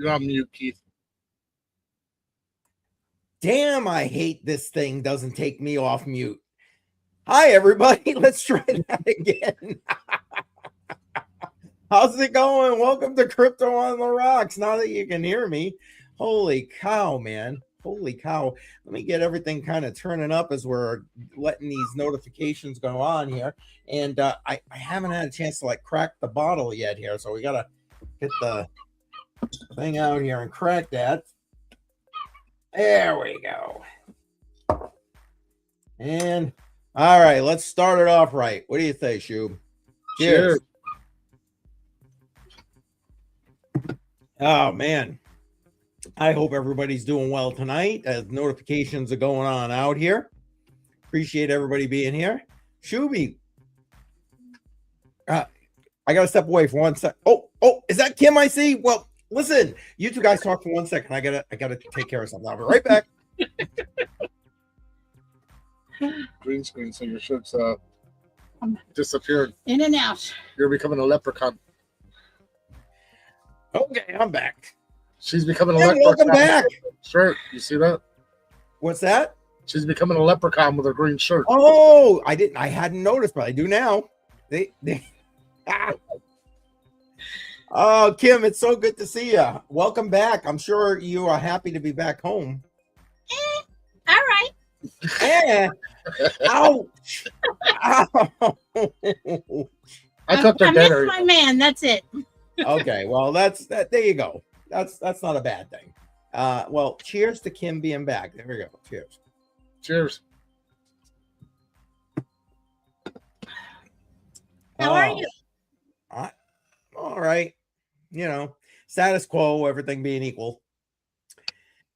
You're on mute, Keith. Damn, I hate this thing doesn't take me off mute. Hi, everybody. Let's try that again. How's it going? Welcome to Crypto on the Rocks. Now that you can hear me. Holy cow, man. Holy cow. Let me get everything kind of turning up as we're letting these notifications go on here. And I haven't had a chance to like crack the bottle yet here. So we got to get the thing out here and crack that. There we go. And all right, let's start it off right. What do you think, Shub? Cheers. Oh, man. I hope everybody's doing well tonight as notifications are going on out here. Appreciate everybody being here. Shuby, I got to step away for 1 sec. Oh, is that Kim I see? Well, listen, you two guys talk for 1 second. I gotta take care of something. I'll be right back. Green screen, so your shirt's disappeared. In and out. You're becoming a leprechaun. Okay, I'm back. She's becoming a Welcome leprechaun. back. Shirt. You see that? What's that? She's becoming a leprechaun with her green shirt. Oh, I hadn't noticed, but I do now. Oh, Kim, it's so good to see you. Welcome back. I'm sure you are happy to be back home. All right. Yeah. Ouch. Ow. I cooked her I miss dinner. my man. That's it. Okay, well, that's that. There you go. That's not a bad thing. Well, cheers to Kim being back. There we go. Cheers. Cheers. How are you? All right. You know, status quo, everything being equal.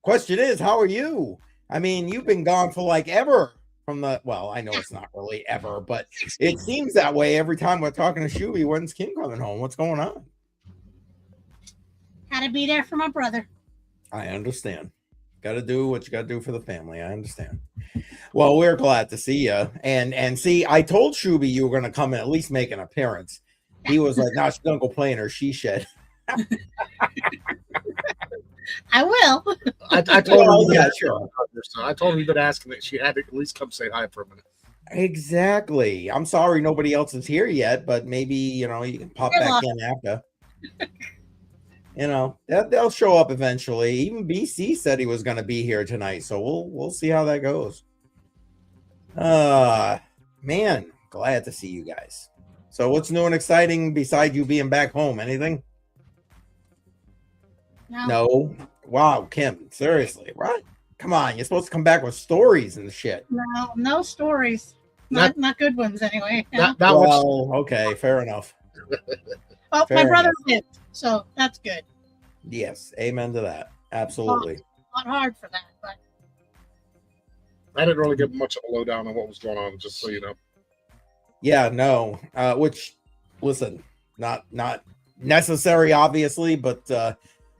Question is, how are you? I mean, you've been gone for like ever from the, well, I know it's not really ever, but it seems that way every time we're talking to Shuby. When's Kim coming home? What's going on? Had to be there for my brother. I understand. Got to do what you got to do for the family. I understand. Well, we're glad to see you. And see, I told Shuby you were going to come and at least make an appearance. He was like, "Nah, she's going to go play in her she shed." I will. I told her. Yeah, sure. I told her we've been asking that she had to at least come say hi for a minute. Exactly. I'm sorry nobody else is here yet, but maybe, you know, you can pop back in after. You know, they'll show up eventually. Even BC said he was going to be here tonight, so we'll see how that goes. Man, glad to see you guys. So what's new and exciting besides you being back home? Anything? No. Wow, Kim, seriously, right? Come on, you're supposed to come back with stories and shit. No stories. Not good ones anyway. Well, okay, fair enough. Well, my brother lived, so that's good. Yes, amen to that. Absolutely. Not hard for that, but I didn't really get much of a lowdown on what was going on, just so you know. Yeah, no. Which, listen, not necessary, obviously, but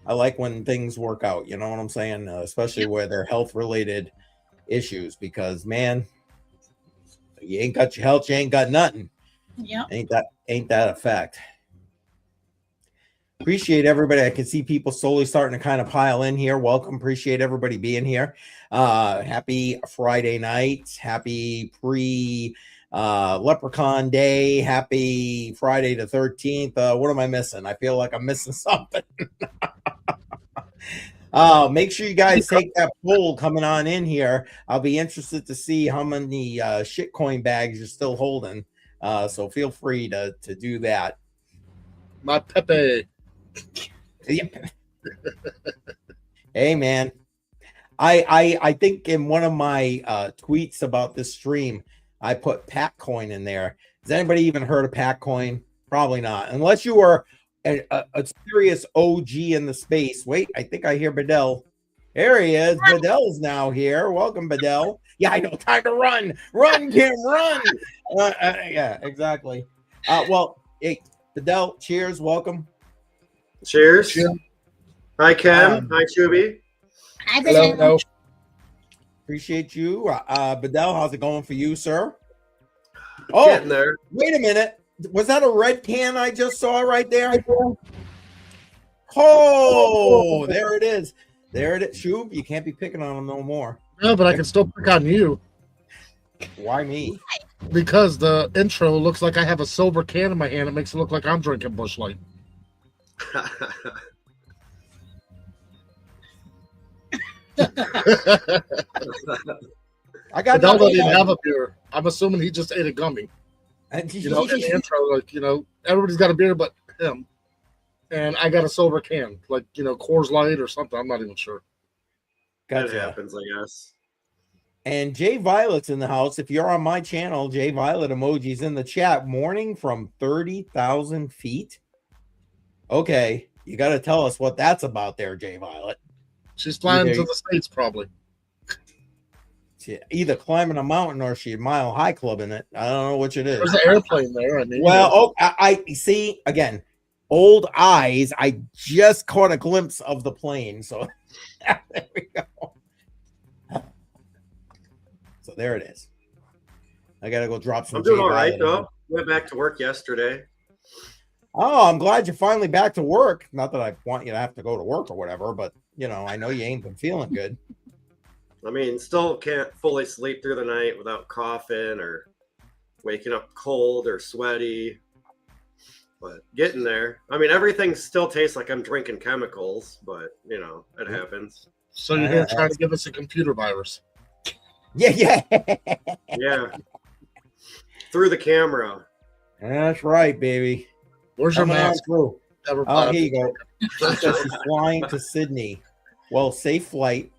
I like when things work out. You know what I'm saying? Especially where they're health-related issues, because man, you ain't got your health, you ain't got nothing. Yeah. Ain't that a fact? Appreciate everybody. I can see people slowly starting to kind of pile in here. Welcome. Appreciate everybody being here. Happy Friday night. Happy Leprechaun Day. Happy Friday the 13th. What am I missing? I feel like I'm missing something. Make sure you guys take that poll coming on in here. I'll be interested to see how many shitcoin bags you're still holding. So feel free to do that. My Pepe. Yep. Hey, man. I think in one of my tweets about this stream, I put Patcoin in there. Has anybody even heard of Patcoin? Probably not. Unless you are a serious OG in the space. Wait, I think I hear Bedell. There he is. Bedell's now here. Welcome, Bedell. Yeah, I know. Time to run. Run, Kim, run. Yeah, exactly. Well, hey, Bedell, cheers. Welcome. Cheers. Hi, Kim. Hi, Shuby. Hi, Hello. Appreciate you. Bedell, how's it going for you, sir? Oh, Getting there. Wait a minute. Was that a red can I just saw right there? Oh, there it is. There it is. Shub, you can't be picking on him no more. No, but I can still pick on you Why me? because the intro looks like I have a silver can in my hand. It makes it look like I'm drinking Busch Light. I got Fideldo nothing. didn't have a beer. I'm assuming he just ate a gummy. You know, in the intro, like, you know, everybody's got a beer but him. And I got a silver can, like, you know, Coors Light or something. I'm not even sure. That Gotcha. happens, I guess. And Jay Violet's in the house. If you're on my channel, Jay Violet emojis in the chat. Morning from 30,000 feet. Okay, you got to tell us what that's about there, Jay Violet. She's flying to the States, probably. She either climbing a mountain or she mile high clubbing it. I don't know which it is. There's an airplane there. I mean, Well, oh, I see again. Old eyes. I just caught a glimpse of the plane. So there we go. So there it is. I gotta go drop some. I'm doing all right though. Went back to work yesterday. Oh, I'm glad you're finally back to work. Not that I want you to have to go to work or whatever, but you know, I know you ain't been feeling good. I mean, still can't fully sleep through the night without coughing or waking up cold or sweaty. But getting there. I mean, everything still tastes like I'm drinking chemicals, but you know, it happens. So you're here trying to give us a computer virus. Yeah. Yeah. Through the camera. That's right, baby. Where's your Coming on mask? through. Never Oh, here you go. Just as she's flying to Sydney. Well, safe flight.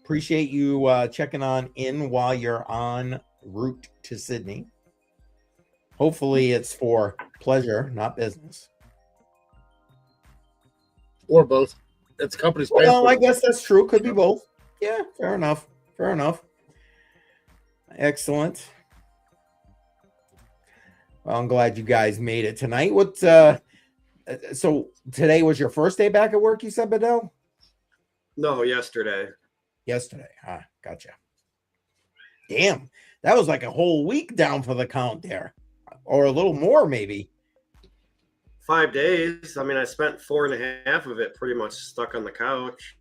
Appreciate you checking on in while you're en route to Sydney. Hopefully it's for pleasure, not business. Or both. It's company's paying Well, for I it. guess that's true. Could be both. Yeah, fair enough. Fair enough. Excellent. Well, I'm glad you guys made it tonight. What? So today was your first day back at work, you said, Bedell? No, yesterday. Yesterday. Gotcha. Damn, that was like a whole week down for the count there, or a little more maybe. 5 days. I mean, I spent 4.5 of it pretty much stuck on the couch.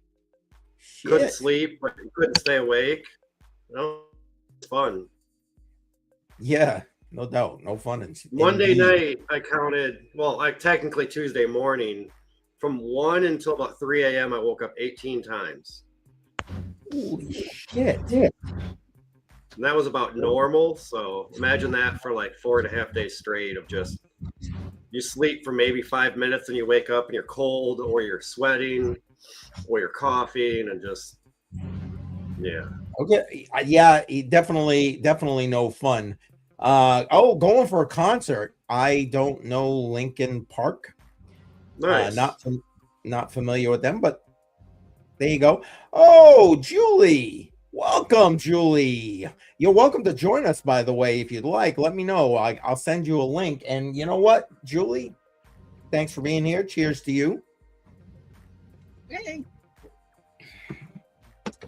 Shit. Couldn't sleep, but couldn't stay awake. You know, it's fun. Yeah, no doubt. No fun. Monday night, I counted, well, technically Tuesday morning, from 1 until about 3 a.m., I woke up 18 times. Holy shit. Yeah. And that was about normal. So imagine that for like 4.5 days straight of just, you sleep for maybe 5 minutes and you wake up and you're cold or you're sweating or you're coughing and just, yeah. Okay. Yeah, definitely no fun. Going for a concert. I don't know Lincoln Park. Nice. Not familiar with them, but there you go. Oh, Julie. Welcome, Julie. You're welcome to join us, by the way, if you'd like. Let me know. I'll send you a link. And you know what, Julie? Thanks for being here. Cheers to you. Hey.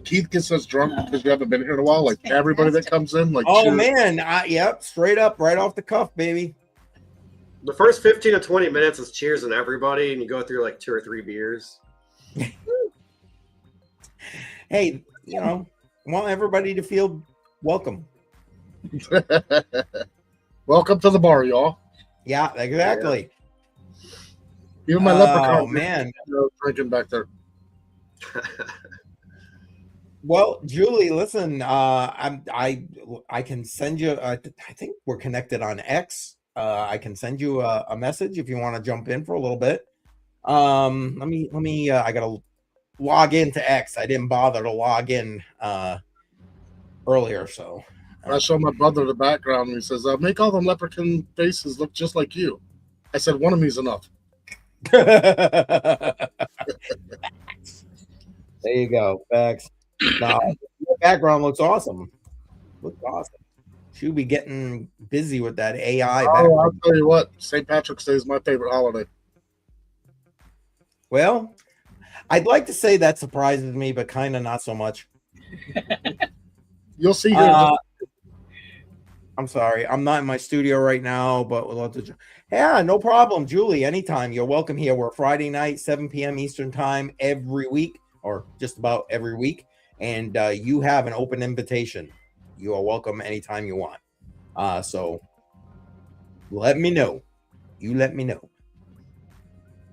Keith gets us drunk because we haven't been here in a while. Like everybody that comes in, like, Oh, cheers. man. Yep. Straight up, right off the cuff, baby. The first 15 to 20 minutes is cheers and everybody, and you go through like 2 or 3 beers. Hey, you know, want everybody to feel welcome. Welcome to the bar, y'all. Yeah, exactly. Even my leprechaun. Oh, man. Drinking back there. Well, Julie, listen, I can send you. I think we're connected on X. I can send you a message if you want to jump in for a little bit. Let me. I gotta log into X. I didn't bother to log in earlier, so. I show my brother the background, and he says, "Make all the leprechaun faces look just like you." I said, "One of me's enough." There you go. Facts. Now, the background looks awesome. Looks awesome. Should be getting busy with that AI. Oh, I'll tell you what, St. Patrick's Day is my favorite holiday. Well, I'd like to say that surprises me, but kind of not so much. You'll see here. I'm sorry. I'm not in my studio right now, but we'll have to. Yeah, no problem, Julie. Anytime. You're welcome here. We're Friday night, 7 p.m. Eastern time every week, or just about every week. And you have an open invitation. You are welcome anytime you want. So let me know. You let me know.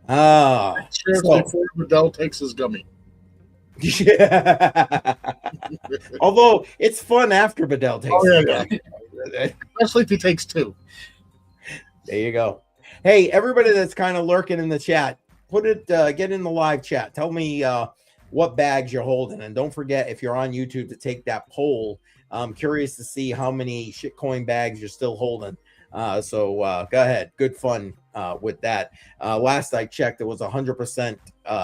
Before Bedell takes his gummy. Yeah. Although it's fun after Bedell takes his gummy. Especially if he takes 2. There you go. Hey, everybody that's kind of lurking in the chat, get in the live chat. Tell me what bags you're holding. And don't forget, if you're on YouTube, to take that poll. I'm curious to see how many shitcoin bags you're still holding. So go ahead. Good fun with that. Last I checked, it was 100%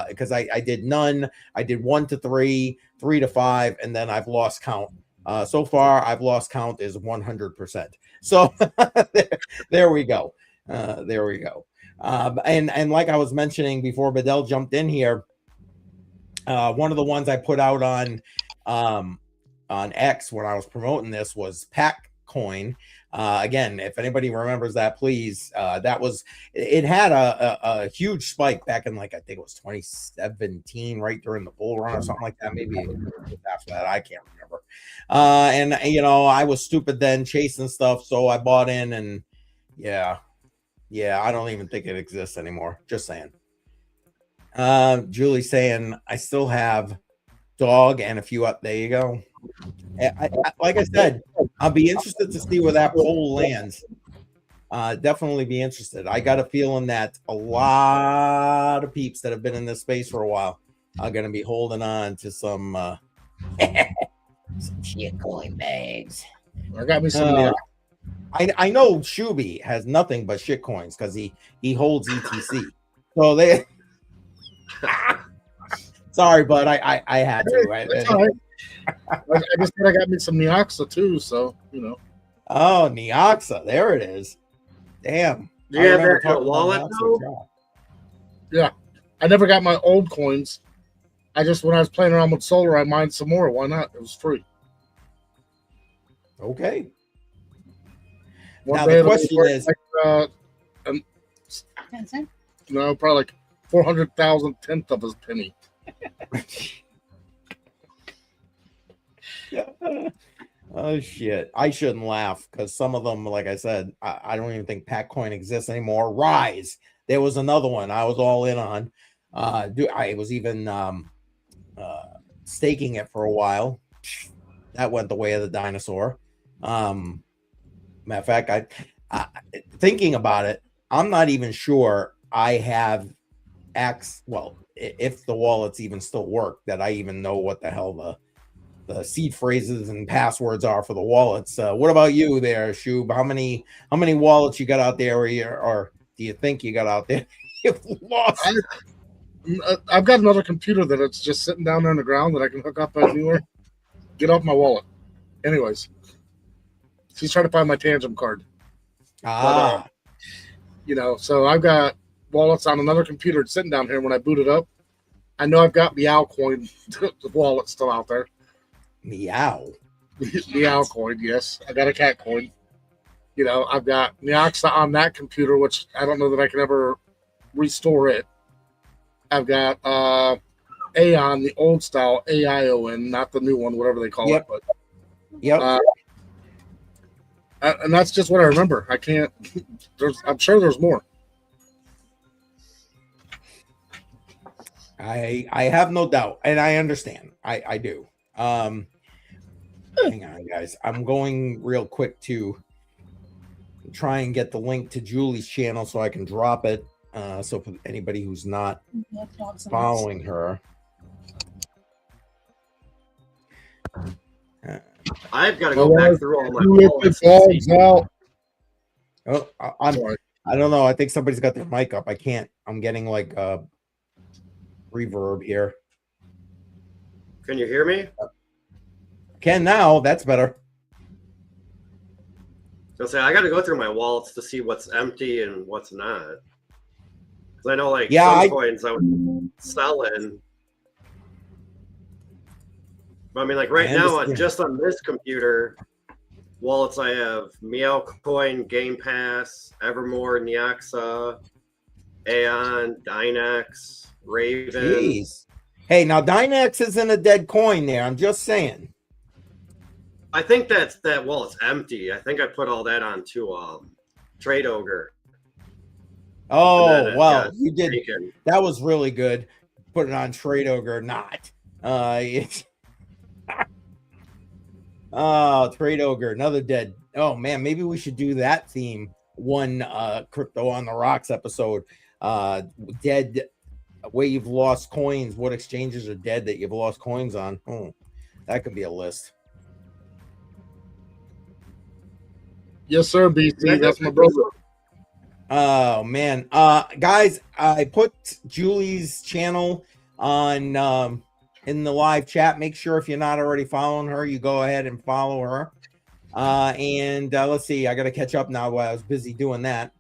because I did none. I did 1 to 3, 3 to 5, and then I've lost count. So far, I've lost count is 100%. So there we go. There we go. And like I was mentioning before Bedell jumped in here, one of the ones I put out on X when I was promoting this was PackCoin. Again, if anybody remembers that, please. It had a huge spike back in, like, I think it was 2017, right during the bull run or something like that. Maybe after that, I can't remember. And I was stupid then, chasing stuff, so I bought in, and yeah, I don't even think it exists anymore. Just saying. Julie saying I still have dog and a few up. There you go. Like I said, I'll be interested to see where that poll lands. Definitely be interested. I got a feeling that a lot of peeps that have been in this space for a while are going to be holding on to some shitcoin bags. I got me some. I know Shuby has nothing but shitcoins because he holds ETC. So they. Sorry, but I had to. Right? All right. I just said I got me some Neoxa too, so Oh, Neoxa, there it is. Damn. Do you have that in a wallet though? Yeah, I never got my old coins. When I was playing around with solar, I mined some more. Why not? It was free. Okay. Now the question is, probably like 400,000 tenth of a penny. Oh shit! I shouldn't laugh because some of them, like I said, I don't even think PackCoin exists anymore. Rise, there was another one I was all in on. I was even staking it for a while. That went the way of the dinosaur. Matter of fact, I thinking about it, I'm not even sure I have if the wallets even still work, that I even know what the hell the seed phrases and passwords are for the wallets. What about you there, Shub? How many wallets you got out there, or do you think you got out there you've lost? I've got another computer that it's just sitting down there on the ground that I can hook up anywhere. Get off my wallet. Anyways, she's trying to find my Tangent card. So I've got wallets on another computer sitting down here. When I boot it up, I know I've got Meow Coin, the wallet still out there. Meow Coin, yes. I got a cat coin. I've got Neoxa on that computer, which I don't know that I can ever restore it. I've got Aeon, the old style AION, not the new one, whatever they call it. But and that's just what I remember. I can't. I'm sure there's more. I have no doubt, and I understand. I do. Hang on, guys. I'm going real quick to try and get the link to Julie's channel so I can drop it. So for anybody who's not following her, I've got to go back through all my wallets. Oh, I don't know. I think somebody's got their mic up. I can't. I'm getting like reverb here. Can you hear me? Can now. That's better. So I got to go through my wallets to see what's empty and what's not. Because I know, like, some coins I would sell in. But I mean, like right now, just on this computer, wallets I have: Meowcoin, Game Pass, Evermore, Neoxa, Aeon, Dynex, Raven. Jeez. Hey, now Dynex isn't a dead coin there. I'm just saying. I think that wallet's empty. I think I put all that on to Trade Ogre. Oh, well, you did. Taken. That was really good. Put it on Trade Ogre, not. Oh, Trade Ogre, another dead. Oh man, maybe we should do that theme one Crypto on the Rocks episode. Dead where you've lost coins. What exchanges are dead that you've lost coins on? That could be a list. Yes, sir, BC. That's my brother. Oh man, guys, I put Julie's channel on in the live chat. Make sure if you're not already following her, you go ahead and follow her. And let's see, I got to catch up now while I was busy doing that.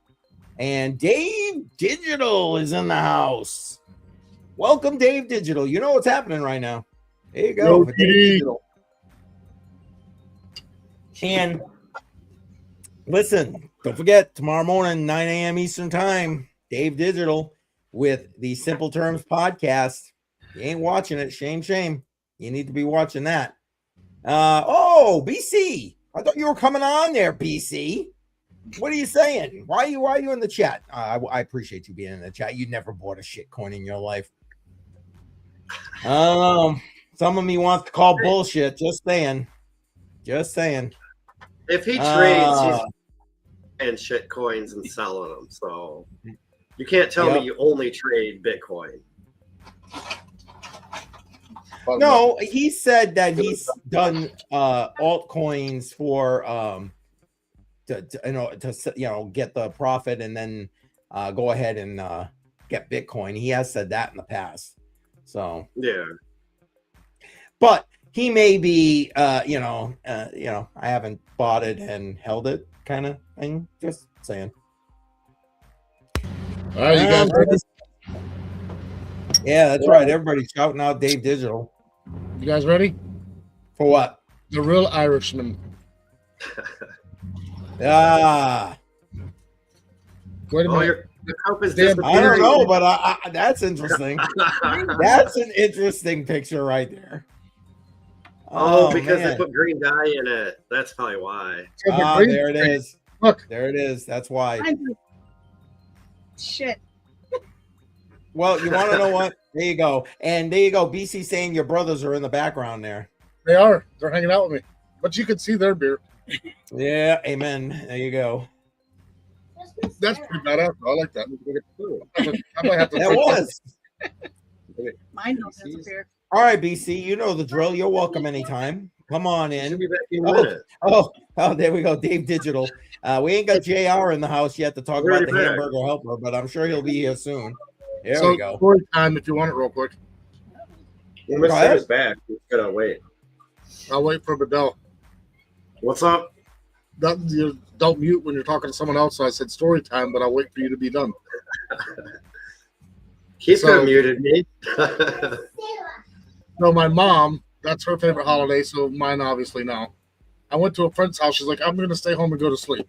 And Dave Digital is in the house. Welcome, Dave Digital. You know what's happening right now. There you go. Dave Digital. And listen, don't forget, tomorrow morning, 9 a.m. Eastern Time, Dave Digital with the Simple Terms podcast. You ain't watching it. Shame, shame. You need to be watching that. Oh, BC. I thought you were coming on there, BC. What are you saying? Why are you in the chat? I appreciate you being in the chat. You never bought a shit coin in your life. Some of me wants to call bullshit. Just saying. Just saying. If he trades, he's and shit coins and selling them. So you can't tell me you only trade Bitcoin. No, he said that he's done altcoins for to get the profit and then go ahead and get Bitcoin. He has said that in the past. So yeah, but he may be I haven't bought it and held it kind of thing. Just saying. All right, you guys ready? Yeah, that's right. Everybody's shouting out Dave Digital. You guys ready? For what? The real Irishman. Ah. Wait a minute. The cup is I don't know, but that's interesting. That's an interesting picture right there. Oh, because they put green dye in it. That's probably why. There it is. Look. There it is. That's why. Shit. Well, you want to know what? There you go. And there you go. BC saying your brothers are in the background there. They are. They're hanging out with me. But you can see their beer. Yeah, amen. There you go. That's pretty badass. I like that. That was. Mine don't have a beer. All right, BC, you know the drill. You're welcome anytime. Come on in. Be back in a minute. Oh, there we go. Dave Digital. We ain't got JR in the house yet to talk about the hamburger helper, but I'm sure he'll be here soon. There we go. Story time if you want it real quick. When Mr. is back, we're gonna wait. I'll wait for Bedell. What's up? You don't mute when you're talking to someone else. So I said story time, but I'll wait for you to be done. He's gonna muted me. No, my mom, that's her favorite holiday, so mine obviously now. I went to a friend's house. She's like, I'm going to stay home and go to sleep.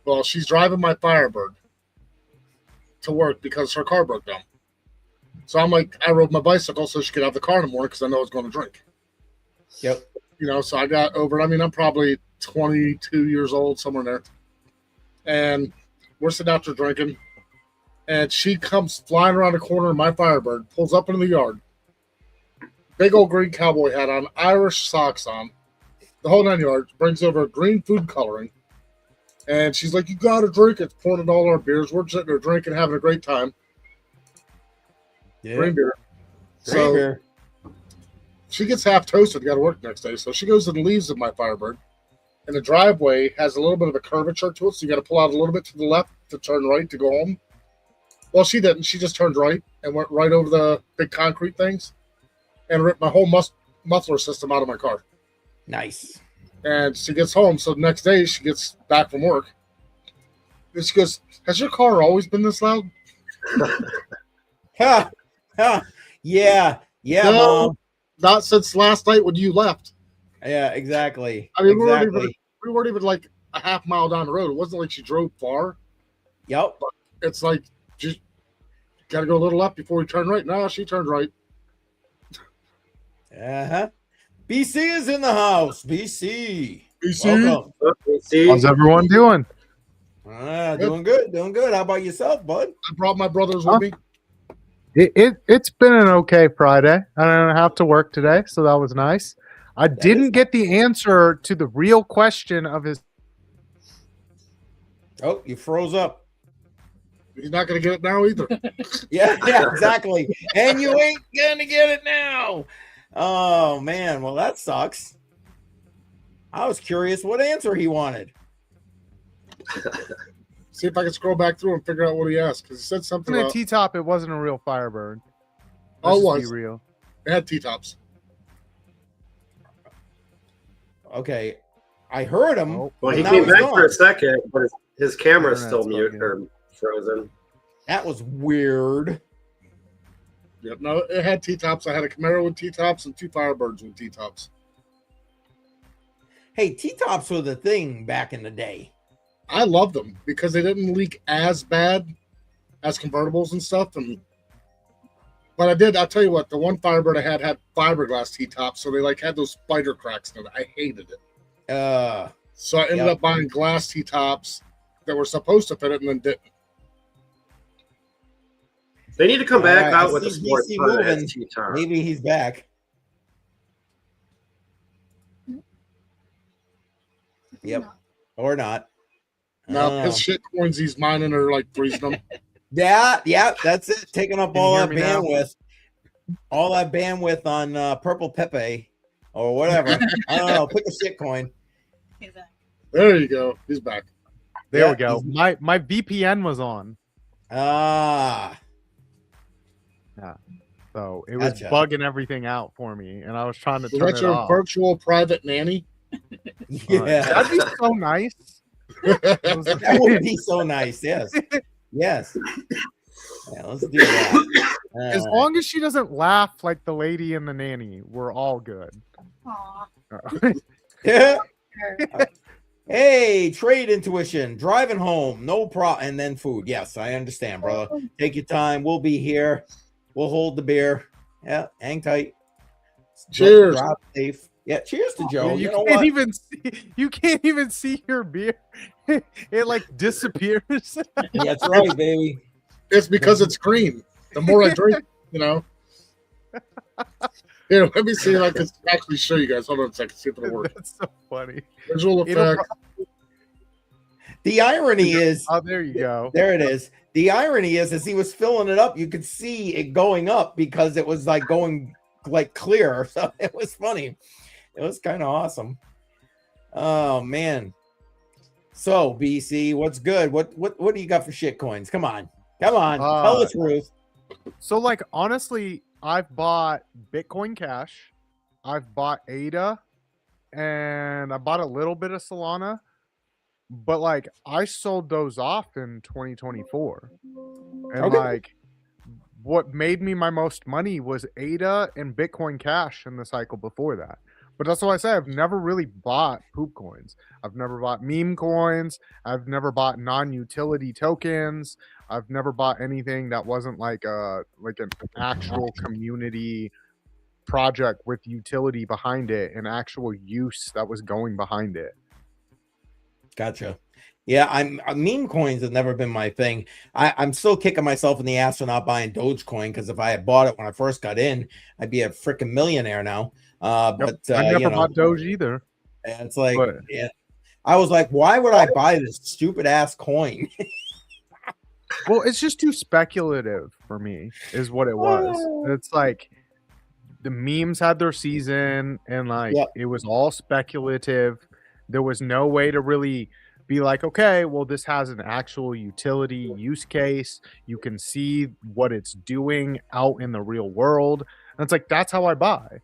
Well, she's driving my Firebird to work because her car broke down. So I'm like, I rode my bicycle so she could have the car in the morning because I know I was going to drink. Yep. So I got over it. I mean, I'm probably 22 years old, somewhere there. And we're sitting out there drinking. And she comes flying around the corner of my Firebird, pulls up into the yard. Big old green cowboy hat on, Irish socks on, the whole 9 yards, brings over green food coloring. And she's like, you got to drink it. Pouring in all our beers. We're sitting there drinking, having a great time. Yeah. Green beer. Green beer. She gets half toasted, got to work next day. So she goes and leaves with my Firebird. And the driveway has a little bit of a curvature to it, so you got to pull out a little bit to the left to turn right to go home. Well, she didn't. She just turned right and went right over the big concrete things and ripped my whole muffler system out of my car. Nice. And she gets home. So the next day she gets back from work. And she goes, has your car always been this loud? Yeah, no, Mom. Not since last night when you left. Yeah, exactly. I mean, exactly. we weren't even like a half mile down the road. It wasn't like she drove far. Yep. It's like just got to go a little left before we turn right. No, she turned right. Uh-huh. BC is in the house. BC. BC. Welcome. How's everyone doing? Doing good. Doing good. How about yourself, bud? I brought my brothers with me. It's been an okay Friday. I don't have to work today, so that was nice. I didn't get the answer to the real question of his. Oh, you froze up. He's not going to get it now either. Yeah, exactly. And you ain't gonna get it now. Oh man, well that sucks. I was curious what answer he wanted. See if I can scroll back through and figure out what he asked, because he said something In a about T-top, it wasn't a real Firebird. Oh, it Let's was. be real. it had T-tops. Okay, I heard him. Oh, Well, he Now came he's back gone. for a second, but his camera's Internet's still mute bugging. or frozen. That was weird. Yep, no, it had T-tops. I had a Camaro with T-tops and 2 Firebirds with T-tops. Hey, T-tops were the thing back in the day. I love them because they didn't leak as bad as convertibles and stuff. But I'll tell you what, the one Firebird I had fiberglass T-tops, so they like had those spider cracks in it. I hated it. So I ended up buying glass T-tops that were supposed to fit it and then didn't. They need to come back All right, out I with a see sports BC car that moving. has T-top. Maybe he's back. Yep. Or not. Now his shit coins he's mining are like freezing them. Yeah, that's it. Taking up Can you all hear that me now? bandwidth. All that bandwidth on Purple Pepe or whatever. I don't know. Pick a shitcoin. Exactly. There you go. He's back. There Yeah, we go. My VPN was on, so it was Gotcha. bugging everything out for me, and I was trying to Was turn that it your off. virtual private nanny? Yeah. That'd be so nice. That would be so nice. Yes. Yes. Yeah, let's do that. As long as she doesn't laugh like the lady in the nanny, we're all good. Aw. Hey, trade intuition, driving home, no problem, and then food. Yes, I understand, brother. Take your time. We'll be here. We'll hold the beer. Yeah, hang tight. Cheers. Drive safe. Yeah, cheers to Joe. you You know can't what? even see. You can't even see your beer. It like disappears. That's right, baby. It's because it's green. The more I drink, Here, let me see if I can actually show you guys. Hold on a second. See if it'll work. That's so funny. Visual It'll effect. The irony is, Oh, there you go. there it is. The irony is, as he was filling it up, you could see it going up because it was like going like clear. So it was funny. It was kind of awesome. Oh man. So BC, what's good? What do you got for shitcoins? Come on, tell the truth. So, like, honestly, I've bought Bitcoin Cash, I've bought ADA, and I bought a little bit of Solana, but like, I sold those off in 2024, and Okay. like, what made me my most money was ADA and Bitcoin Cash in the cycle before that. But that's why I say I've never really bought poop coins. I've never bought meme coins. I've never bought non-utility tokens. I've never bought anything that wasn't like an actual community project with utility behind it and actual use that was going behind it. Gotcha. Yeah, meme coins have never been my thing. I'm still kicking myself in the ass for not buying Dogecoin, because if I had bought it when I first got in, I'd be a freaking millionaire now. But I never bought Doge either. It's like, but- yeah, I was like, why would I buy this stupid ass coin? Well, it's just too speculative for me, is what it was. It's like the memes had their season, and like it was all speculative. There was no way to really be like, okay, well, this has an actual utility use case. You can see what it's doing out in the real world. And it's like, that's how I buy.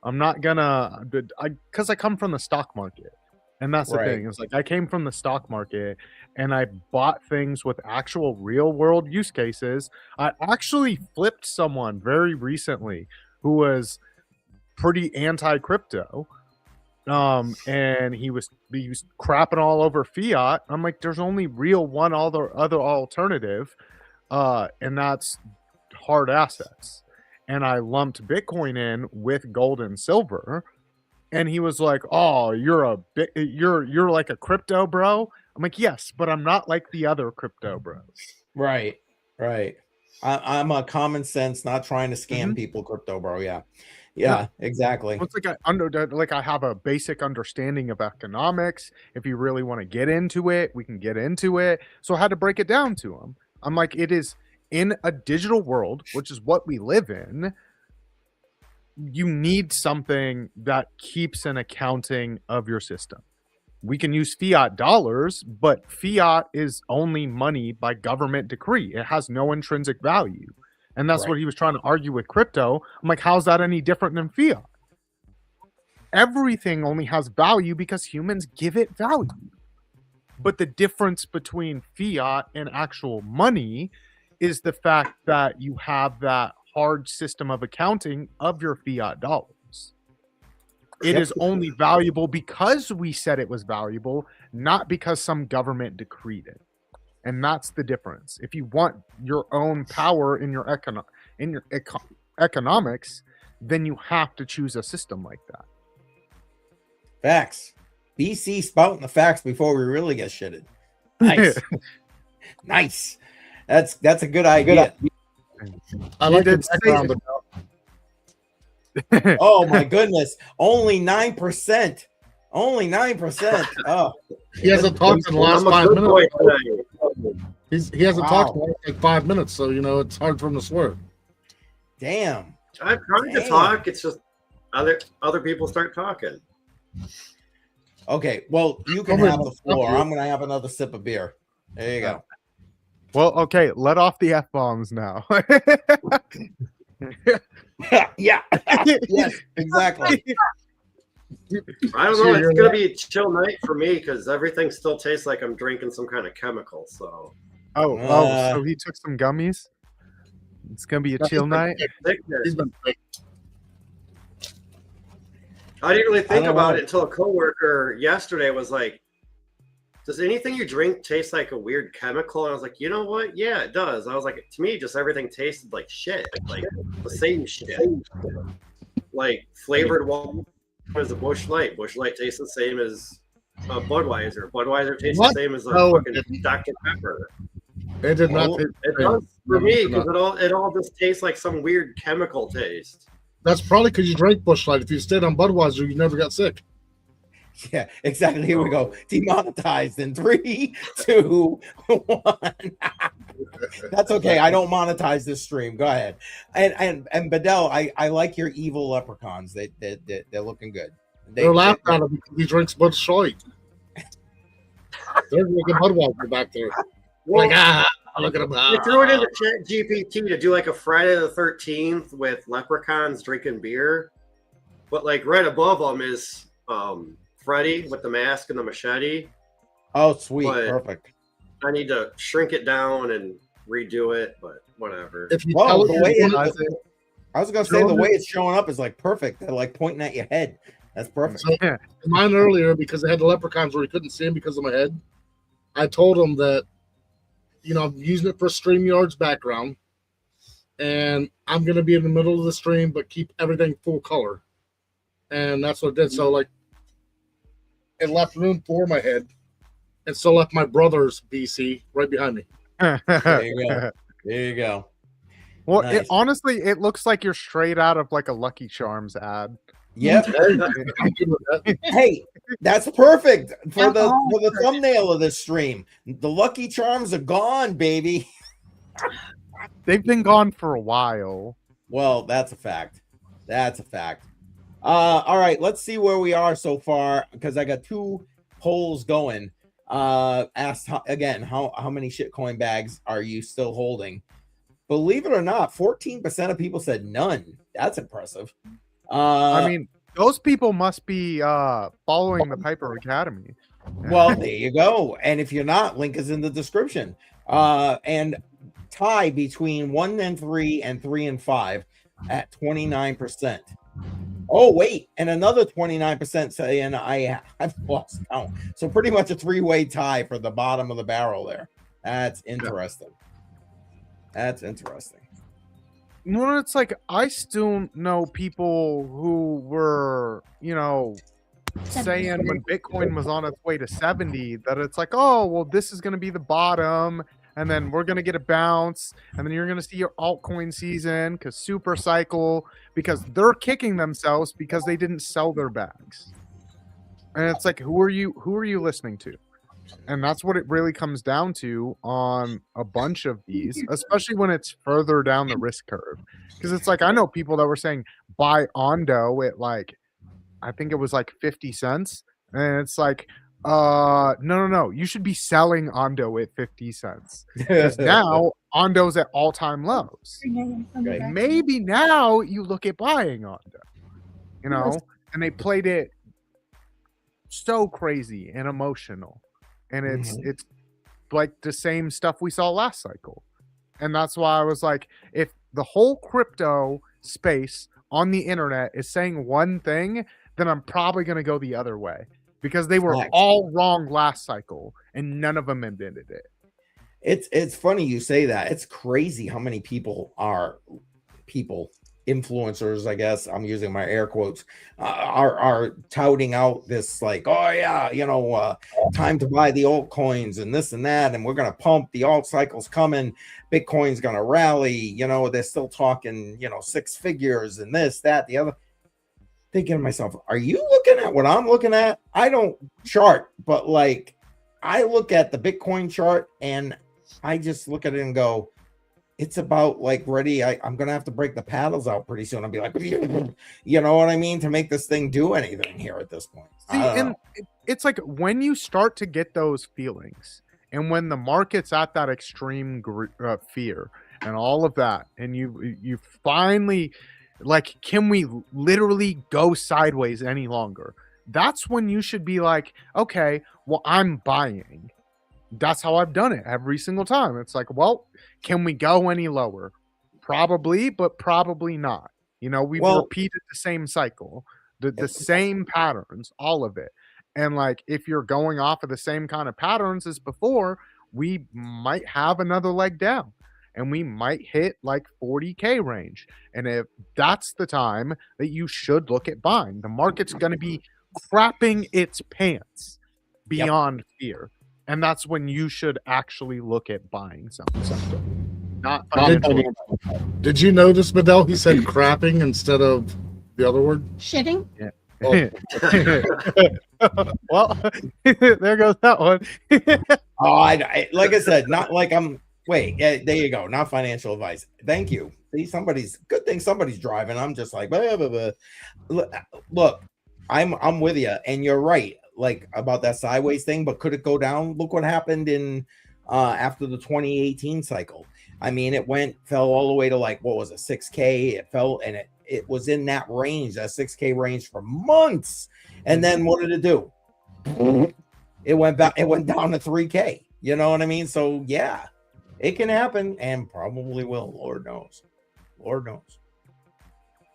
I'm not gonna, because I come from the stock market. And that's the thing. It's like I came from the stock market and I bought things with actual real world use cases. I actually flipped someone very recently who was pretty anti-crypto. And he was crapping all over fiat. I'm like, there's only one other alternative, and that's hard assets. And I lumped Bitcoin in with gold and silver, and he was like, "Oh, you're like a crypto bro." I'm like, "Yes, but I'm not like the other crypto bros." Right. I'm a common sense, not trying to scam people, crypto bro. Yeah, exactly. It's like I have a basic understanding of economics. If you really want to get into it, we can get into it. So I had to break it down to him. I'm like, it is in a digital world, which is what we live in. You need something that keeps an accounting of your system. We can use fiat dollars, but fiat is only money by government decree. It has no intrinsic value. And that's what he was trying to argue with crypto. I'm like, how's that any different than fiat? Everything only has value because humans give it value. But the difference between fiat and actual money is the fact that you have that hard system of accounting of your fiat dollars. It is only valuable because we said it was valuable, not because some government decreed it. And that's the difference. If you want your own power in your economics, then you have to choose a system like that. Facts. BC spouting the facts before we really get shitted. Nice. Nice. That's a good idea. I like the background. Oh my goodness. Only 9%. Only 9%. Oh. He hasn't talked in the last 5 minutes. He hasn't talked in like 5 minutes, so it's hard for him to swear. Damn. I'm trying to talk. It's just other people start talking. Okay, well, you can have the floor. I'm gonna have another sip of beer. There you go. Well, okay, let off the F-bombs now. Yeah. Yes, exactly. I don't know. It's gonna be a chill night for me because everything still tastes like I'm drinking some kind of chemical. So. So he took some gummies. It's gonna be a chill night. He's been sick. I didn't really think about it until a coworker yesterday was like, "Does anything you drink taste like a weird chemical?" And I was like, "You know what? Yeah, it does." I was like, "To me, just everything tasted like shit, like the same shit, like flavored water." As a Busch Light. Busch Light tastes the same as Budweiser. Budweiser tastes the same as fucking Dr. Pepper. It did not. It does for me because it all just tastes like some weird chemical taste. That's probably because you drank Busch Light. If you stayed on Budweiser, you never got sick. Yeah, exactly. Here we go. Demonetized in 3, 2, 1. That's okay. I don't monetize this stream. Go ahead. And Bedell, I like your evil leprechauns. They're looking good. They're laughing at him because he drinks Busch Light. They're drinking Budweiser back there. Well, like, look at him. I threw it into ChatGPT to do like a Friday the 13th with leprechauns drinking beer, but like right above them is Freddy with the mask and the machete. Oh, sweet. Perfect. I need to shrink it down and redo it, but whatever. If you I was going to say the way it's showing up is like perfect. They're like pointing at your head. That's perfect. So, mine earlier, because they had the leprechauns where he couldn't see him because of my head, I told him that, I'm using it for StreamYard's background, and I'm going to be in the middle of the stream, but keep everything full color. And that's what it did. So, like, it left room for my head and still left my brother's BC right behind me. There you go. Well, nice. Honestly, it looks like you're straight out of like a Lucky Charms ad. Yep. Hey, that's perfect for the thumbnail of this stream. The Lucky Charms are gone, baby. They've been gone for a while. Well, that's a fact. All right, let's see where we are so far because I got 2 polls going. Asked again, how many shitcoin bags are you still holding? Believe it or not, 14% of people said none. That's impressive. I mean, those people must be following the Piper Academy. Well, there you go. And if you're not, link is in the description. And tie between 1 and 3 and 3 and 5 at 29%. Oh, wait. And another 29% saying I've lost count. So pretty much a three-way tie for the bottom of the barrel there. That's interesting. That's interesting. Well, it's like I still know people who were, saying when Bitcoin was on its way to 70 that it's like, oh, well, this is going to be the bottom, and then we're going to get a bounce, and then you're going to see your altcoin season because super cycle, because they're kicking themselves because they didn't sell their bags. And it's like, who are you listening to? And that's what it really comes down to on a bunch of these, especially when it's further down the risk curve. Because it's like, I know people that were saying buy Ondo at like, I think it was like 50 cents. And it's like, no. You should be selling Ondo at 50 cents. Because now Ondo's at all-time lows. Right. Maybe now you look at buying Ondo, and they played it so crazy and emotional. And it's like the same stuff we saw last cycle. And that's why I was like, if the whole crypto space on the internet is saying one thing, then I'm probably going to go the other way. Because they were all wrong last cycle, and none of them admitted it. It's funny you say that. It's crazy how many influencers, I guess I'm using my air quotes, are touting out this like, oh yeah, time to buy the altcoins and this and that, and we're gonna pump, the alt cycle's coming, Bitcoin's gonna rally. They're still talking, 6 figures and this, that, the other. Thinking to myself, are you looking at what I'm looking at? I don't chart, but like I look at the Bitcoin chart and I just look at it and go, it's about like ready. I'm going to have to break the paddles out pretty soon. I'll be like, you know what I mean? To make this thing do anything here at this point. See, and it's like when you start to get those feelings and when the market's at that extreme fear and all of that, and you finally like, can we literally go sideways any longer? That's when you should be like, okay, well, I'm buying. That's how I've done it every single time. It's like, well, can we go any lower? Probably, but probably not. We've repeated the same cycle, the same patterns, all of it. And like, if you're going off of the same kind of patterns as before, we might have another leg down. And we might hit like 40K range. And if that's the time that you should look at buying, the market's going to be crapping its pants beyond fear. And that's when you should actually look at buying something. Not Did you notice, Bedell? He said crapping instead of the other word. Shitting? Yeah. Well, there goes that one. I like I said, not like I'm. Wait, yeah, there you go. Not financial advice. Thank you. See, good thing somebody's driving. I'm just like, blah, blah, blah. Look, I'm with you, and you're right, like about that sideways thing. But could it go down? Look what happened in after the 2018 cycle. I mean, it fell all the way to like, what was it, 6K? It fell, and it was in that range, that 6K range for months. And then what did it do? It went back. It went down to 3K. You know what I mean? So yeah. It can happen and probably will. Lord knows. Lord knows.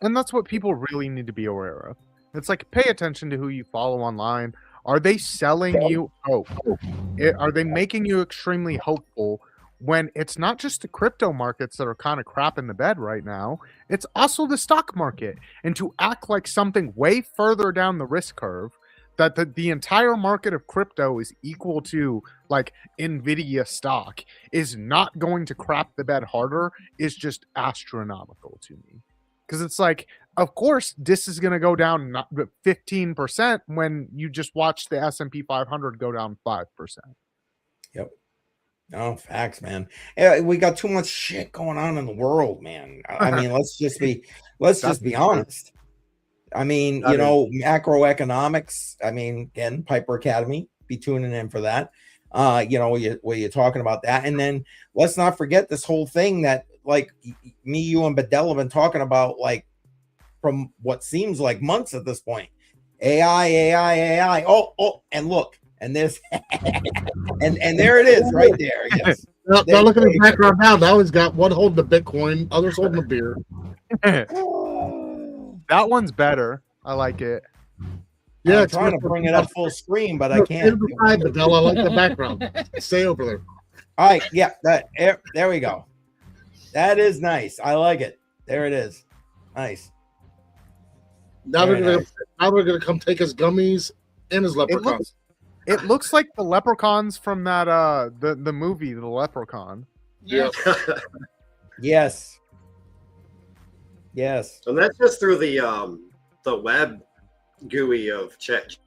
And that's what people really need to be aware of. It's like, pay attention to who you follow online. Are they selling you hope? Are they making you extremely hopeful when it's not just the crypto markets that are kind of crap in the bed right now? It's also the stock market. And to act like something way further down the risk curve, that the entire market of crypto is equal to like Nvidia stock, is not going to crap the bed harder, is just astronomical to me. Because it's like, of course, this is going to go down 15% when you just watch the S&P 500 go down 5%. Yep. No, facts, man. Yeah, we got too much shit going on in the world, man. I mean, let's just be honest. I mean, macroeconomics. I mean, again, Piper Academy, be tuning in for that. Where you're talking about that. And then let's not forget this whole thing that like me, you, and Bedell have been talking about like from what seems like months at this point. AI. Oh, and look, and this and there it is right there. Yes. Now look at the background now. Now he's got one holding the Bitcoin, others holding the beer. That one's better. I like it. Yeah, I'm trying to bring it up full screen, but I can't. Adele, I like the background. Stay over there. All right, yeah, there we go. That is nice. I like it. There it is. Nice. Now Very they're nice. gonna come take his gummies and his leprechauns. It looks like the leprechauns from that the movie, The Leprechaun. Yeah. Yes. Yes. And that's just through the web GUI of Chat.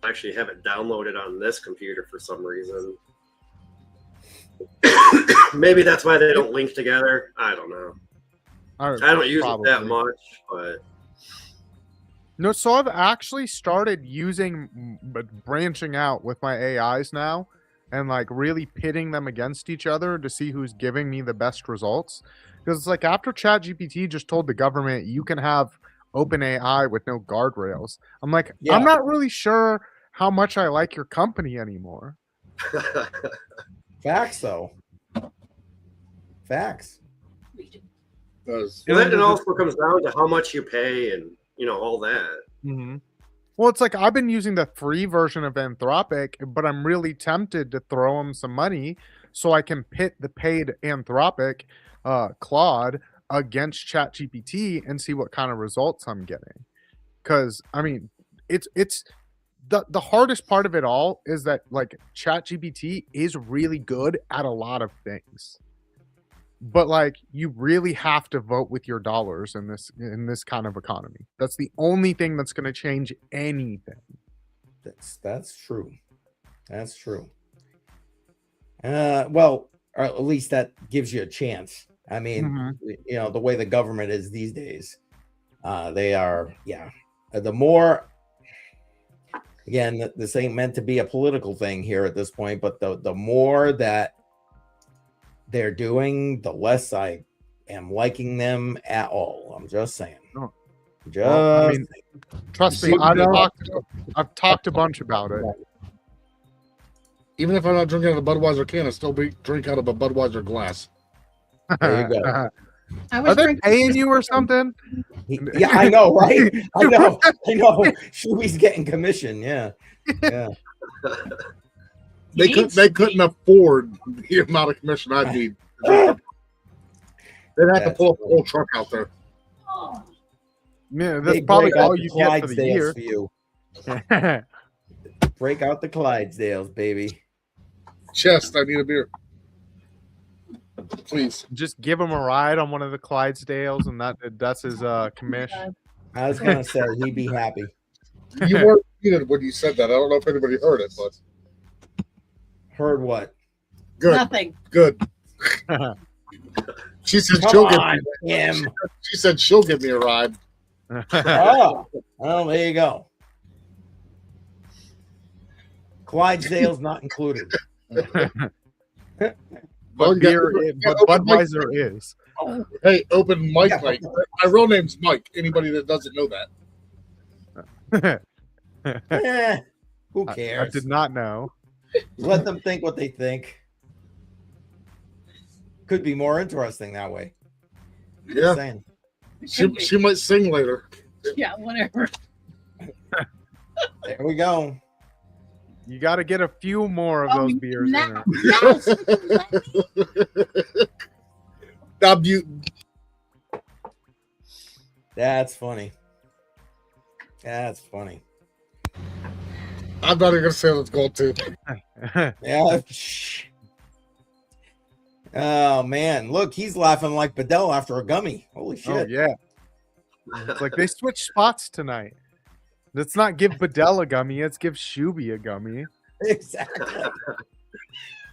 I actually have it downloaded on this computer for some reason. Maybe that's why they don't link together. I don't know. I don't use it that much, but no. So I've actually started branching out with my AIs now, and like really pitting them against each other to see who's giving me the best results. Because it's like after ChatGPT just told the government you can have open AI with no guardrails, I'm like, Yeah. I'm not really sure how much I like your company anymore. Facts, though. Facts. and then it also comes down to how much you pay and all that. Mm-hmm. Well, it's like I've been using the free version of Anthropic, but I'm really tempted to throw them some money so I can pit the paid Anthropic Claude against ChatGPT and see what kind of results I'm getting. Because I mean, it's the hardest part of it all is that like ChatGPT is really good at a lot of things, but like you really have to vote with your dollars in this kind of economy. That's the only thing that's going to change anything. That's true. That's true. Well, or at least that gives you a chance. I mean, the way the government is these days, they are, the more, again, this ain't meant to be a political thing here at this point, but the more that they're doing, the less I am liking them at all. I'm just saying. I mean, trust me, I've talked a bunch about it. Even if I'm not drinking out of a Budweiser can, I still drink out of a Budweiser glass. There you go. Are they paying you or something? Yeah, I know, right? I know. Shuey's getting commission. Yeah. They couldn't afford the amount of commission I'd need. They'd have to pull a whole truck out there. Yeah, that's probably all you get for the year. For you. Break out the Clydesdales, baby. Chest, I need a beer. Please. Just give him a ride on one of the Clydesdales, and that's his commission. I was gonna say he'd be happy. You weren't muted when you said that. I don't know if anybody heard it, but heard what? Good. Nothing. Good. She said She said she'll give me a ride. Oh, well, there you go. Clydesdale's not included. But Budweiser is. Hey, open mic night. My real name's Mike. Anybody that doesn't know that. Who cares? I did not know. Let them think what they think. Could be more interesting that way. Yeah. She might sing later. Yeah, whatever. There we go. You got to get a few more of those beers in her. That's funny. That's funny. I'm not even gonna say let's go to. Yeah. Oh man, look, he's laughing like Bedell after a gummy. Holy shit! Oh yeah. It's like they switched spots tonight. Let's not give Bedell a gummy. Let's give Shuby a gummy. Exactly.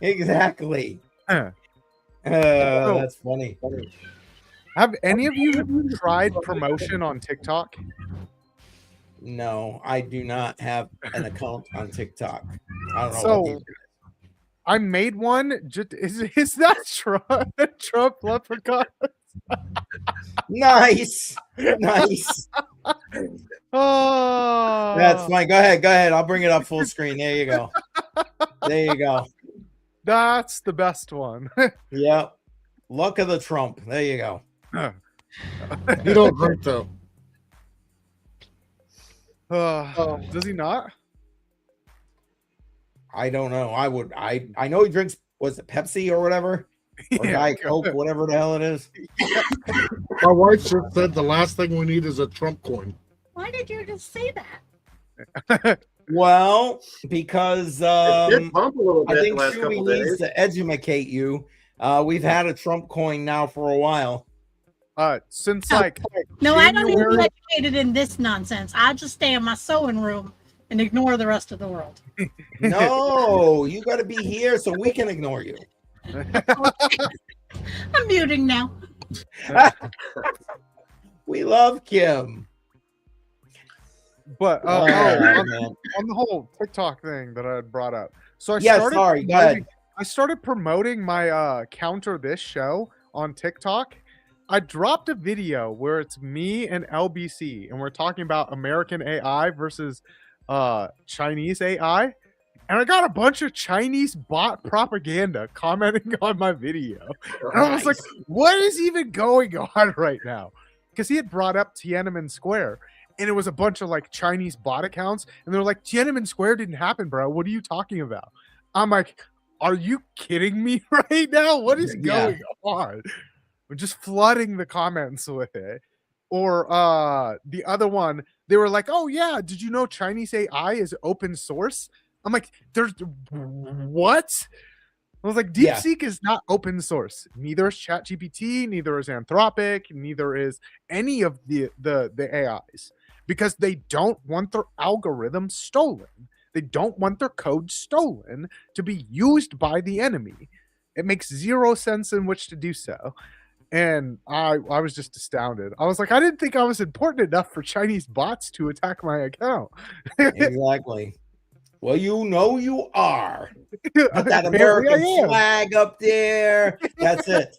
Exactly. That's funny. Have any of you tried promotion on TikTok? No, I do not have an account on TikTok. I don't know. So I made one. Is that Trump leprechaun? Nice. Nice. Oh, that's fine. Go ahead. I'll bring it up full screen. There you go. There you go. That's the best one. Yep. Luck of the Trump. There you go. You don't drink though. Does he not? I don't know. I know he drinks, was it Pepsi or whatever? Or Diet Coke, whatever the hell it is. My wife just said the last thing we need is a Trump coin. Why did you just say that? Well, because It did bump a little bit I think the last Shuby couple needs days. to educate you. We've had a Trump coin now for a while. Since No. like No, I don't need to be January- educated in this nonsense. I just stay in my sewing room and ignore the rest of the world. No, you got to be here so we can ignore you. I'm muting now. We love Kim. But man. on the whole TikTok thing that I had brought up. So I Yeah, started sorry, go ahead. I started promoting my counter this show on TikTok. I dropped a video where it's me and LBC and we're talking about American AI versus Chinese AI. And I got a bunch of Chinese bot propaganda commenting on my video. And I was like, what is even going on right now? Because he had brought up Tiananmen Square. And it was a bunch of like Chinese bot accounts. And they're like, Tiananmen Square didn't happen, bro. What are you talking about? I'm like, are you kidding me right now? What is going on? We're just flooding the comments with it. Or the other one, they were like, oh yeah, did you know Chinese AI is open source? I'm like, there's what? I was like, DeepSeek is not open source. Neither is ChatGPT, neither is Anthropic, neither is any of the AIs. Because they don't want their algorithm stolen. They don't want their code stolen to be used by the enemy. It makes zero sense in which to do so. And I was just astounded. I was like, I didn't think I was important enough for Chinese bots to attack my account. Exactly. Well, you know you are. Put that American flag up there. That's it.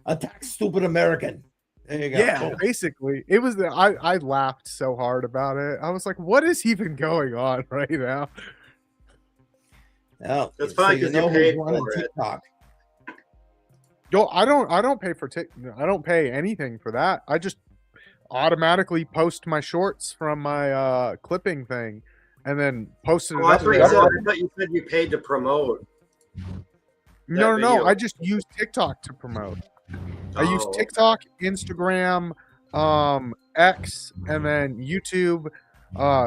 Attack stupid American. There you go. Yeah, basically. It was I laughed so hard about it. I was like, what is even going on right now? Oh, That's fine because you paid for it. TikTok. Yo, I don't pay for I don't pay anything for that. I just automatically post my shorts from my clipping thing and then posted it I up. thought you said you paid to promote. No. I just use TikTok to promote. I use TikTok, Instagram, X, and then YouTube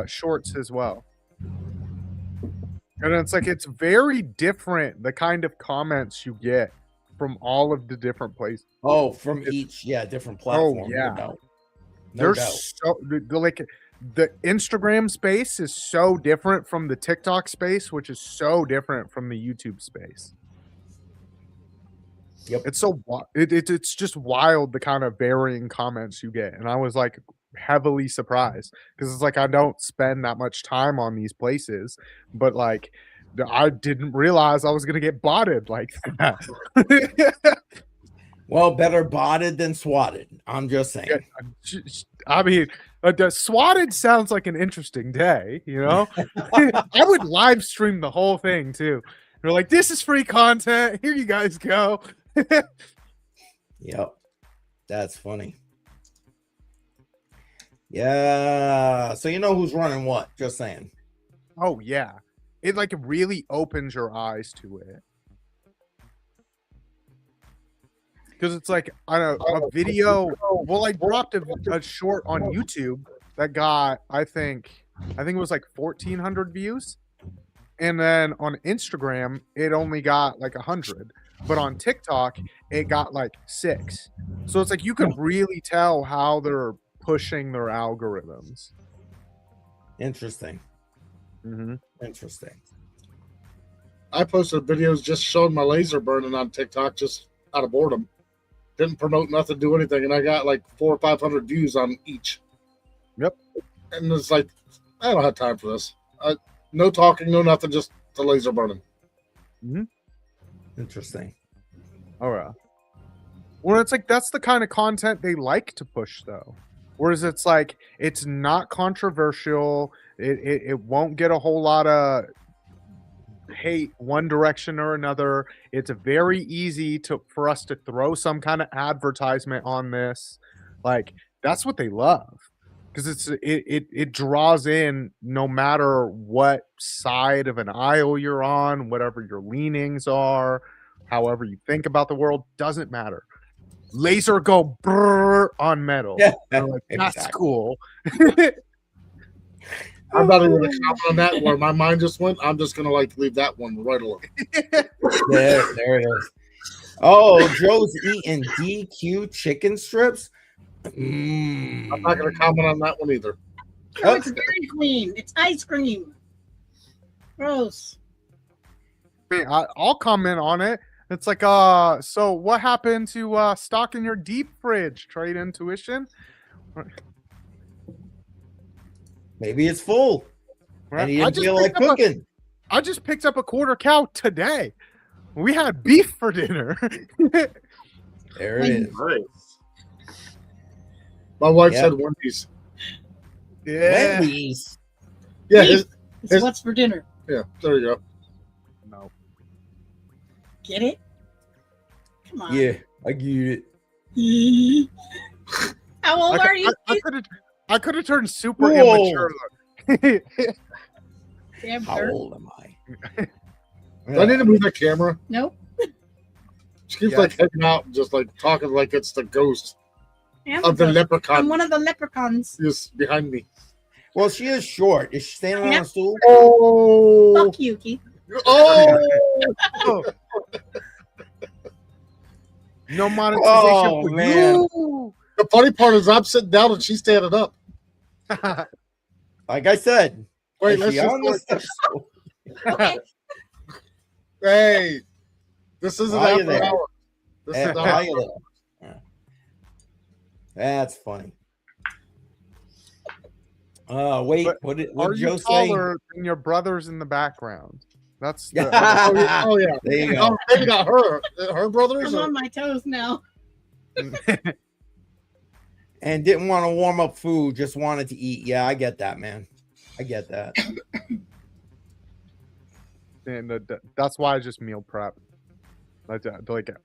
shorts as well. And it's like, it's very different, the kind of comments you get from all of the different places. Oh, from each, different platform. Oh, yeah. No They're doubt. so, like, the Instagram space is so different from the TikTok space, which is so different from the YouTube space. Yep. It's so it's just wild the kind of varying comments you get, and I was like heavily surprised because it's like I don't spend that much time on these places, but like I didn't realize I was gonna get botted like that. Well, better botted than swatted. I'm just saying. I mean, swatted sounds like an interesting day, you know. I would live stream the whole thing too. They're like, this is free content. Here you guys go. Yep. That's funny. Yeah. So you know who's running what? Just saying. Oh, yeah. It like really opens your eyes to it. Because it's like on a video. Well, I dropped a short on YouTube that got, I think it was like 1,400 views. And then on Instagram, it only got like 100. But on TikTok, it got like 6. So it's like you can really tell how they're pushing their algorithms. Interesting. Mm-hmm. Interesting. I posted videos just showing my laser burning on TikTok just out of boredom. Didn't promote nothing, do anything, and I got like 400 or 500 views on each. Yep. And it's like, I don't have time for this. No talking, no nothing, just the laser burning. Mm-hmm. Interesting. Oh, yeah. Well, it's like that's the kind of content they like to push, though. Whereas it's like it's not controversial. It won't get a whole lot of hate one direction or another. It's very easy for us to throw some kind of advertisement on this. Like that's what they love. because it draws in no matter what side of an aisle you're on, whatever your leanings are, however you think about the world, doesn't matter. Laser go brrr on metal. Yeah, Like, that's exactly. cool. I'm not even gonna comment on that where my mind just went. I'm just gonna like leave that one right alone. There it is. Oh, Joe's eating DQ chicken strips. I'm not gonna comment on that one either. No, it's Dairy Queen. It's ice cream. Gross. I'll comment on it. It's like, so what happened to stock in your deep fridge? Trade intuition? Maybe it's full. And he I didn't just feel like picked up cooking. I just picked up a quarter cow today. We had beef for dinner. There it is. Nice. My wife Yep. said Wendy's. Yeah. Wendy's. Yeah, Beef. It's his- what's for dinner. yeah. There you go. No. Get it? Come on. Yeah, I get it. How old are you? I could have turned super Whoa. immature. Damn How dirt. old am I? Do I need to move that camera? Nope. She keeps Yeah. like hanging out, and just like talking like it's the ghost I'm of the I'm leprechaun one of the leprechauns. just behind me. Well, she is short. Is she standing on Yeah. a stool? Oh, Fuck you, Keith. oh! No monetization Oh, for man. you. The funny part is I'm sitting down and she's standing up. Like I said. Wait, is let's she just on the step stool? Okay. hey, this isn't Why you after there? hour. This is not How after you doing? Yeah. That's funny. Wait, But what did Are Joe you say? taller than your brothers in the background? That's the Oh, yeah. Oh, yeah. There you go. Oh, maybe not her. Her brothers? I'm Or, on my toes now. And didn't want to warm up food, just wanted to eat. Yeah, I get that, man. I get that. and that's why I just meal prep. Like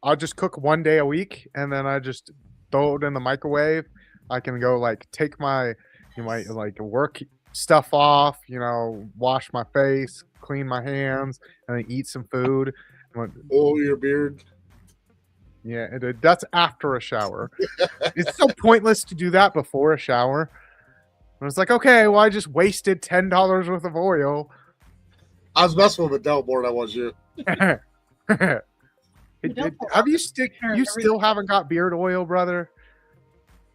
I'll just cook one day a week, and then I just throw it in the microwave. I can go like take my like work stuff off, wash my face, clean my hands, and then eat some food. oh, your beard. Yeah, that's after a shower. It's so pointless to do that before a shower. And it's like, okay, well, I just wasted $10 worth of oil. I was messing with Adele more than I was you. Have you still haven't got beard oil, brother?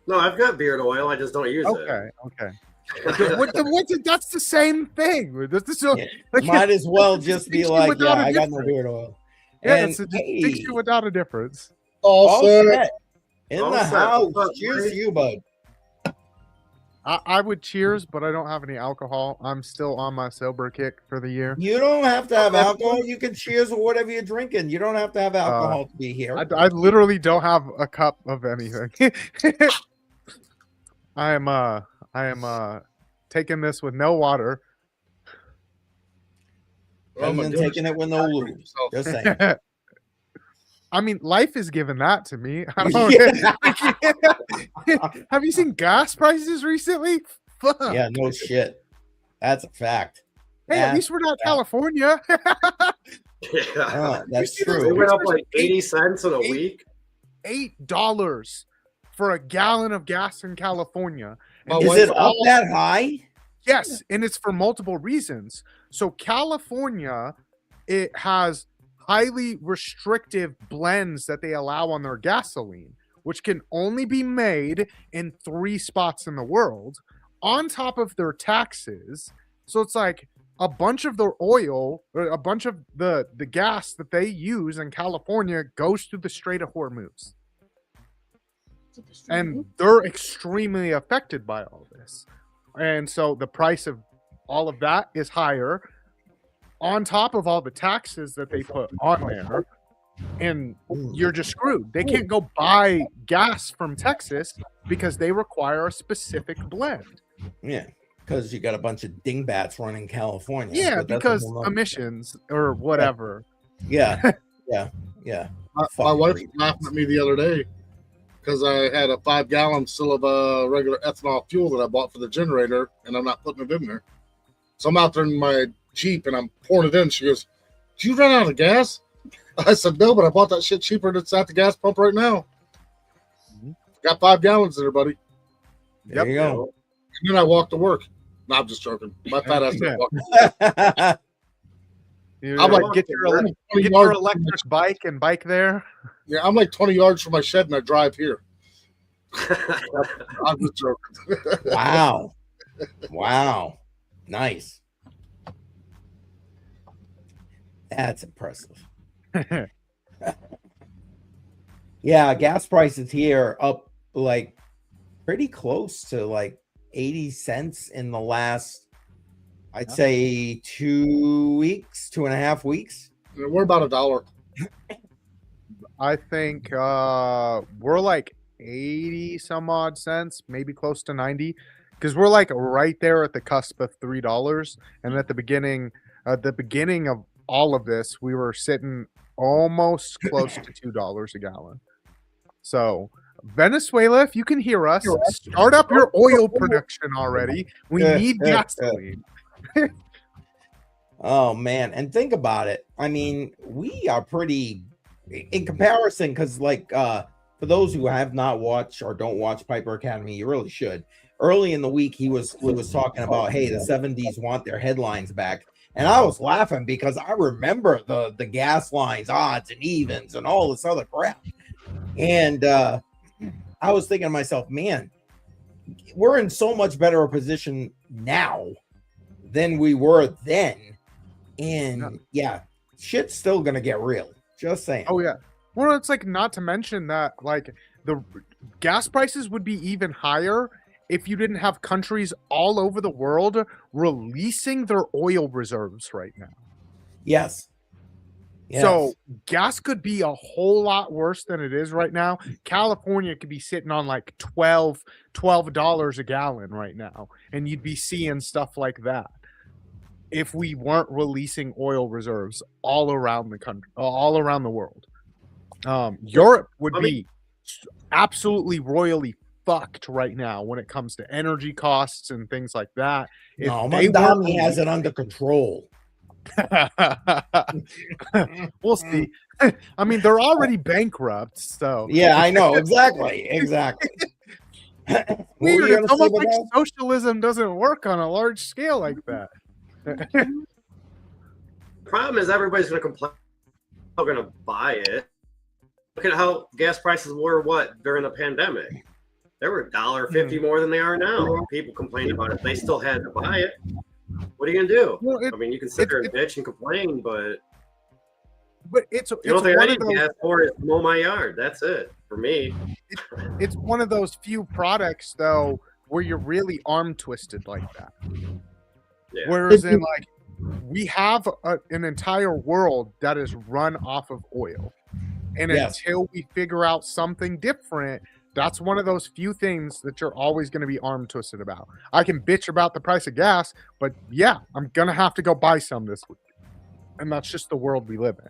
No, I've got beard oil. I just don't use Okay. it. That's the same thing. Yeah. Might as well just be like, yeah, I got no beard oil. Yeah, And it's a hey, distinction without a difference. all All set. set. In All the set. house. What's up, Cheers buddy? to you, bud. I would cheers, but I don't have any alcohol. I'm still on my sober kick for the year. You don't have to have alcohol. You can cheers with whatever you're drinking. You don't have to have alcohol to be here. I literally don't have a cup of anything. I am taking this with no water. Oh, my And then goodness. taking it with no lube. Just saying. I mean, life is giving that to me. I don't, have you seen gas prices recently? Fuck. Yeah, no shit. That's a fact. Hey, at least we're not California. Yeah. That's see They those true. went up pictures? like 80 cents in a week. $8 for a gallon of gas in California. My Is wife- it up that high? Yes, and it's for multiple reasons. So California, it has highly restrictive blends that they allow on their gasoline, which can only be made in 3 spots in the world, on top of their taxes. So it's like a bunch of their oil, or a bunch of the gas that they use in California goes through the Strait of Hormuz. And they're extremely affected by all this. And so the price of all of that is higher on top of all the taxes that they put on there. And you're just screwed. They can't go buy gas from Texas because they require a specific blend. Yeah, because you got a bunch of dingbats running California. Yeah, But that's a because whole nother- emissions or whatever. Yeah, yeah. My Fucking wife was reasons. laughing at me the other day because I had a 5-gallon still of regular ethanol fuel that I bought for the generator, and I'm not putting it in there. So I'm out there in my Jeep, and I'm pouring it in. She goes, "Did you run out of gas?" I said, "No, but I bought that shit cheaper that's at the gas pump right now. Got 5 gallons there, buddy." There you go. And then I walked to work. No, I'm just joking. My fat ass didn't walk. I'm like, get your electric bike and bike there. Yeah, I'm like 20 yards from my shed, and I drive here. I'm just joking. Wow. Wow. Nice. That's impressive. Yeah, gas prices here up like pretty close to like 80 cents in the last, I'd say 2 weeks, 2.5 weeks. We're about $1. I think we're like 80 some odd cents, maybe close to 90, because we're like right there at the cusp of $3. And at the beginning of all of this, we were sitting almost close to $2 a gallon. So Venezuela, if you can hear us, start up your oil production already. We need gasoline. Oh man, and think about it. I mean, we are pretty in comparison, because like for those who have not watched or don't watch Piper Academy, you really should. Early in the week, he was talking about, hey, the 70s want their headlines back. And I was laughing because I remember the gas lines, odds and evens, and all this other crap. And I was thinking to myself, man, we're in so much better a position now than we were then. And yeah, shit's still gonna get real. Just saying. Oh yeah. Well, it's like, not to mention that like the gas prices would be even higher if you didn't have countries all over the world releasing their oil reserves right now. Yes. So gas could be a whole lot worse than it is right now. California could be sitting on like $12 a gallon right now, and you'd be seeing stuff like that if we weren't releasing oil reserves all around the country, all around the world. Europe would be absolutely royally fucked right now when it comes to energy costs and things like that. No, Mandami has it under control. We'll see. I mean, they're already bankrupt, so yeah, I know exactly. Weird. It's almost like socialism doesn't work on a large scale like that. Problem is, everybody's going to complain. They're going to buy it. Look at how gas prices were during the pandemic. They were $1.50 more than they are now. People complained about it. They still had to buy it. What are you gonna do? Well, I mean, you can sit there and bitch and complain, but it's the only thing I need gas for is mow my yard. That's it for me. It's one of those few products though where you're really arm twisted like that. Yeah. Whereas in like we have an entire world that is run off of oil, and until we figure out something different, that's one of those few things that you're always going to be arm twisted about. I can bitch about the price of gas, but yeah, I'm going to have to go buy some this week. And that's just the world we live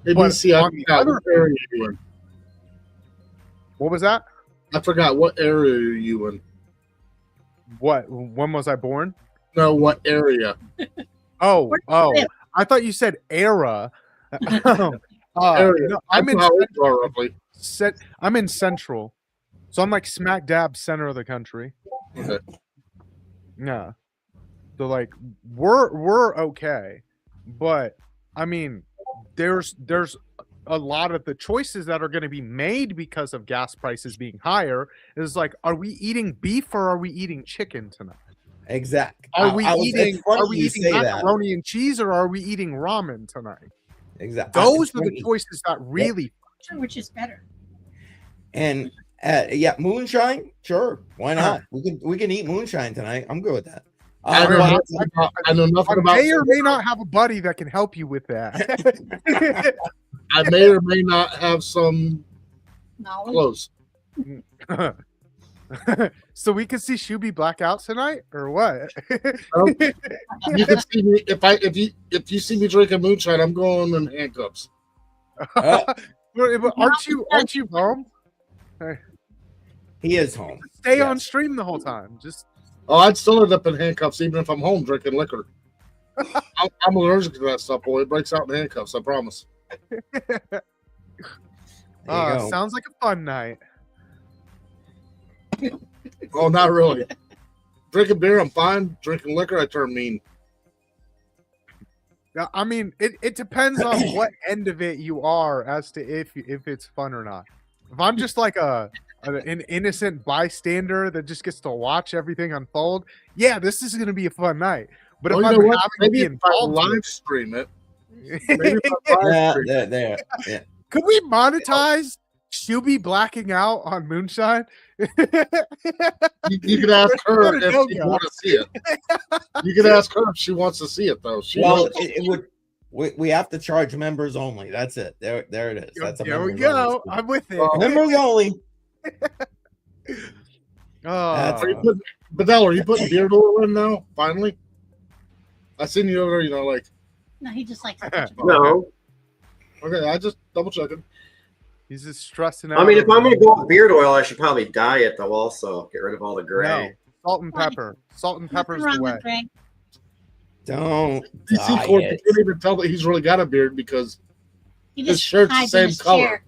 in. What was that? I forgot, what area are you in? What? When was I born? No, what area? Oh, I thought you said era. Area. No, I'm in Central. So I'm like smack dab center of the country. Okay. Yeah. So like we're okay. But I mean, there's a lot of the choices that are going to be made because of gas prices being higher is like, are we eating beef or are we eating chicken tonight? Exactly. Are we eating macaroni and cheese or are we eating ramen tonight? Exactly. Those are the choices that really which is better. And moonshine, sure, why not? We can eat moonshine tonight. I'm good with that. I know nothing about. I may or may not have a buddy that can help you with that. I may or may not have some close. So we can see Shuby blackout tonight, or what? You can see me if you see me drinking moonshine, I'm going in handcuffs. Aren't you home? He is home. Stay on stream the whole time. Just Oh, I'd still end up in handcuffs even if I'm home drinking liquor. I'm allergic to that stuff, boy. It breaks out in handcuffs, I promise. sounds like a fun night. Oh, not really. Drinking beer, I'm fine. Drinking liquor, I turn mean. Yeah, I mean, it depends on what end of it you are as to if it's fun or not. If I'm just like an innocent bystander that just gets to watch everything unfold, yeah, this is going to be a fun night. But if I'm having to maybe be if I involved, live stream it. Maybe if I live stream it. Yeah. Could we monetize Shuby blacking out on Moonshine? You could ask her if she wants to see it. You could ask her if she wants to see it, though. It would. We have to charge members only. That's it. There it is. That's a there we go. I'm with it. Members only. Bedell, are you putting beard oil in now? Finally, I seen you over there. Like. No, he just likes. No. Okay, I just double checking. He's just stressing out. I mean, if I'm going to go with beard oil, I should probably dye it, though, also. Get rid of all the gray. No. Salt and pepper. Salt and pepper's the way. Don't. DC Corp, you can't even tell that he's really got a beard because his shirt's the same color.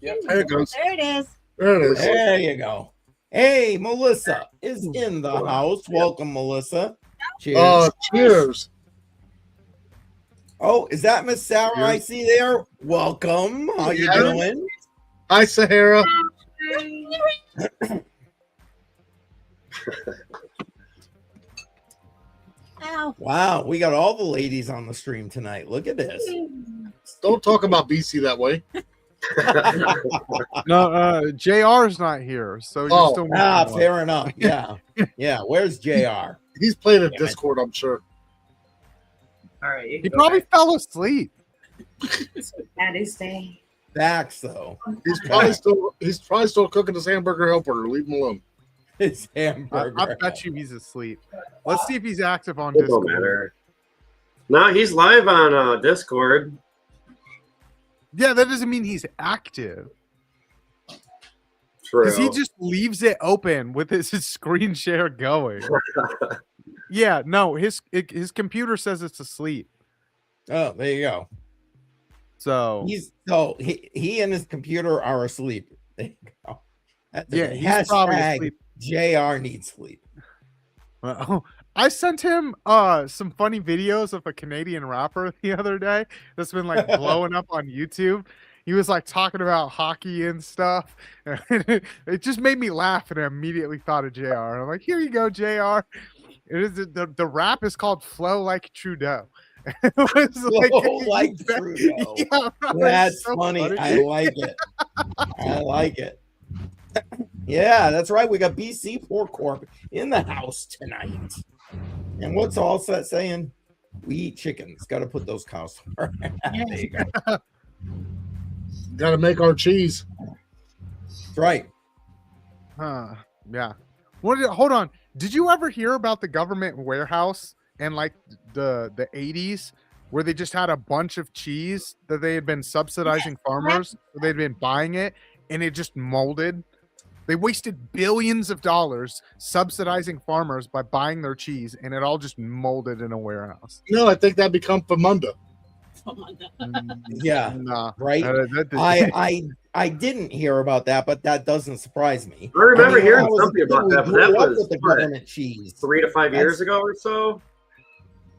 Yep. There it goes. There it is. There it is. There you go. Hey, Melissa is in the house. Welcome, Melissa. Cheers. Cheers. Oh, is that Miss Sarah I see there? Welcome. How you doing? Hi, Sahara. Wow, we got all the ladies on the stream tonight. Look at this. Don't talk about BC that way. No, JR's not here, so you're still fair enough. Yeah. Where's JR? He's playing in Discord, I'm sure. All right. He probably fell asleep. That is day. Facts, though. He's probably still cooking his hamburger helper. Leave him alone. His hamburger. I bet you he's asleep. Let's see if he's active on It Discord. don't matter. No, he's live on Discord. Yeah, that doesn't mean he's active. True. Because he just leaves it open with his screen share going. Yeah, no, his computer says it's asleep. Oh, there you go. So he and his computer are asleep. There you go. Yeah, he's probably asleep. JR needs sleep. I sent him some funny videos of a Canadian rapper the other day that's been like blowing up on YouTube. He was like talking about hockey and stuff. It just made me laugh, and I immediately thought of JR. I'm like, here you go, JR. It is the rap is called "Flow Like Trudeau." It was like Trudeau. Yeah, that's so funny. I like it. I like it. Yeah, that's right. We got BC Pork Corp in the house tonight. And what's all that saying? We eat chickens. Got to put those cows to work. There you go. Got to make our cheese. That's right. Yeah. Hold on. Did you ever hear about the government warehouse in like the 80s where they just had a bunch of cheese that they had been subsidizing farmers? So they'd been buying it and it just molded. They wasted billions of dollars subsidizing farmers by buying their cheese, and it all just molded in a warehouse. No, I think that become Famunda. Yeah, right. I didn't hear about that, but that doesn't surprise me. I remember hearing something about that, but that was the government cheese 3 to 5 years ago or so.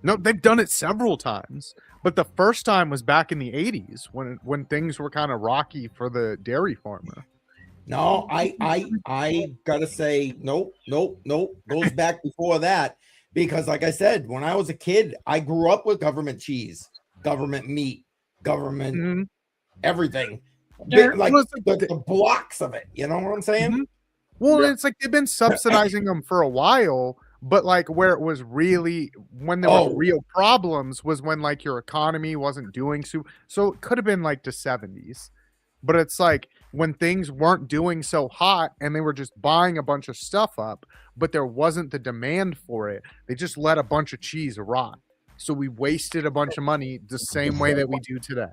No, they've done it several times, but the first time was back in the 80s when things were kind of rocky for the dairy farmer. No, I gotta say, nope. Goes back before that, because like I said, when I was a kid, I grew up with government cheese, government meat, government everything. Like the blocks of it. You know what I'm saying? Mm-hmm. Well, it's like they've been subsidizing them for a while, but like where it was really when there were real problems was when like your economy wasn't doing so it could have been like the 70s. But it's like when things weren't doing so hot and they were just buying a bunch of stuff up, but there wasn't the demand for it. They just let a bunch of cheese rot. So we wasted a bunch of money the same way that we do today.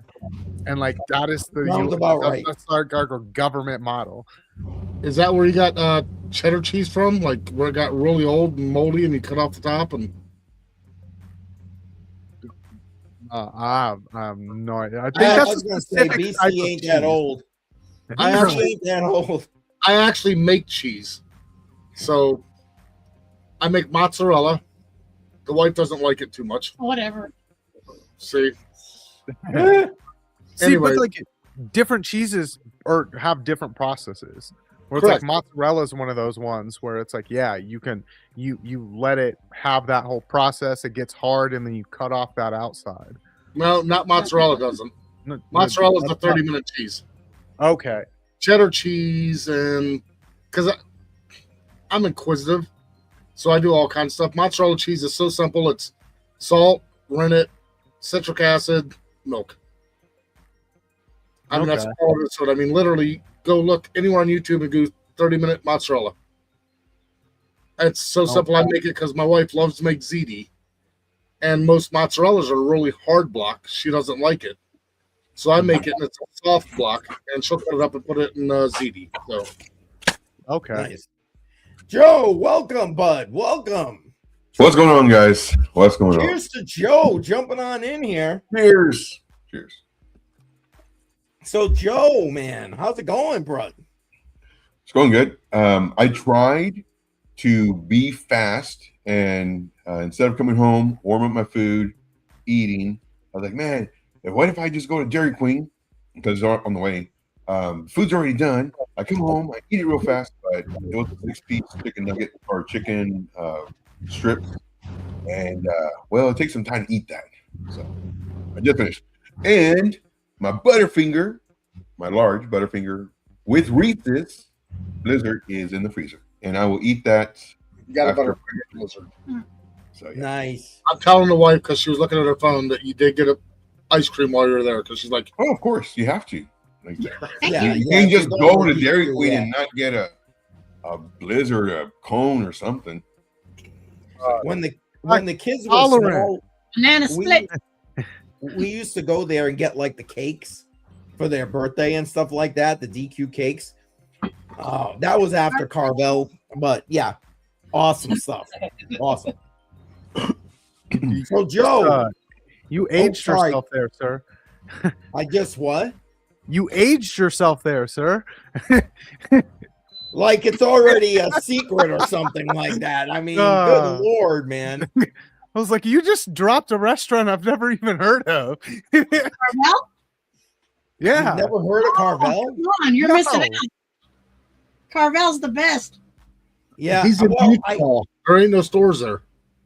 And like that is that's our government model. Is that where you got cheddar cheese from? Like where it got really old and moldy, and you cut off the top? And I have no idea. I think I that's was a going to say specific type BC of ain't that cheese. old. I BC actually- ain't that old. I actually make cheese. So I make mozzarella. The wife doesn't like it too much. Whatever. See, See, Anyway. but like different cheeses or have different processes. Where it's Correct. like mozzarella is one of those ones where it's like, yeah, you can you let it have that whole process. It gets hard, and then you cut off that outside. no, not mozzarella doesn't. Mozzarella is a 30-minute cheese. Okay. Cheddar cheese, and because I'm inquisitive, so I do all kinds of stuff. Mozzarella cheese is so simple. It's salt, rennet, citric acid, milk. I mean, that's Okay. all it is. So I mean, literally, go look anywhere on YouTube and go 30-minute mozzarella. It's so simple. I make it because my wife loves to make ziti, and most mozzarellas are really hard block. She doesn't like it, so I make it and it's a soft block, and she'll cut it up and put it in ziti. So Okay. Nice. Joe, welcome, bud. Welcome. What's going on, guys? What's going on? Cheers to Joe jumping on in here. Cheers. Cheers. So, Joe, man, how's it going, bro? It's going good. I tried to be fast, and instead of coming home, warm up my food, eating, I was like, man, what if I just go to Dairy Queen? Because it's on the way. Food's already done. I come home, I eat it real fast, but it was a 6-piece chicken nugget or chicken strip. And, well, it takes some time to eat that. So I just finished. And my Butterfinger, my large Butterfinger with Reese's Blizzard is in the freezer. And I will eat that. you got a After- better blizzard. So, yeah. Nice. I'm telling the wife because she was looking at her phone that you did get a ice cream while you were there because she's like, Oh, of course. You have to. Like, Yeah, you can't just go to Dairy Yeah. Queen and not get a Blizzard, a cone, or something. When the kids were Tolerant. small, Banana we, split. we used to go there and get like the cakes for their birthday and stuff like that, the DQ cakes. That was after Carvel, but yeah, awesome stuff. Awesome. So Joe, You aged sorry. yourself there, sir. I just what? You aged yourself there, sir. Like it's already a secret or something like that. I mean, good lord, man. I was like, you just dropped a restaurant I've never even heard of. Carvel? Yeah. You've never heard of Carvel? Come on, you're No. missing out. Carvel's the best. Yeah. he's in Well, Utah. There ain't no stores there.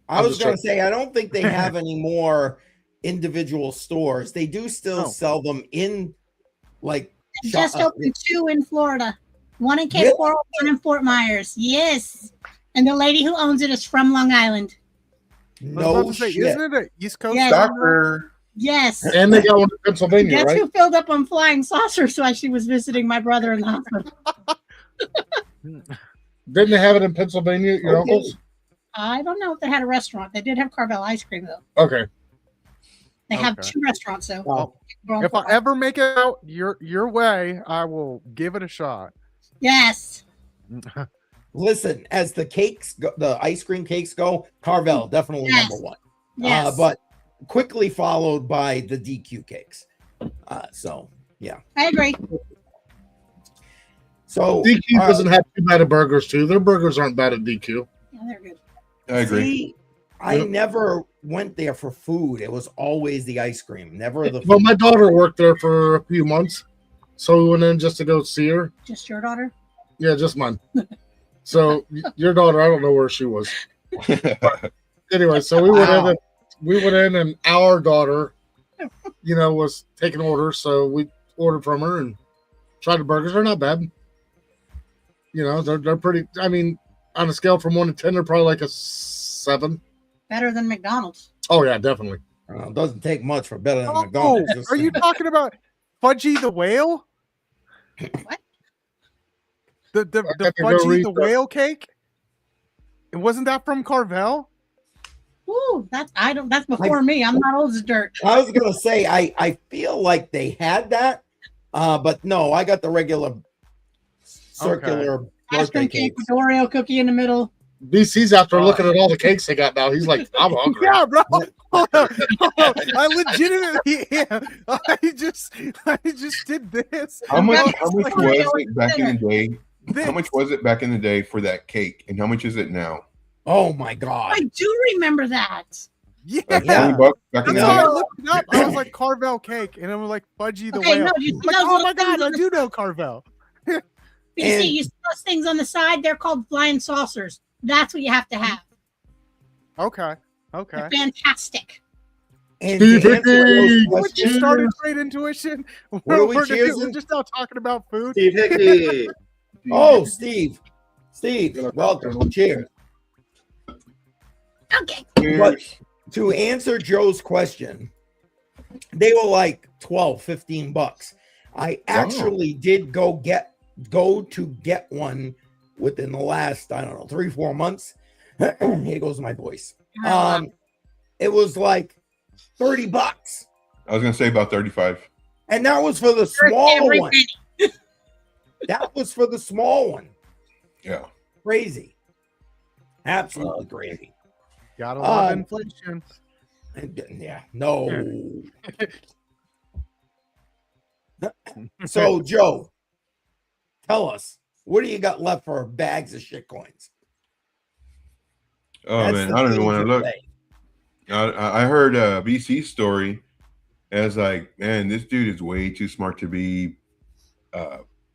I I'm was just going to joking. say, I don't think they have any more individual stores. They do still No. sell them in like They shop- just opened 2 in Florida. One in Cape Really? Coral, one in Fort Myers. Yes. And the lady who owns it is from Long Island. I was no about to say, shit. isn't it an East Coast? Yes. Doctor. Yes. And they got one in Pennsylvania, Guess right? who filled up on flying saucers while she was visiting my brother in the hospital? Didn't they have it in Pennsylvania, your Okay. uncles? I don't know if they had a restaurant. They did have Carvel ice cream, though. Okay. They have Okay. 2 restaurants, though. Well, If I ever make it out your way, I will give it a shot. Yes. listen, as the cakes, go, the ice cream cakes go, Carvel definitely Yes. number one. Yes. But quickly followed by the DQ cakes. So yeah. I agree. So DQ doesn't have too bad of burgers, too. Their burgers aren't bad at DQ. Yeah, they're good. I agree. See, I Yep. never went there for food. It was always the ice cream, never the Well, food. my daughter worked there for a few months, so we went in just to go see her. Just your daughter? Yeah, just mine. So your daughter, I don't know where she was. Anyway, so we went in. Wow. And, we went in, and our daughter, was taking orders. So we ordered from her and tried the burgers. They're not bad. They're pretty. I mean, on a scale from 1 to 10, they're probably like a 7. Better than McDonald's. Oh yeah, definitely. Doesn't take much for better than Oh, McDonald's. are you talking about Fudgy the Whale? What? The I had to go Fudgy read the the- Whale cake? And wasn't that from Carvel? Ooh, that's before me. I'm not old as dirt. I was gonna say I feel like they had that, but no, I got the regular circular Ice birthday cream cake cakes. with Oreo cookie in the middle. BC's after looking at all the cakes they got now. He's like, I'm hungry. Yeah, bro. Hold on. I legitimately, I just did this. How much I was was like, it back in the day? this. How much was it back in the day for that cake, and how much is it now? Oh my God. I do remember that. Yeah. Like Yeah. $20 back in That's the how I day. looked it up. I was like Carvel cake, and it was like Fudgy the Okay, whale. no, you I'm see like, those oh little my god, things I on the- do know Carvel. You And- see those things on the side? They're called flying saucers. That's what you have to have. Okay. Okay. They're fantastic. And to answer those What you questions, started Great Intuition? What are we We're choosing? just now talking about food. Steve Hickey. oh, Steve, welcome. Cheers. Okay. But to answer Joe's question, they were like 12, 15 bucks. I actually did go to get one within the last, I don't know, 3-4 months. Here goes my voice. It was like 30 bucks. I was gonna say about 35. And that was for the small Every one. penny. That was for the small one. Yeah. Crazy. Absolutely crazy. Gotta love inflation. Yeah, no. So, Joe, tell us, what do you got left for bags of shitcoins? Oh man, I don't even want to look. I heard BC's story as like, man, this dude is way too smart to be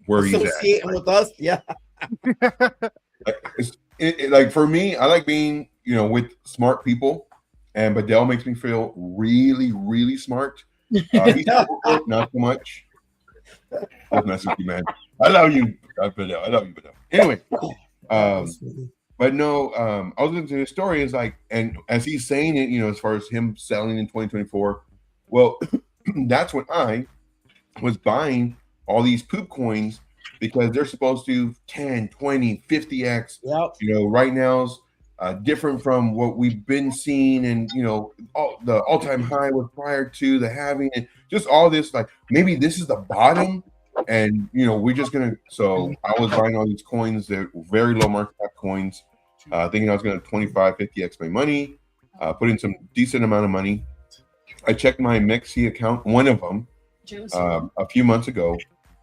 where he's at. Associating with us, yeah. Like for me, I like being, with smart people, and Badell makes me feel really, really smart. He's not so much. I'm messing with you, man. I love you, Badell. I love you, Badell. Anyway, but no, I was listening to his story. Is like, and as he's saying it, as far as him selling in 2024, well, that's when I was buying all these poop coins because they're supposed to 10, 20, 50x. Yep. Right now's different from what we've been seeing, and the all-time high was prior to the halving, and just all this, like maybe this is the bottom, and we're just gonna. So I was buying all these coins that were very low market cap coins, thinking I was gonna 25, 50x my money, put in some decent amount of money. I checked my Mexi account, one of them, a few months ago,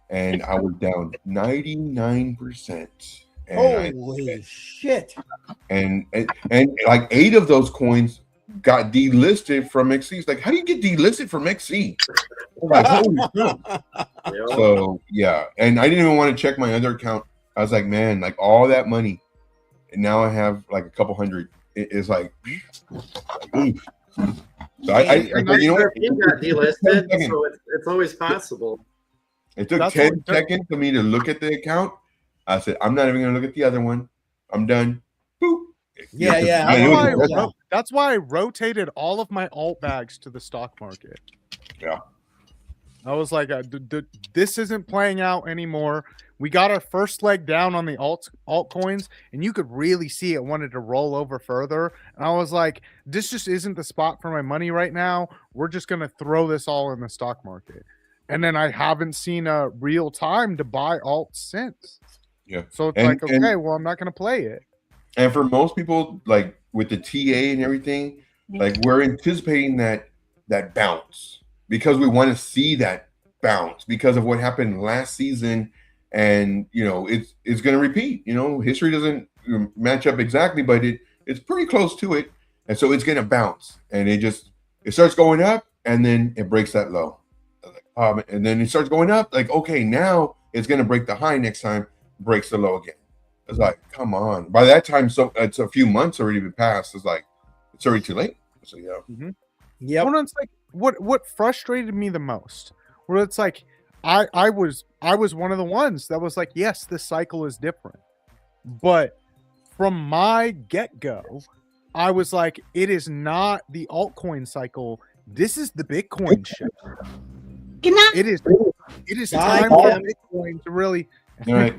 and I was down 99%. Holy shit! And like 8 of those coins got delisted from XC. It's like, how do you get delisted from XC? Like, holy crap. So yeah, and I didn't even want to check my other account. I was like, man, like all that money, and now I have like a couple hundred. It's like, oof. So I what? He got delisted, so it's always possible. It took 10 seconds for me to look at the account. I said, I'm not even going to look at the other one. I'm done. Boop. That's why I rotated all of my alt bags to the stock market. Yeah. I was like, this isn't playing out anymore. We got our first leg down on the altcoins, and you could really see it wanted to roll over further. And I was like, this just isn't the spot for my money right now. We're just going to throw this all in the stock market. And then I haven't seen a real time to buy alt since. Yeah. So it's like, okay, well, I'm not going to play it. And for most people, like with the TA and everything, like we're anticipating that bounce because we want to see that bounce because of what happened last season. And it's going to repeat. History doesn't match up exactly, but it's pretty close to it, and so it's going to bounce, and it starts going up, and then it breaks that low, and then it starts going up. Like, okay, now it's going to break the high next time, breaks the low again. It's like, come on. By that time, so it's a few months already been passed. It's like it's already too late. So yeah, yeah. Well, it's like what frustrated me the most, where it's like. I was one of the ones that was like, yes, this cycle is different. But from my get-go, I was like, it is not the altcoin cycle. This is the Bitcoin shit. It is time for Bitcoin to really it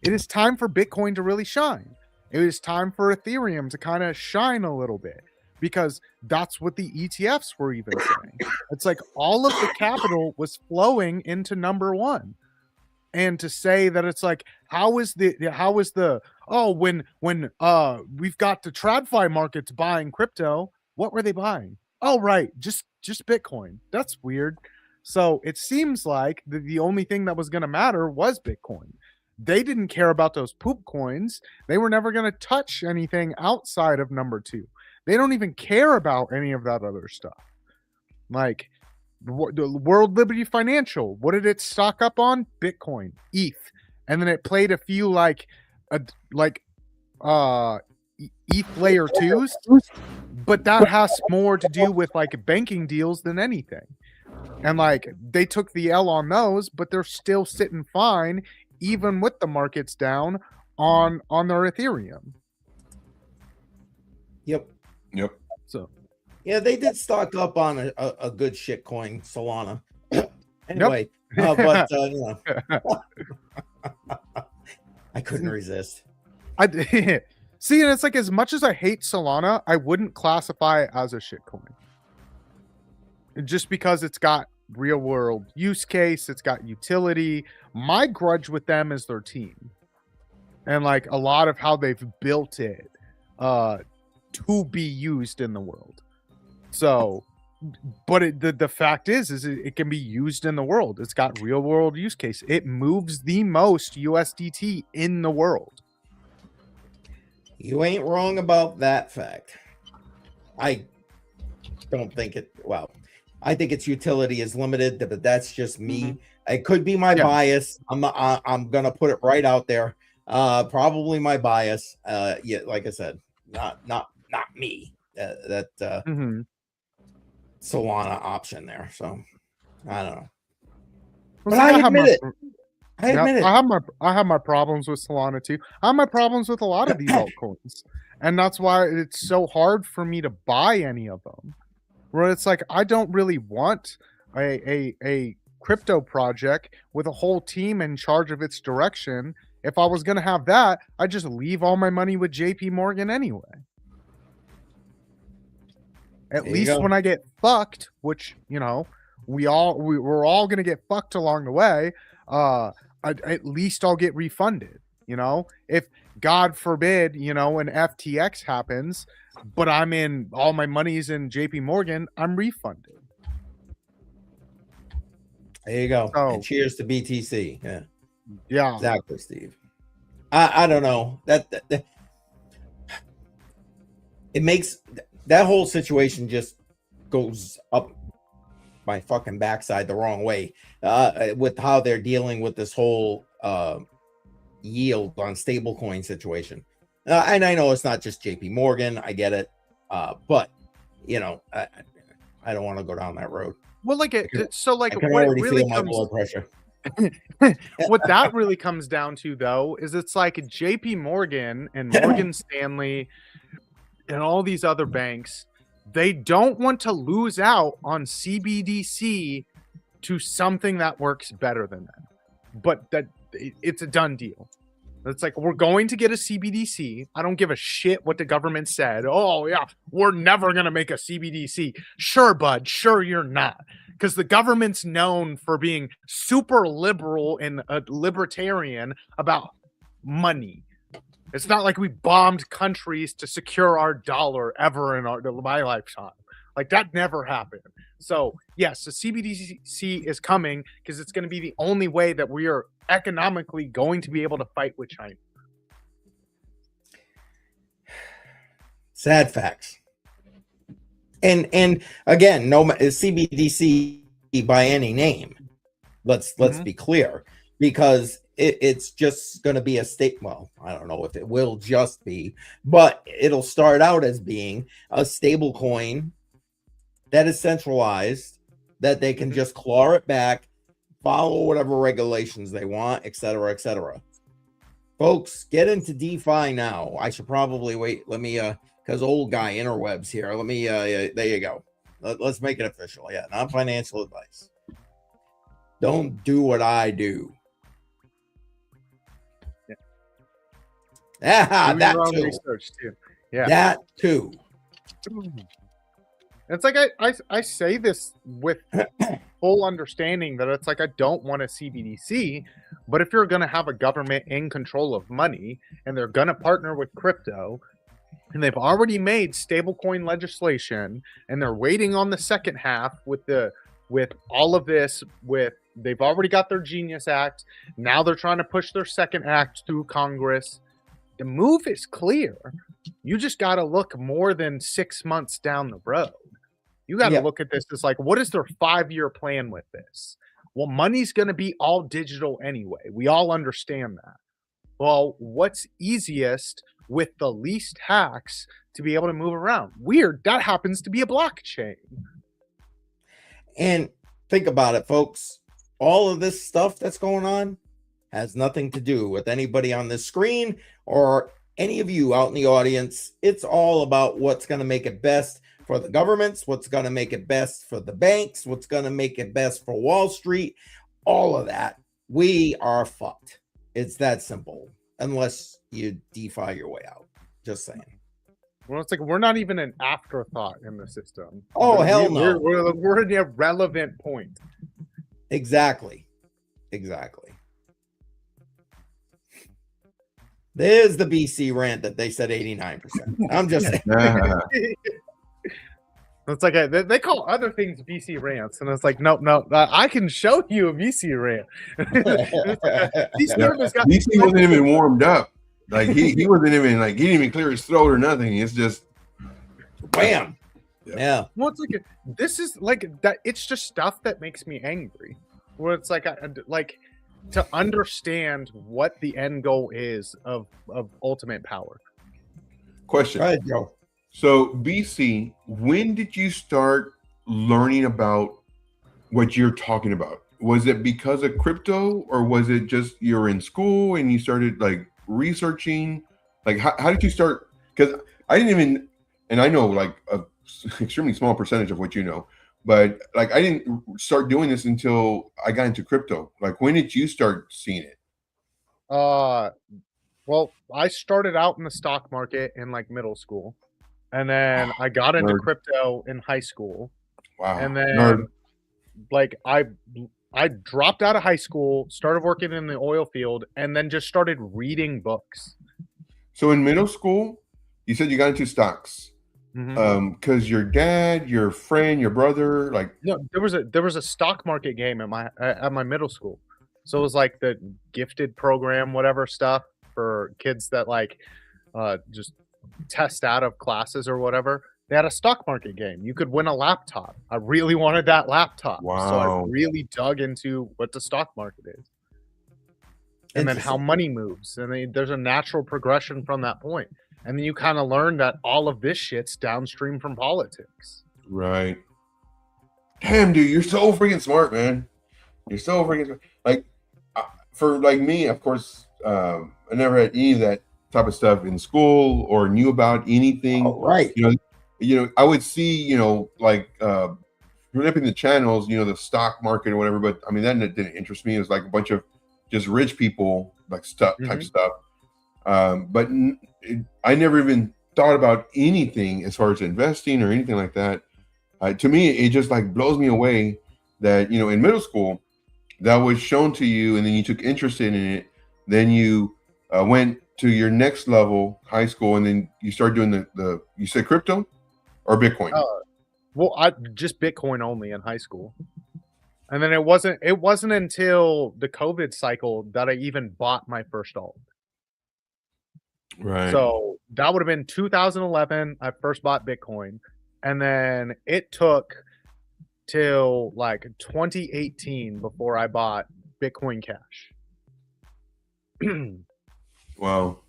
is time for Bitcoin to really shine. It is time for Ethereum to kind of shine a little bit. Because that's what the ETFs were even saying. It's like all of the capital was flowing into number one. and to say that it's like, how is the when we've got the TradFi markets buying crypto, what were they buying? Oh, right, just Bitcoin. That's weird. So it seems like the only thing that was going to matter was Bitcoin. They didn't care about those poop coins. They were never going to touch anything outside of number 2. They don't even care about any of that other stuff. Like the World Liberty Financial, what did it stock up on? Bitcoin, ETH, and then it played a few like ETH layer 2s, but that has more to do with like banking deals than anything. And like they took the L on those, but they're still sitting fine even with the markets down on their Ethereum. Yep. So yeah, they did stock up on a good shitcoin, Solana. Anyway, but you know, I couldn't resist. See, and it's like, as much as I hate Solana, I wouldn't classify it as a shitcoin. Just because it's got real world use case, it's got utility. My grudge with them is their team. And like a lot of how they've built it to be used in the world. So, but the fact is it can be used in the world. It's got real world use case. It moves the most USDT in the world. You ain't wrong about that fact. I don't think it, well, I think its utility is limited, but that's just me. It could be my bias. I'm gonna put it right out there. Probably my bias. Yeah, like I said, not me. Solana option there. So I don't know. But I admit it. I have my problems with Solana too. I have my problems with a lot of these altcoins, and that's why it's so hard for me to buy any of them. Where it's like, I don't really want a crypto project with a whole team in charge of its direction. If I was going to have that, I'd just leave all my money with JP Morgan anyway. At least when I get fucked, which, you know, we're all going to get fucked along the way, at least I'll get refunded. You know, if God forbid, you know, an FTX happens, but all my money's in JP Morgan, I'm refunded. There you go. So, and cheers to BTC. Yeah. Exactly, Steve. I don't know. That it makes that whole situation just goes up my fucking backside the wrong way with how they're dealing with this whole yield on stablecoin situation. And I know it's not just JP Morgan. I get it. But, you know, I don't want to go down that road. Well, like what it really comes, blood pressure. What that really comes down to, though, is it's like JP Morgan and Morgan Stanley and all these other banks, they don't want to lose out on CBDC to something that works better than them. But that it's a done deal. It's like, we're going to get a CBDC. I don't give a shit what the government said. Oh, yeah, we're never going to make a CBDC. Sure, bud. Sure, you're not. Because the government's known for being super liberal and libertarian about money. It's not like we bombed countries to secure our dollar ever in my lifetime. Like, that never happened. So, yes, the CBDC is coming because it's going to be the only way that we are economically going to be able to fight with China. Sad facts. And again, no CBDC by any name. Let's be clear, because it's just going to be a state. Well, I don't know if it will just be, but it'll start out as being a stable coin that is centralized, that they can just claw it back, follow whatever regulations they want, etc., etc. Folks, get into DeFi now. I should probably wait. Let me, because old guy interwebs here. Let me, there you go. Let's make it official. Yeah, not financial advice. Don't do what I do. Yeah, that too. Research too. Yeah, that too. It's like I say this with full understanding that it's like I don't want a CBDC, but if you're going to have a government in control of money and they're going to partner with crypto, and they've already made stablecoin legislation, and they're waiting on the second half with all of this. They've already got their Genius Act. Now they're trying to push their second act through Congress. The move is clear. You just got to look more than 6 months down the road. You got to look at this as like, what is their 5-year plan with this? Well, money's going to be all digital anyway. We all understand that. Well, what's easiest with the least hacks to be able to move around? Weird. That happens to be a blockchain. And think about it, folks. All of this stuff that's going on has nothing to do with anybody on this screen or any of you out in the audience. It's all about what's going to make it best for the governments, what's going to make it best for the banks, what's going to make it best for Wall Street, all of that. We are fucked. It's that simple, unless you DeFi your way out. Just saying. Well, it's like we're not even an afterthought in the system. Oh, hell no. We're an irrelevant point. Exactly. There's the BC rant that they said 89%. I'm just saying. It's like they call other things BC rants, and it's like, no, I can show you a BC rant. BC wasn't even warmed up. Like he wasn't even like he didn't even clear his throat or nothing. It's just bam. Yeah. Well, it's like this is like that. It's just stuff that makes me angry. Where it's like like to understand what the end goal is of ultimate power. Question. Go ahead, Joe. So BC, when did you start learning about what you're talking about? Was it because of crypto, or was it just you're in school and you started like researching? Like how did you start? Because I didn't even, and I know like a extremely small percentage of what you know, but like I didn't start doing this until I got into crypto. Like when did you start seeing it? Well, I started out in the stock market in like middle school, and then I got into crypto in high school. Wow. And then like I dropped out of high school, started working in the oil field, and then just started reading books. So in middle school, you said you got into stocks. Because your dad, your friend, your brother, like no, there was a stock market game at my middle school. So it was like the gifted program, whatever stuff for kids that like just test out of classes or whatever. They had a stock market game. You could win a laptop. I really wanted that laptop. Wow. So I really dug into what the stock market is. And then how money moves. And then there's a natural progression from that point. And then you kind of learn that all of this shit's downstream from politics. Right. Damn, dude, you're so freaking smart, man. You're so freaking smart. Like, for like me, of course, I never had any of that type of stuff in school or knew about anything. Oh, right. You know, I would see, like flipping the channels, the stock market or whatever. But I mean, that didn't interest me. It was like a bunch of just rich people, like stuff type stuff. But I never even thought about anything as far as investing or anything like that. To me, it just like blows me away that, in middle school, that was shown to you and then you took interest in it. Then you went to your next level, high school, and then you started doing you said crypto or Bitcoin? Well, I just Bitcoin only in high school. And then it wasn't until the COVID cycle that I even bought my first alt. Right. So that would have been 2011. I first bought Bitcoin, and then it took till like 2018 before I bought Bitcoin Cash. Wow.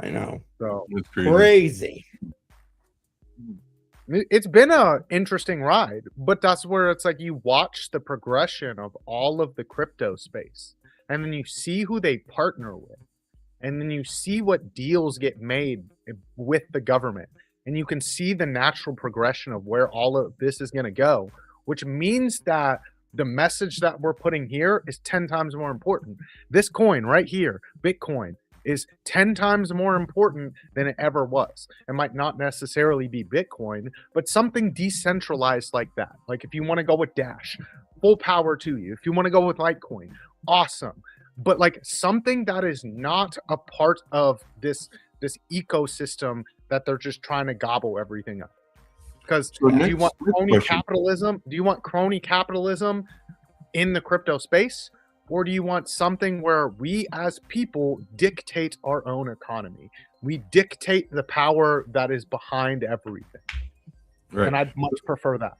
I know. So that's crazy. It's been an interesting ride, but that's where it's like you watch the progression of all of the crypto space, and then you see who they partner with. And then you see what deals get made with the government. And you can see the natural progression of where all of this is going to go, which means that the message that we're putting here is 10 times more important. This coin right here, Bitcoin, is 10 times more important than it ever was. It might not necessarily be Bitcoin, but something decentralized like that. Like if you want to go with Dash, full power to you. If you want to go with Litecoin, awesome. But like something that is not a part of this ecosystem that they're just trying to gobble everything up. Because So do you want next crony question. capitalism? Do you want crony capitalism in the crypto space? Or do you want something where we as people dictate our own economy? We dictate the power that is behind everything. Right. And I'd much prefer that.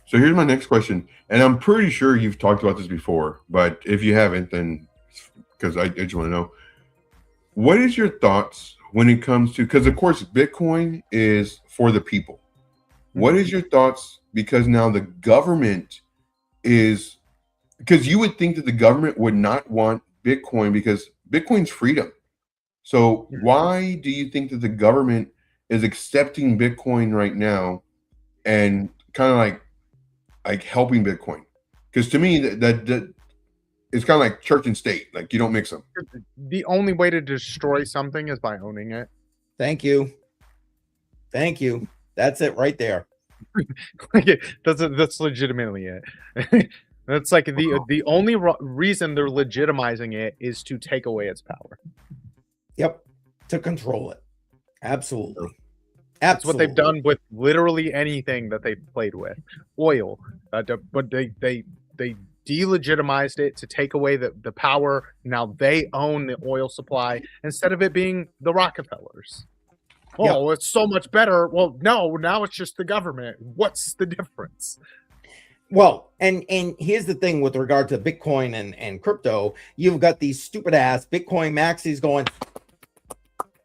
So here's my next question, and I'm pretty sure you've talked about this before, but if you haven't, then because I just want to know, what is your thoughts when it comes to, because of course Bitcoin is for the people. What is your thoughts? Because now the government is, because you would think that the government would not want Bitcoin because Bitcoin's freedom. So why do you think that the government is accepting Bitcoin right now and kind of like helping Bitcoin? Because to me, that it's kind of like church and state. Like you don't mix them. The only way to destroy something is by owning it. Thank you. Thank you. That's it right there. That's legitimately it. That's like the only reason they're legitimizing it is to take away its power. Yep. To control it. Absolutely. That's what they've done with literally anything that they've played with. Oil. But they delegitimized it to take away the power. Now they own the oil supply instead of it being the Rockefellers. Oh, It's so much better. Well, no, now it's just the government. What's the difference? Well, and here's the thing with regard to Bitcoin and crypto, you've got these stupid ass Bitcoin maxis going,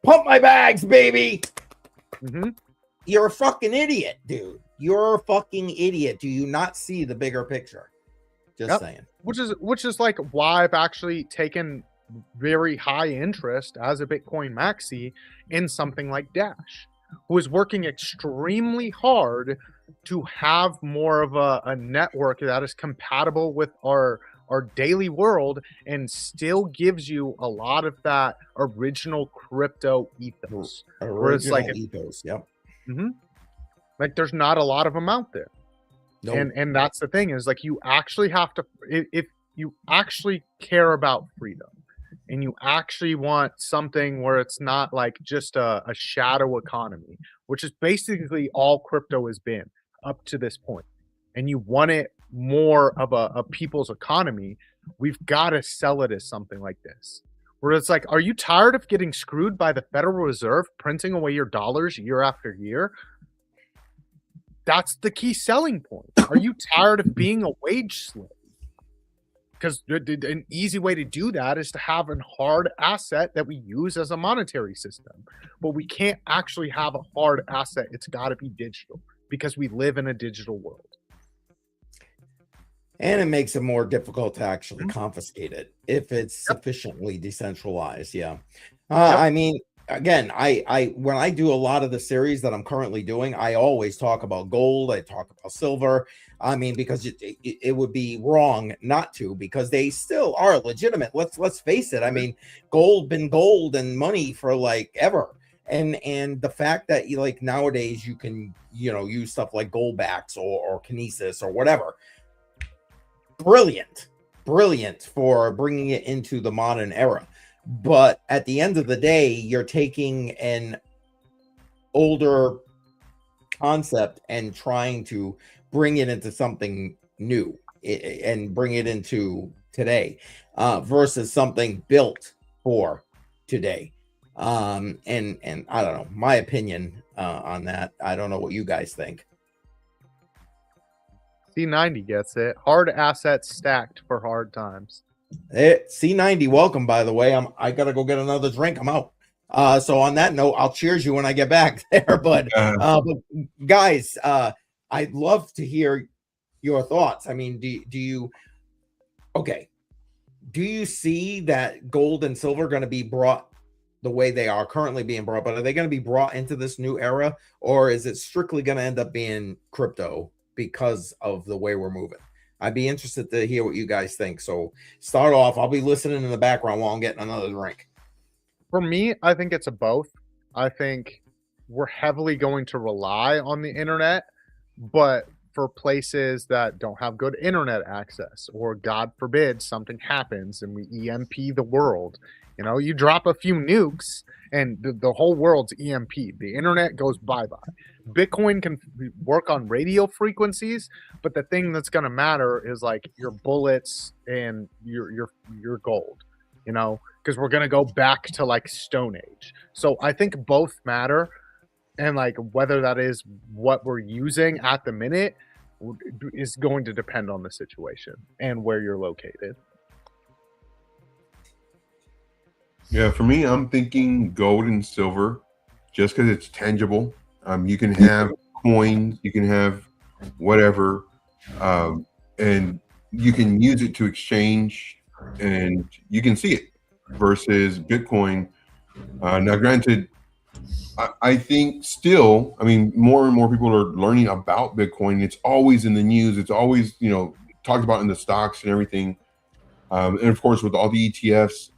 pump my bags, baby. Mm-hmm. You're a fucking idiot, dude. You're a fucking idiot. Do you not see the bigger picture? Just saying. Which is like why I've actually taken very high interest as a Bitcoin maxi in something like Dash, who is working extremely hard to have more of a network that is compatible with our daily world and still gives you a lot of that original crypto ethos. Where it's like ethos, yep. Mm-hmm. Like there's not a lot of them out there. Nope. And that's the thing is like you actually have to, if you actually care about freedom and you actually want something where it's not like just a shadow economy, which is basically all crypto has been up to this point, and you want it more of a people's economy, we've got to sell it as something like this. Where it's like, are you tired of getting screwed by the Federal Reserve printing away your dollars year after year? That's the key selling point. Are you tired of being a wage slave? Because an easy way to do that is to have a hard asset that we use as a monetary system. But we can't actually have a hard asset. It's got to be digital because we live in a digital world. And it makes it more difficult to actually confiscate it if it's sufficiently decentralized. Yeah. I mean, again, I when I do a lot of the series that I'm currently doing, I always talk about gold. I talk about silver. I mean, because it would be wrong not to, because they still are legitimate. Let's face it. I mean, gold been gold and money for like ever. And the fact that you like nowadays you can, use stuff like gold backs or kinesis or whatever. Brilliant for bringing it into the modern era. But at the end of the day, you're taking an older concept and trying to bring it into something new and bring it into today versus something built for today. And I don't know, my opinion on that. I don't know what you guys think. C90 gets it. Hard assets stacked for hard times. C90, welcome, by the way. I gotta go get another drink. I'm out. So on that note, I'll cheers you when I get back there. But guys, I'd love to hear your thoughts. I mean, do you see that gold and silver going to be brought the way they are currently being brought, but are they going to be brought into this new era, or is it strictly going to end up being crypto because of the way we're moving? I'd be interested to hear what you guys think. So start off. I'll be listening in the background while I'm getting another drink. For me, I think it's a both. I think we're heavily going to rely on the internet, but for places that don't have good internet access, or God forbid something happens and we EMP the world, you drop a few nukes and the whole world's EMP'd. The internet goes bye-bye. Bitcoin can work on radio frequencies, but the thing that's going to matter is like your bullets and your gold, because we're going to go back to like Stone Age. So I think both matter. And like whether that is what we're using at the minute is going to depend on the situation and where you're located. Yeah, for me, I'm thinking gold and silver, just because it's tangible. You can have coins, you can have whatever, and you can use it to exchange, and you can see it. Versus Bitcoin. Now, granted, I think still, more and more people are learning about Bitcoin. It's always in the news. It's always, talked about in the stocks and everything. And of course, with all the ETFs,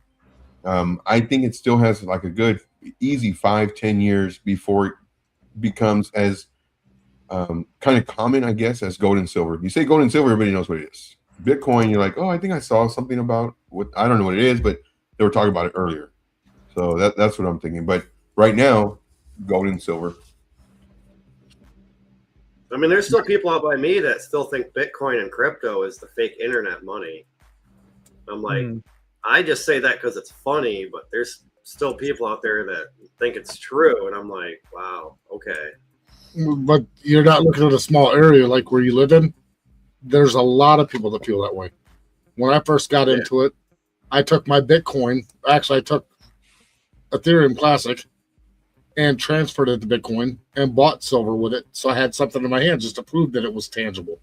I think it still has like a good, easy 5-10 years before it becomes as kind of common, I guess, as gold and silver. You say gold and silver, everybody knows what it is. Bitcoin, you're like, oh, I think I saw something about what, I don't know what it is, but they were talking about it earlier. So that's what I'm thinking. But right now, gold and silver. There's still people out by me that still think Bitcoin and crypto is the fake internet money. I'm like, I just say that because it's funny, but there's still people out there that think it's true. And I'm like, wow, okay. But you're not looking at a small area like where you live in. There's a lot of people that feel that way. When I first got into it, I took my Bitcoin. Actually, I took Ethereum Classic and transferred it to Bitcoin and bought silver with it. So I had something in my hand just to prove that it was tangible.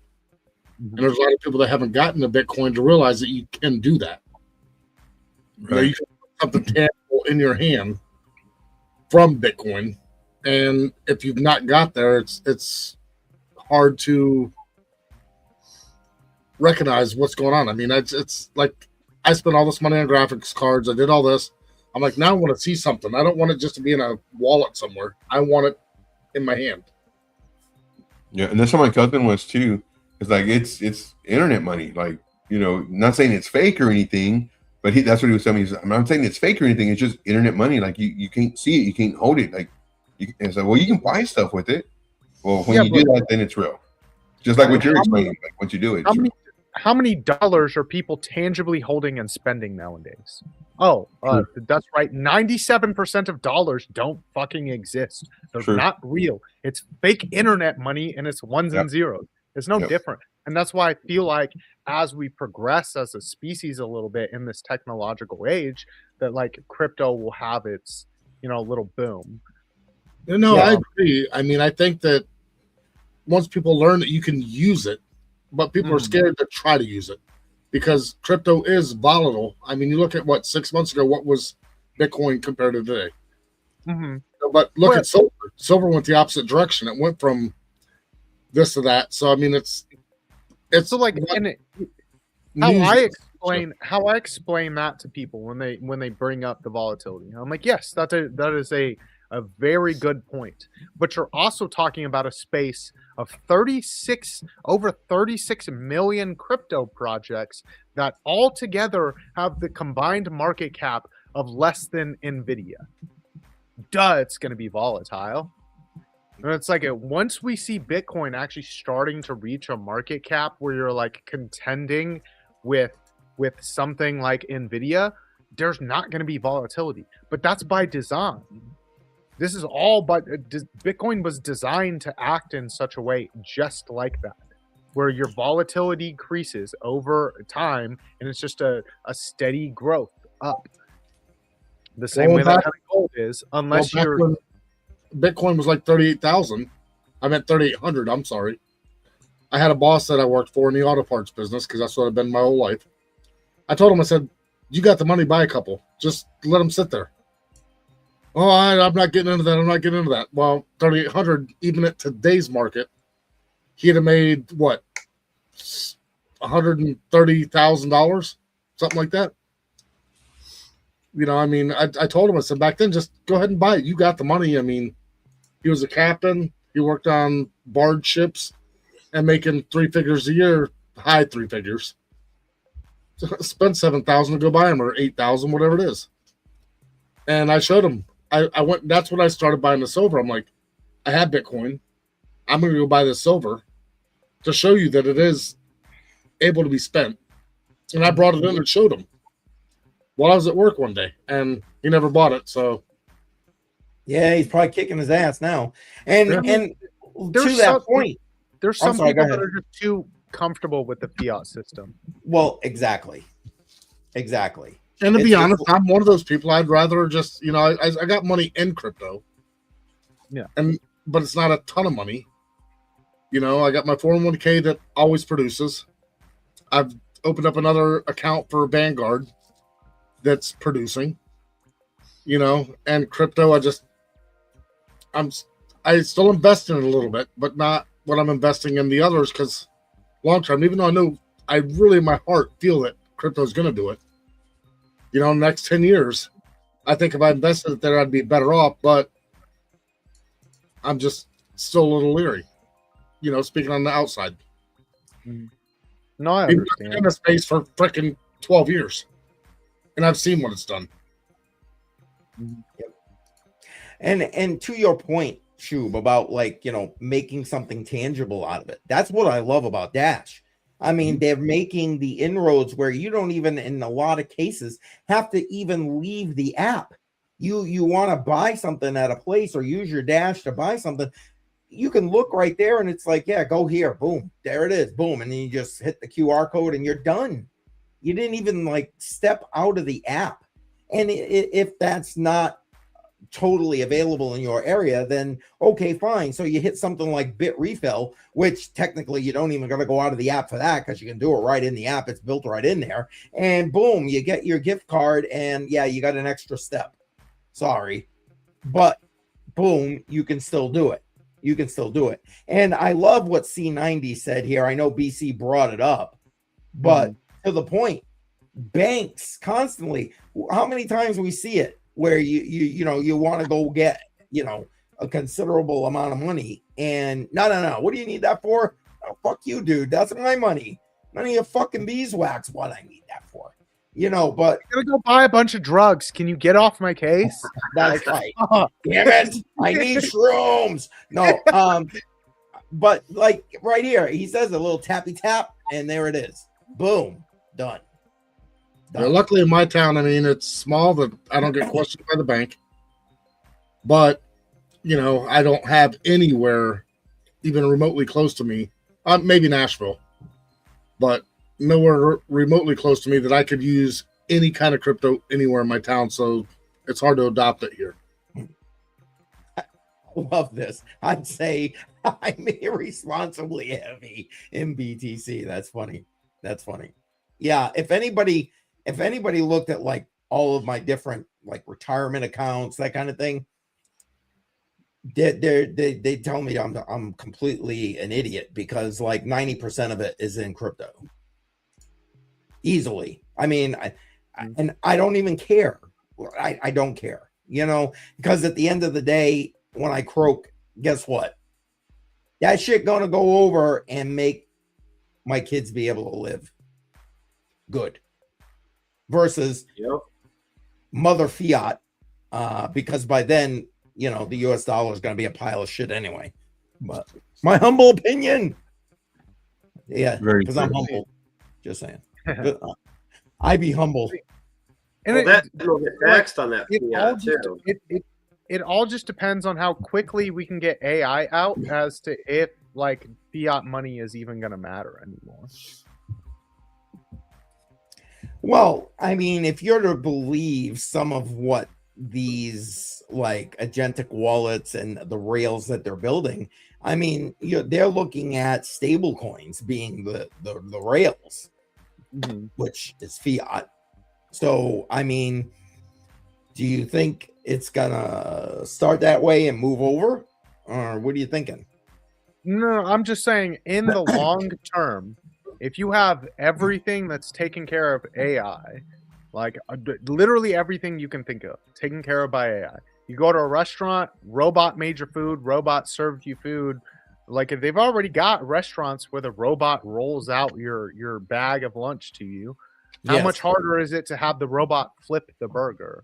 And there's a lot of people that haven't gotten to Bitcoin to realize that you can do that. Right. You can put something tangible in your hand from Bitcoin. And if you've not got there, it's hard to recognize what's going on. It's like I spent all this money on graphics cards. I did all this. I'm like, now I want to see something. I don't want it just to be in a wallet somewhere. I want it in my hand. Yeah, and that's how my cousin was too. It's like it's internet money. Like, not saying it's fake or anything, but that's what he was telling me. I'm not saying it's fake or anything. It's just internet money. Like you can't see it, you can't hold it. Like, and so, well, you can buy stuff with it. Well, when you do that, then it's real. Just like what you're explaining. Like once you do it, how many dollars are people tangibly holding and spending nowadays? That's right. 97% of dollars don't fucking exist. They're not real. It's fake internet money, and it's ones and zeros. It's no different. And that's why I feel like as we progress as a species a little bit in this technological age, that like crypto will have its, little boom. I agree. I think that once people learn that you can use it, but people are scared to try to use it because crypto is volatile. You look at 6 months ago, what was Bitcoin compared to today? But look at silver. Silver went the opposite direction. It went from this to that. So it's so like how I explain that to people when they bring up the volatility. I'm like, yes, that is a very good point. But you're also talking about a space of over 36 million crypto projects that all together have the combined market cap of less than Nvidia. It's going to be volatile. And it's like once we see Bitcoin actually starting to reach a market cap where you're like contending with something like Nvidia, there's not going to be volatility. But that's by design. This is all but Bitcoin was designed to act in such a way just like that, where your volatility increases over time and it's just a steady growth up. The same way that gold is, unless you're. Bitcoin was like 38,000. I meant 3,800. I'm sorry. I had a boss that I worked for in the auto parts business because that's what I've been my whole life. I told him, I said, you got the money, buy a couple. Just let them sit there. Oh, I'm not getting into that. I'm not getting into that. Well, 3,800, even at today's market, he'd have made what? $130,000, something like that. You know, I mean, I told him, I said, back then, just go ahead and buy it. You got the money. I mean, he was a captain. He worked on barge ships and making 3 figures a year, high 3 figures. Spent 7,000 to go buy him, or 8,000, whatever it is. And I showed him. I went. That's when I started buying the silver. I'm like, I have Bitcoin. I'm going to go buy this silver to show you that it is able to be spent. And I brought it in and showed him while I was at work one day, and he never bought it. So yeah, he's probably kicking his ass now. And There's to that point, there's some sorry, go people that ahead. are just too comfortable with the fiat system. well, exactly. And to It's be just- honest, I'm one of those people. I'd rather just, you know, I got money in crypto. Yeah. But it's not a ton of money. You know, I got my 401k that always produces. I've opened up another account for Vanguard that's producing. You know, and crypto, I still invest in it a little bit, but not what I'm investing in the others, because long term, even though I know I really in my heart feel that crypto is going to do it. You know, next 10 years, I think if I invested it there, I'd be better off, but I'm just still a little leery, you know, speaking on the outside. No, I I've been understand. in the space for freaking 12 years, and I've seen what it's done. And to your point, Shub, about like, you know, making something tangible out of it. That's what I love about Dash. I mean, they're making the inroads where you don't even, in a lot of cases, have to even leave the app. You want to buy something at a place or use your Dash to buy something, you can look right there and it's like, yeah, go here, boom, there it is, boom, and then you just hit the QR code and you're done. You didn't even like step out of the app. And if that's not totally available in your area, then okay, fine. So you hit something like Bit Refill, which technically you don't even got to go out of the app for that, because you can do it right in the app. It's built right in there, and boom, you get your gift card, and yeah, you got an extra step. Sorry, but boom, you can still do it. You can still do it. And I love what C90 said here. I know BC brought it up, but to the point, banks constantly, how many times we see it where you know, you want to go get, you know, a considerable amount of money, and no, what do you need that for? Oh, fuck you, dude, that's my money. None of your fucking beeswax. What I need that for, you know? But I'm gonna go buy a bunch of drugs. Can you get off my case? that's right. Damn it, I need shrooms. No, but like right here, he says a little tappy tap, and there it is. Boom, done. Yeah, luckily in my town, I mean, it's small that I don't get questioned by the bank. But, you know, I don't have anywhere even remotely close to me. Maybe Nashville, but nowhere remotely close to me that I could use any kind of crypto anywhere in my town. So it's hard to adopt it here. I love this. I'd say I'm irresponsibly heavy in BTC. That's funny. That's funny. Yeah. If anybody looked at like all of my different like retirement accounts, that kind of thing, they tell me I'm completely an idiot, because like 90% of it is in crypto. Easily. I mean, I don't even care. I don't care, you know, because at the end of the day, when I croak, guess what? That shit gonna go over and make my kids be able to live good. Versus mother fiat, because by then, you know, the US dollar is going to be a pile of shit anyway. But my humble opinion, yeah, because I'm humble. Just saying, I be humble. And Well, that will get taxed on that it all just depends on how quickly we can get AI out as to if like fiat money is even going to matter anymore. Well, I mean, if you're to believe some of what these like agentic wallets and the rails that they're building, I mean, they're looking at stable coins being the rails, which is fiat. So, I mean, do you think it's gonna start that way and move over, or what are you thinking? No, I'm just saying in the long term, if you have everything that's taken care of AI, Like literally everything you can think of, taken care of by AI. You go to a restaurant, robot made your food, robot served you food. Like if they've already got restaurants where the robot rolls out your bag of lunch to you, how Yes. much harder is it to have the robot flip the burger?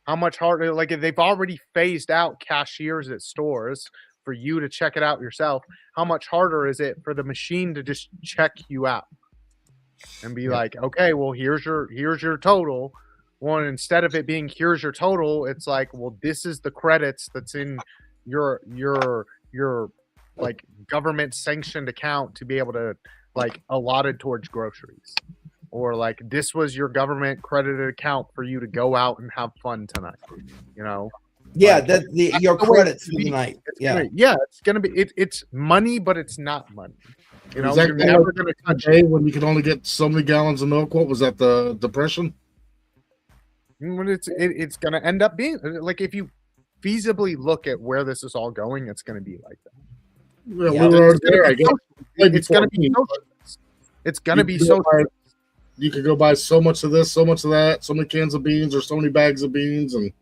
How much harder? Like if they've already phased out cashiers at stores for you to check it out yourself, how much harder is it for the machine to just check you out and be like, okay, well here's your total. Well, instead of it being here's your total, it's like, well, this is the credits that's in your like government sanctioned account to be able to like allotted towards groceries. Or like this was your government credited account for you to go out and have fun tonight, you know? Yeah, Like, that your credits for the night. Yeah, it's gonna be it's money, but it's not money. You know, Exactly. you're never gonna touch Day when you could only get so many gallons of milk. What was that? The Depression? when it's gonna end up being like if you feasibly look at where this is all going, it's gonna be like that. Well, Yeah, we were already there, I guess. It's gonna be socialist. It's gonna be socialist. You could go buy so much of this, so much of that, so many cans of beans or so many bags of beans, and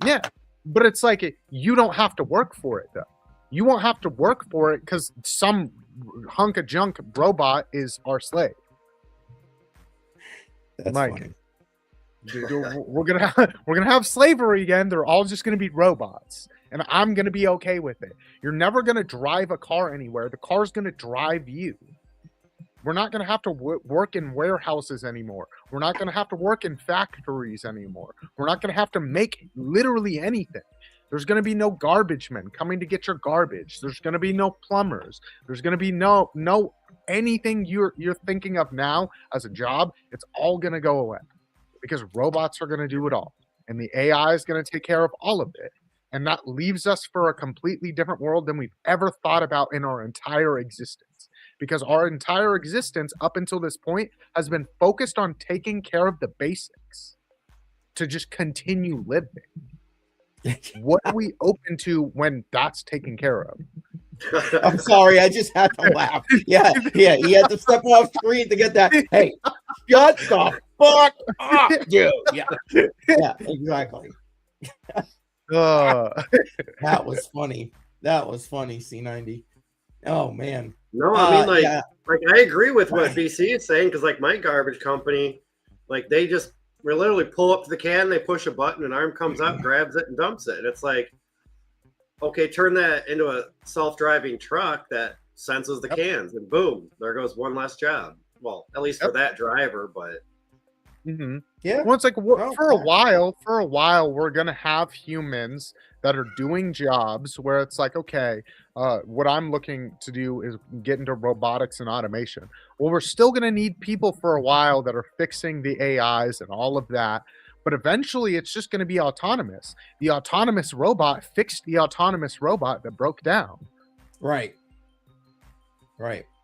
Yeah, but it's like you don't have to work for it though. You won't have to work for it because some hunk of junk robot is our slave. that's Mike. funny. Dude, we're gonna have slavery again. They're all just gonna be robots, and I'm gonna be okay with it. You're never gonna drive a car anywhere. The car's gonna drive you. We're not gonna have to work in warehouses anymore. We're not gonna have to work in factories anymore. We're not gonna have to make literally anything. There's gonna be no garbage men coming to get your garbage. There's gonna be no plumbers. There's gonna be no anything you're thinking of now as a job. It's all gonna go away. Because robots are going to do it all. And the AI is going to take care of all of it. And that leaves us for a completely different world than we've ever thought about in our entire existence. Because our entire existence up until this point has been focused on taking care of the basics to just continue living. What are we open to when that's taken care of? I'm sorry, I just had to laugh. Yeah, you had to step off screen to get that. Hey, shut the fuck up, dude. Yeah, exactly. That was funny. C90. Oh man. No, I mean like I agree with what BC is saying because like my garbage company, like they just literally pull up to the can, they push a button, an arm comes up, grabs it, and dumps it. And it's like, okay, turn that into a self-driving truck that senses the cans, and boom, there goes one less job. Well, at least for that driver, but yeah. Well, it's like for a while, we're gonna have humans that are doing jobs where it's like, okay, what I'm looking to do is get into robotics and automation. Well, we're still gonna need people for a while that are fixing the AIs and all of that. But eventually, it's just going to be autonomous. The autonomous robot fixed the autonomous robot that broke down. Right.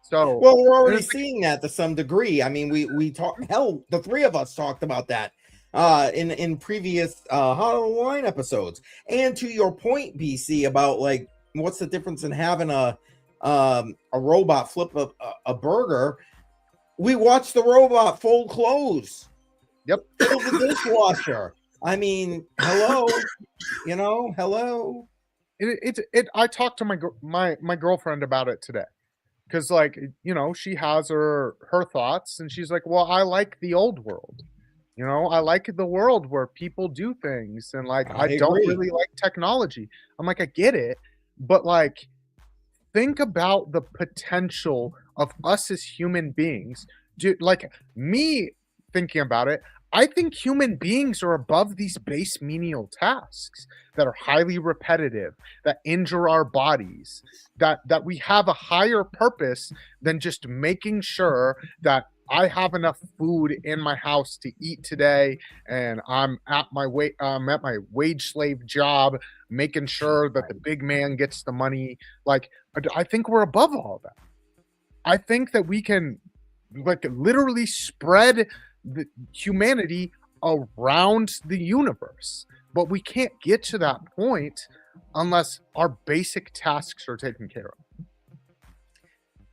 So, well, we're already seeing that to some degree. I mean, we talked. Hell, the three of us talked about that in previous Halloween episodes. And to your point, BC, about like what's the difference in having a robot flip a burger? We watched the robot fold clothes. Yep. The dishwasher. I mean, hello. Hello. I talked to my girlfriend about it today. Because like, she has her thoughts and she's like, well, I like the old world. I like the world where people do things and like I don't really like technology. I'm like, I get it, but like think about the potential of us as human beings. Dude, like me thinking about it, I think human beings are above these base menial tasks that are highly repetitive, that injure our bodies, that we have a higher purpose than just making sure that I have enough food in my house to eat today, and I'm at my wage slave job, making sure that the big man gets the money. Like, I think we're above all that. I think that we can like literally spread the humanity around the universe, but we can't get to that point unless our basic tasks are taken care of.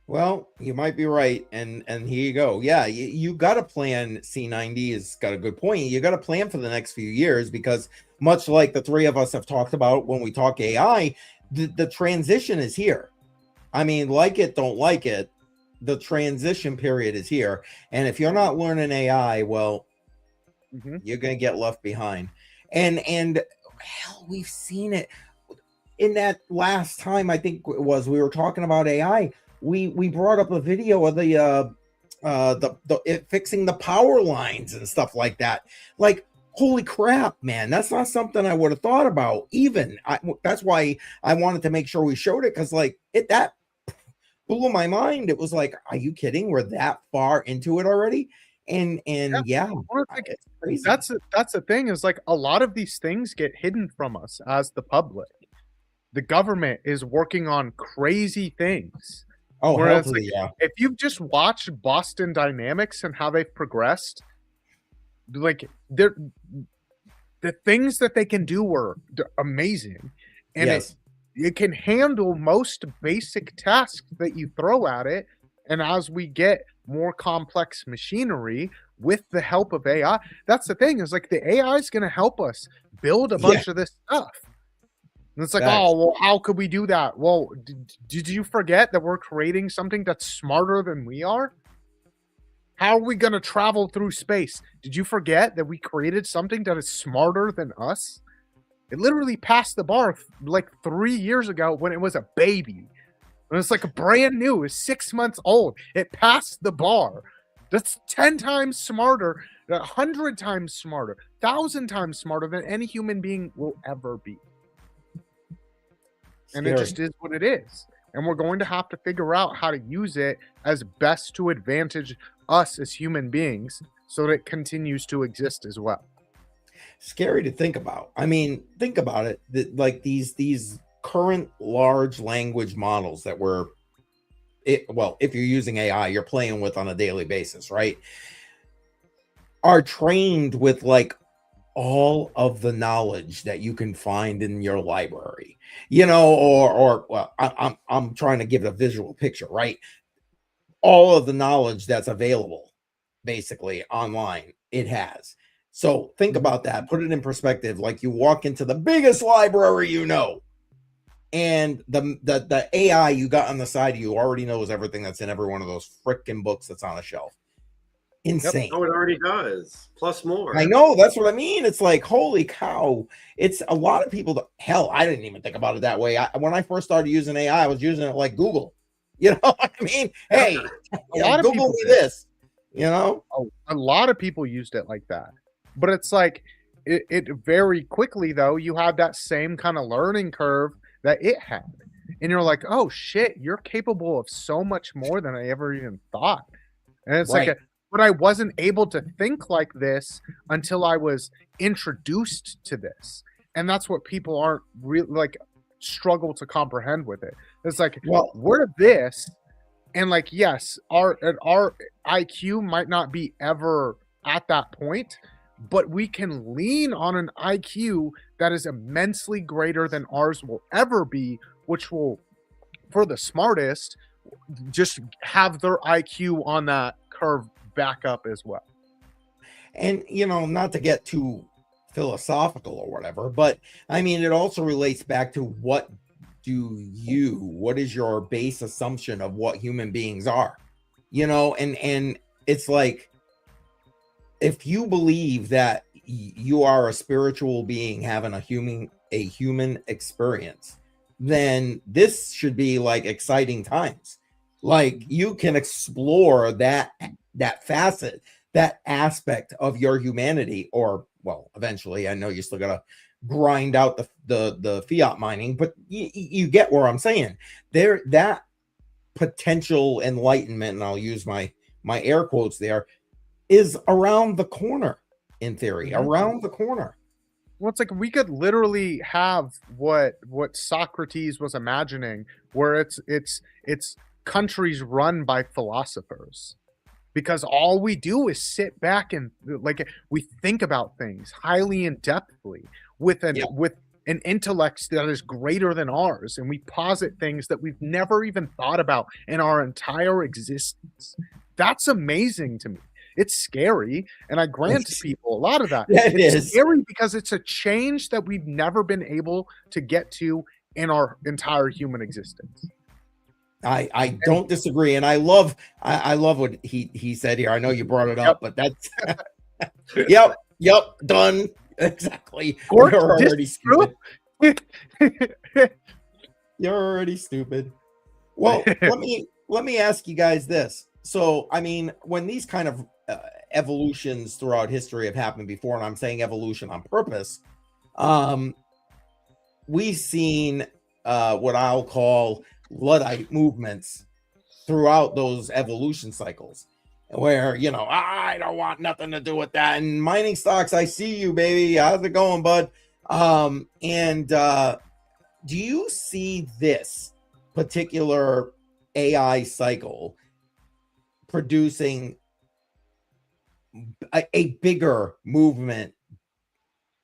Well, you might be right, and here you go. Yeah, you got to plan. C90 has got a good point. You got to plan for the next few years because, much like the three of us have talked about when we talk AI, the transition is here. I mean, like it, don't like it, the transition period is here, and if you're not learning AI, well, you're gonna get left behind. And hell, we've seen it in that last time. I think it was we were talking about AI. We brought up a video of it fixing the power lines and stuff like that. Like, holy crap, man, that's not something I would have thought about. That's why I wanted to make sure we showed it, because like that blew my mind. It was like, are you kidding? We're that far into it already. And yeah, it's crazy. That's the thing, is like a lot of these things get hidden from us as the public. The government is working on crazy things. Oh, whereas, hopefully, yeah. If you've just watched Boston Dynamics and how they've progressed, like the things that they can do are amazing, and yes, it can handle most basic tasks that you throw at it. And as we get more complex machinery with the help of AI, that's the thing, is like the AI is going to help us build a bunch of this stuff. And it's like, oh, well, how could we do that? Well, did you forget that we're creating something that's smarter than we are? How are we going to travel through space? Did you forget that we created something that is smarter than us? It literally passed the bar like 3 years ago when it was a baby. And it's like brand new. It's 6 months old. It passed the bar. That's 10 times smarter, 100 times smarter, 1,000 times smarter than any human being will ever be. And it just is what it is. And we're going to have to figure out how to use it as best to advantage us as human beings so that it continues to exist as well. Scary to think about. I mean, think about it. Like these current large language models that if you're using AI, you're playing with on a daily basis, right? Are trained with like all of the knowledge that you can find in your library, or well, I'm trying to give a visual picture, right? All of the knowledge that's available basically online, it has. So think about that, put it in perspective. Like you walk into the biggest library, and the AI you got on the side of you already knows everything that's in every one of those freaking books that's on a shelf. Insane. Oh, it already does. Plus more. I know, that's what I mean. It's like, holy cow. It's a lot of people hell, I didn't even think about it that way. When I first started using AI, I was using it like Google. You know what I mean? Hey, a lot of Google people me this. A lot of people used it like that. But it's like it very quickly, though, you had that same kind of learning curve that it had. And you're like, oh shit, you're capable of so much more than I ever even thought. And it's like but I wasn't able to think like this until I was introduced to this. And that's what people aren't really like struggle to comprehend with it. It's like, well, we're this, and like, yes, our IQ might not be ever at that point, but we can lean on an IQ that is immensely greater than ours will ever be, which will, for the smartest, just have their IQ on that curve back up as well. And not to get too philosophical or whatever, but I mean, it also relates back to what is your base assumption of what human beings are, and it's like, if you believe that you are a spiritual being having a human experience, then this should be like exciting times. Like you can explore that facet, that aspect of your humanity, or well, eventually, I know you still gotta grind out the fiat mining, but you get where I'm saying. There, that potential enlightenment, and I'll use my air quotes there, is around the corner, in theory, around the corner. Well, it's like we could literally have what Socrates was imagining, where it's countries run by philosophers, because all we do is sit back and like we think about things highly in depthly with an intellect that is greater than ours, and we posit things that we've never even thought about in our entire existence. That's amazing to me. It's scary, and I grant people a lot of that. Yeah, It's scary because it's a change that we've never been able to get to in our entire human existence. I don't disagree, and I love what he said here. I know you brought it up, but that's yep, done. Exactly. Gort, You're already true? stupid. You're already stupid. Well, let me ask you guys this. So, I mean, when these kind of evolutions throughout history have happened before, and I'm saying evolution on purpose, we've seen what I'll call Luddite movements throughout those evolution cycles, where, you know, I don't want nothing to do with that. And mining stocks, I see you, baby. How's it going, bud? Do you see this particular AI cycle producing a bigger movement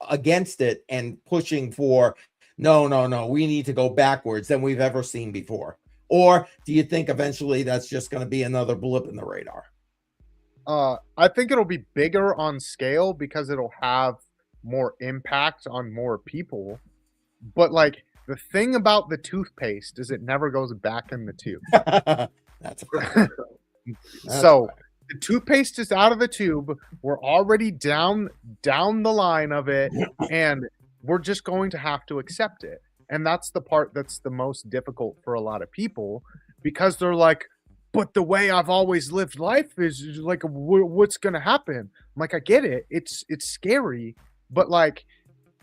against it and pushing for no, we need to go backwards than we've ever seen before? Or do you think eventually that's just going to be another blip in the radar? I think it'll be bigger on scale because it'll have more impact on more people. But like, the thing about the toothpaste is it never goes back in the tube. That's a fact. So the toothpaste is out of the tube. We're already down the line of it, and we're just going to have to accept it. And that's the part that's the most difficult for a lot of people, because they're like, but the way I've always lived life is like, what's going to happen? I'm like, I get it. It's scary, but like,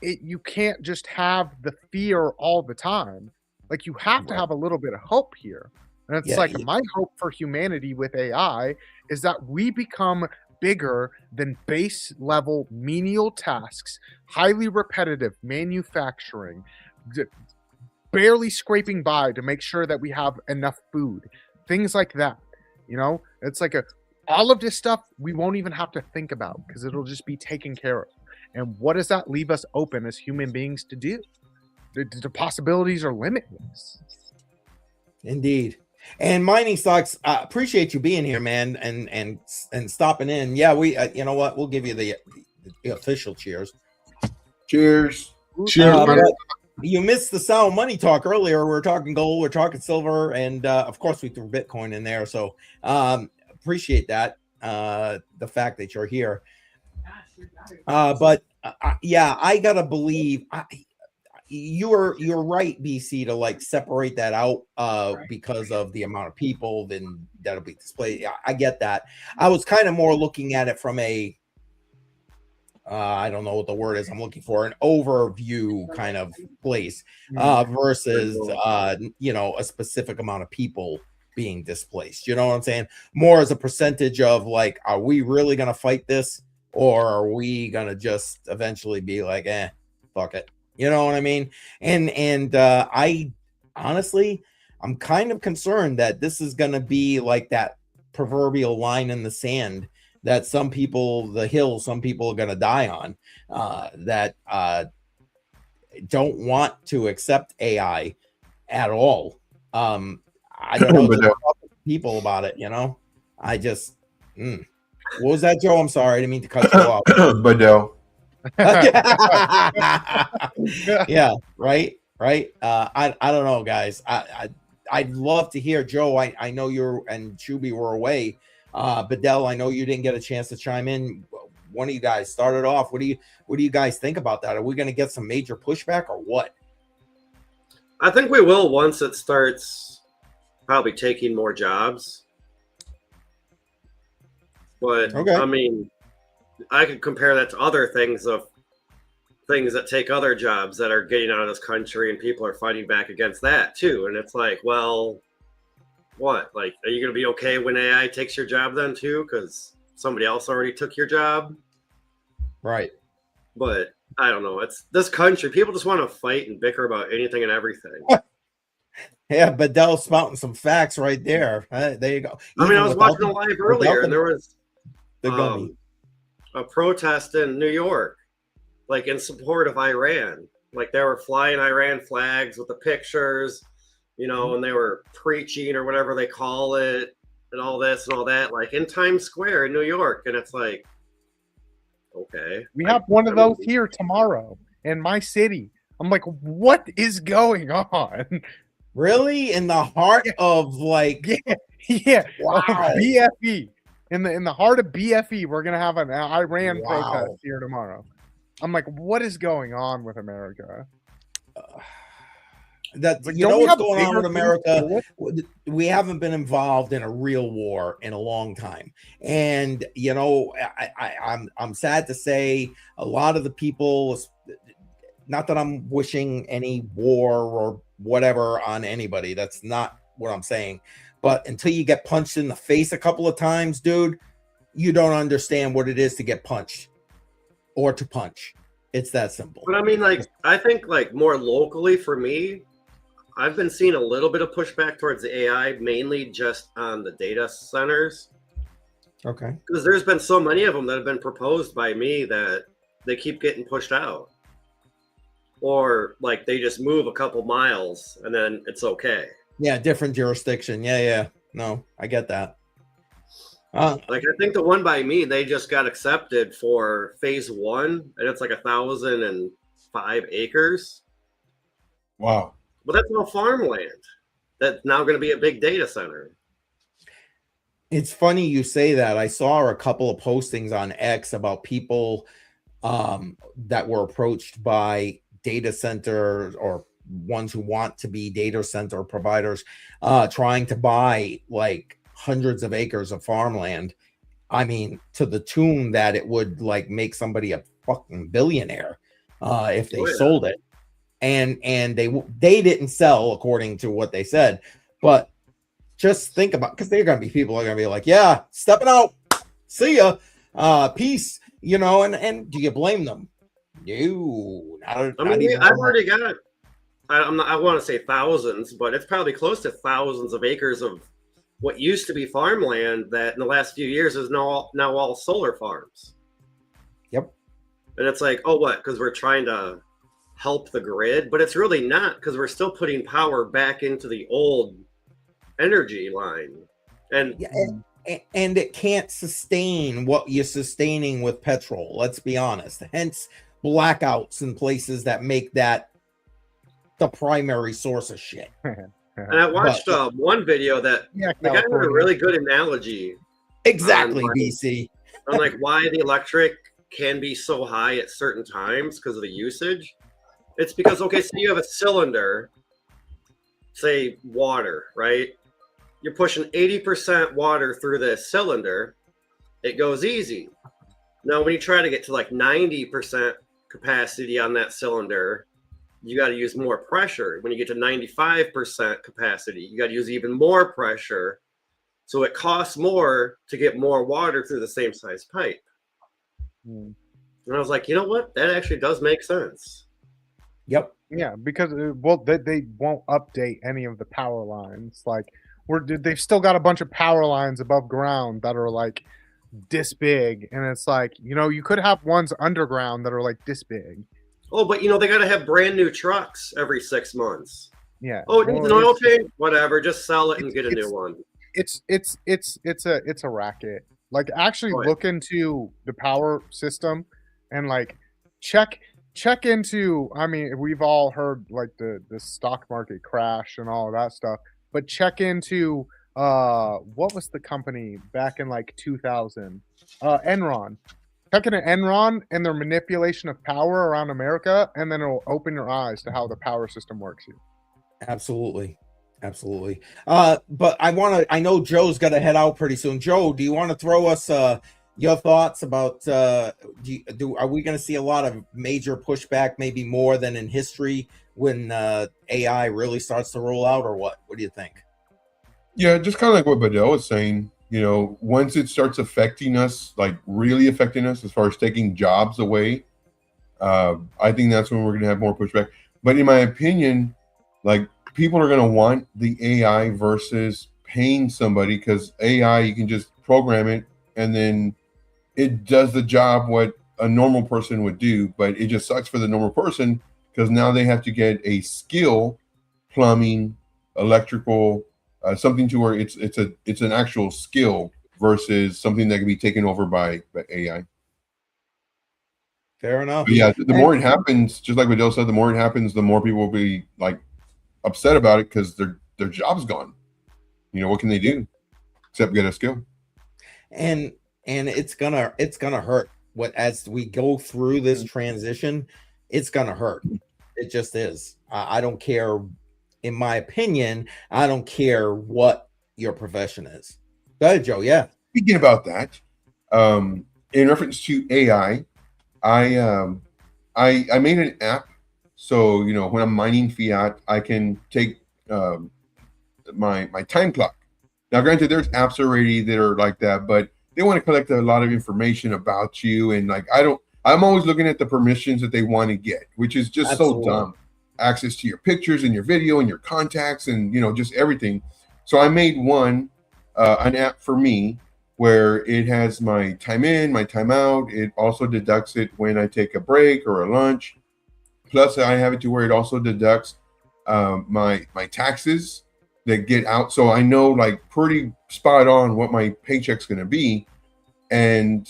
you can't just have the fear all the time. Like, you have to have a little bit of hope here. And it's my hope for humanity with AI is that we become bigger than base level menial tasks, highly repetitive manufacturing, barely scraping by to make sure that we have enough food, things like that. You know, it's like all of this stuff we won't even have to think about because it'll just be taken care of. And what does that leave us open as human beings to do? The possibilities are limitless. Indeed. And mining stocks, appreciate you being here, man, and stopping in. Yeah, we, you know what? We'll give you the official cheers. Cheers. Cheers. You missed the sound money talk earlier. We were talking gold, we're talking silver, and of course we threw Bitcoin in there. So appreciate that, the fact that you're here. But yeah, I gotta believe you're right, BC, to like separate that out because of the amount of people then that'll be displayed. I get that. I was kind of more looking at it from a I don't know what the word is I'm looking for, an overview kind of place versus you know, a specific amount of people being displaced. You know what I'm saying? More as a percentage of like, are we really gonna fight this, or are we gonna just eventually be like, fuck it? You know what I mean? And I honestly, I'm kind of concerned that this is gonna be like that proverbial line in the sand that some people, the hill, some people are gonna die on, that don't want to accept AI at all. I don't know, just talk to people about it, you know. I just what was that, Joe? I'm sorry, I didn't mean to cut you off. Badell. Yeah, right. I don't know, guys. I'd love to hear, Joe. I know you're and Shuby were away. Badell, I know you didn't get a chance to chime in. One of you guys started off. What do you guys think about that? Are we going to get some major pushback or what? I think we will once it starts probably taking more jobs. But okay. I mean, I could compare that to other things that take other jobs that are getting out of this country, and people are fighting back against that too. And it's like, well, what? Like, are you going to be okay when AI takes your job then too? Because somebody else already took your job. Right. But I don't know. It's this country. People just want to fight and bicker about anything and everything. Yeah, Badell spouting some facts right there. There you go. I mean, I was watching a live earlier, and there was a protest in New York, like in support of Iran. Like they were flying Iran flags with the pictures, and they were preaching or whatever they call it, and all this and all that, like in Times Square in New York. And it's like, okay. We have one of those here tomorrow in my city. I'm like, what is going on? Really? In the heart of like, Yeah. Wow. BFE. In the heart of BFE, we're gonna have an Iran protest here tomorrow. I'm like, what is going on with America? That Like, you know don't we what's have going on bigger with America? things to do? We haven't been involved in a real war in a long time, and I'm sad to say a lot of the people. Not that I'm wishing any war or whatever on anybody. That's not what I'm saying. But until you get punched in the face a couple of times, dude, you don't understand what it is to get punched or to punch. It's that simple. But I mean, like, I think like more locally for me, I've been seeing a little bit of pushback towards the AI, mainly just on the data centers. Okay. Because there's been so many of them that have been proposed by me that they keep getting pushed out. Or like they just move a couple miles and then it's okay. Yeah, different jurisdiction. Yeah. No, I get that. Like I think the one by me, they just got accepted for phase 1, and it's like 1,005 acres. Wow. But that's all farmland. That's now going to be a big data center. It's funny you say that. I saw a couple of postings on X about people that were approached by data centers or ones who want to be data center providers trying to buy like hundreds of acres of farmland. I mean, to the tune that it would like make somebody a fucking billionaire if they sold it. And they didn't sell according to what they said, but just think about, because they're gonna be people are gonna be like, yeah, stepping out, see ya, peace, and do you blame them? No, I've already got, I want to say thousands, but it's probably close to thousands of acres of what used to be farmland that in the last few years is now all solar farms. Yep. And it's like, oh, what? Because we're trying to help the grid, but it's really not, because we're still putting power back into the old energy line. And it can't sustain what you're sustaining with petrol. Let's be honest. Hence blackouts in places that make that the primary source of shit. And I watched one video that the guy had a really good analogy. Exactly, BC. On like why the electric can be so high at certain times because of the usage. It's because, okay, so you have a cylinder, say water, right? You're pushing 80% water through this cylinder. It goes easy. Now, when you try to get to like 90% capacity on that cylinder, you got to use more pressure. When you get to 95% capacity, you got to use even more pressure. So it costs more to get more water through the same size pipe. And I was like, you know what? That actually does make sense. Yep. Yeah, because they won't update any of the power lines. Like they've still got a bunch of power lines above ground that are like this big, and it's like, you could have ones underground that are like this big. Oh, but they got to have brand new trucks every 6 months. Yeah. Oh, it needs an oil change. Whatever, just sell it and get a new one. It's a racket. Like actually look into the power system and like check into. I mean, we've all heard like the stock market crash and all of that stuff, but check into what was the company back in like 2000? Enron. Check into Enron and their manipulation of power around America, and then it'll open your eyes to how the power system works here. Absolutely. But I know Joe's got to head out pretty soon. Joe, do you want to throw us your thoughts about are we going to see a lot of major pushback, maybe more than in history, when AI really starts to roll out, or what? What do you think? Yeah, just kind of like what Badell was saying. Once it starts affecting us, like really affecting us as far as taking jobs away, I think that's when we're going to have more pushback. But in my opinion, like people are going to want the AI versus paying somebody, because AI, you can just program it and then it does the job what a normal person would do, but it just sucks for the normal person because now they have to get a skill, plumbing, electrical, something to where it's an actual skill versus something that can be taken over by AI. Fair enough. But yeah, the more it happens, just like what Dale said, the more it happens, the more people will be like upset about it because their job's gone. You know, what can they do except get a skill? And it's gonna hurt. As we go through this transition, it's gonna hurt. It just is. I don't care. In my opinion, I don't care what your profession is. Go ahead, Joe. Yeah. Speaking about that, in reference to AI, I made an app, so you know when I'm mining fiat, I can take my time clock. Now, granted, there's apps already that are like that, but they want to collect a lot of information about you, and like I'm always looking at the permissions that they want to get, which is just so dumb. Access to your pictures and your video and your contacts and just everything. So I made an app for me where it has my time in, my time out. It also deducts it when I take a break or a lunch. Plus, I have it to where it also deducts my taxes that get out. So I know like pretty spot on what my paycheck's going to be. And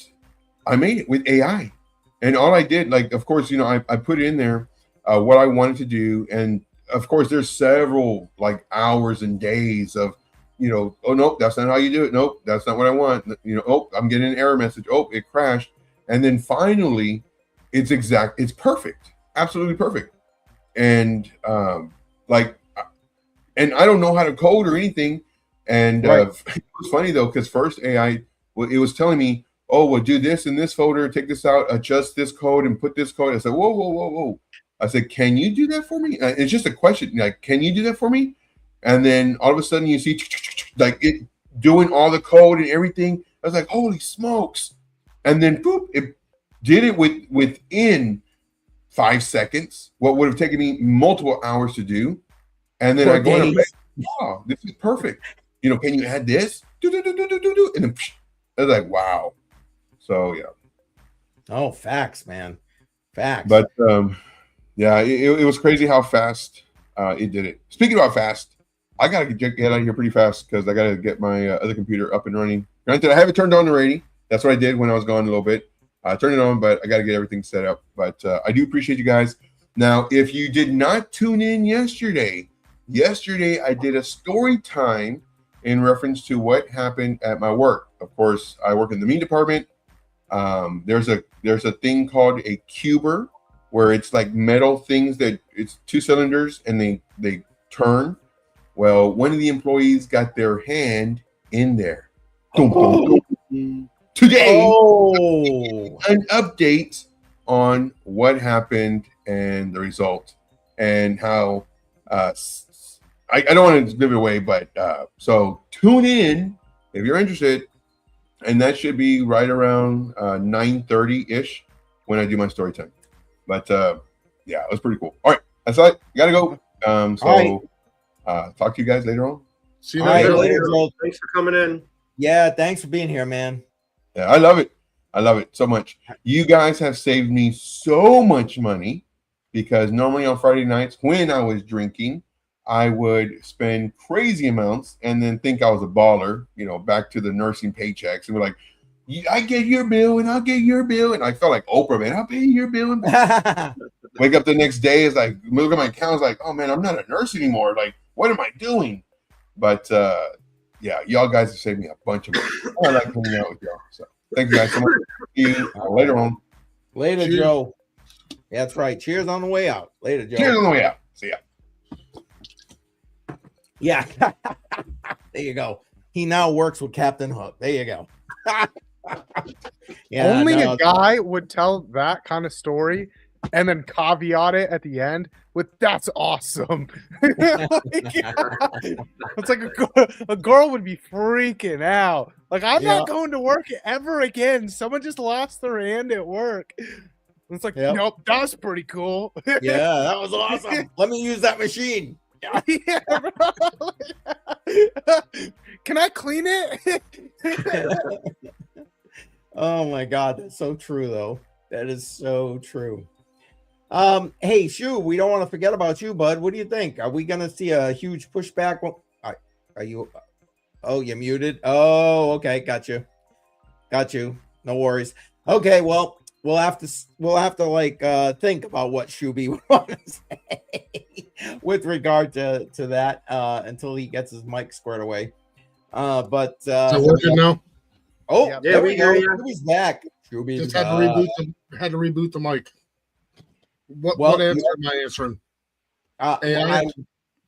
I made it with AI. And all I did, like, of course, I put in there what I wanted to do. And of course, there's several like hours and days of, oh, nope, that's not how you do it. Nope, that's not what I want. Oh, I'm getting an error message. Oh, it crashed. And then finally, it's perfect. Absolutely perfect. And and I don't know how to code or anything. And right. It was funny though, because first AI, it was telling me, oh, well, do this in this folder, take this out, adjust this code and put this code. I said, whoa. I said, can you do that for me? It's just a question, like, can you do that for me? And then all of a sudden you see like it doing all the code and everything. I was like, holy smokes. And then boop, it did it within 5 seconds, what would have taken me multiple hours to do. And then I go in and say, wow, this is perfect. Can you add this? And then I was like, wow. So yeah. Oh, facts, man. Facts. But yeah, it was crazy how fast it did it. Speaking about fast, I gotta get out of here pretty fast because I gotta get my other computer up and running. Granted, I have it turned on already. That's what I did when I was gone a little bit. I turned it on, but I gotta get everything set up. But I do appreciate you guys. Now, if you did not tune in yesterday I did a story time in reference to what happened at my work. Of course, I work in the meat department. There's a thing called a cuber, where it's like metal things that it's 2 cylinders and they turn. Well, one of the employees got their hand in there. Today, an update on what happened and the result and how I don't want to give it away, but so tune in if you're interested, and that should be right around 9:30-ish when I do my story time. But yeah, it was pretty cool. All right, that's all. Gotta go. Talk to you guys later on. See you later, Joel. Thanks for coming in. Yeah, thanks for being here, man. Yeah, I love it. I love it so much. You guys have saved me so much money because normally on Friday nights when I was drinking, I would spend crazy amounts and then think I was a baller, back to the nursing paychecks and be like, I get your bill and I'll get your bill. And I felt like Oprah, man, I'll pay your bill. And wake up the next day, is like, look at my account, it's like, oh man, I'm not a nurse anymore. Like, what am I doing? But yeah, y'all guys have saved me a bunch of money. I like hanging out with y'all. So thank you guys so much. See you later on. Later, Cheers. Joe. Yeah, that's right. Cheers on the way out. Later, Joe. Cheers on the way out. See ya. Yeah. There you go. He now works with Captain Hook. There you go. Yeah, only a guy would tell that kind of story and then caveat it at the end with "that's awesome." It's like a girl would be freaking out. Like, I'm not going to work ever again. Someone just lost their hand at work. It's like, nope, that's pretty cool. Yeah, that was awesome. Let me use that machine. Yeah, can I clean it? Oh my God, that's so true though. That is so true. Hey, Shu, we don't want to forget about you, bud. What do you think? Are we going to see a huge pushback? Are you? Oh, you're muted. Oh, okay, got you. No worries. Okay, well, we'll have to like think about what Shuby would want to say with regard to that until he gets his mic squared away. But so working now. Oh, Yeah, there we go. hear you. Shuby's back. Shuby's Just had to reboot the mic. What answer am I answering? AI?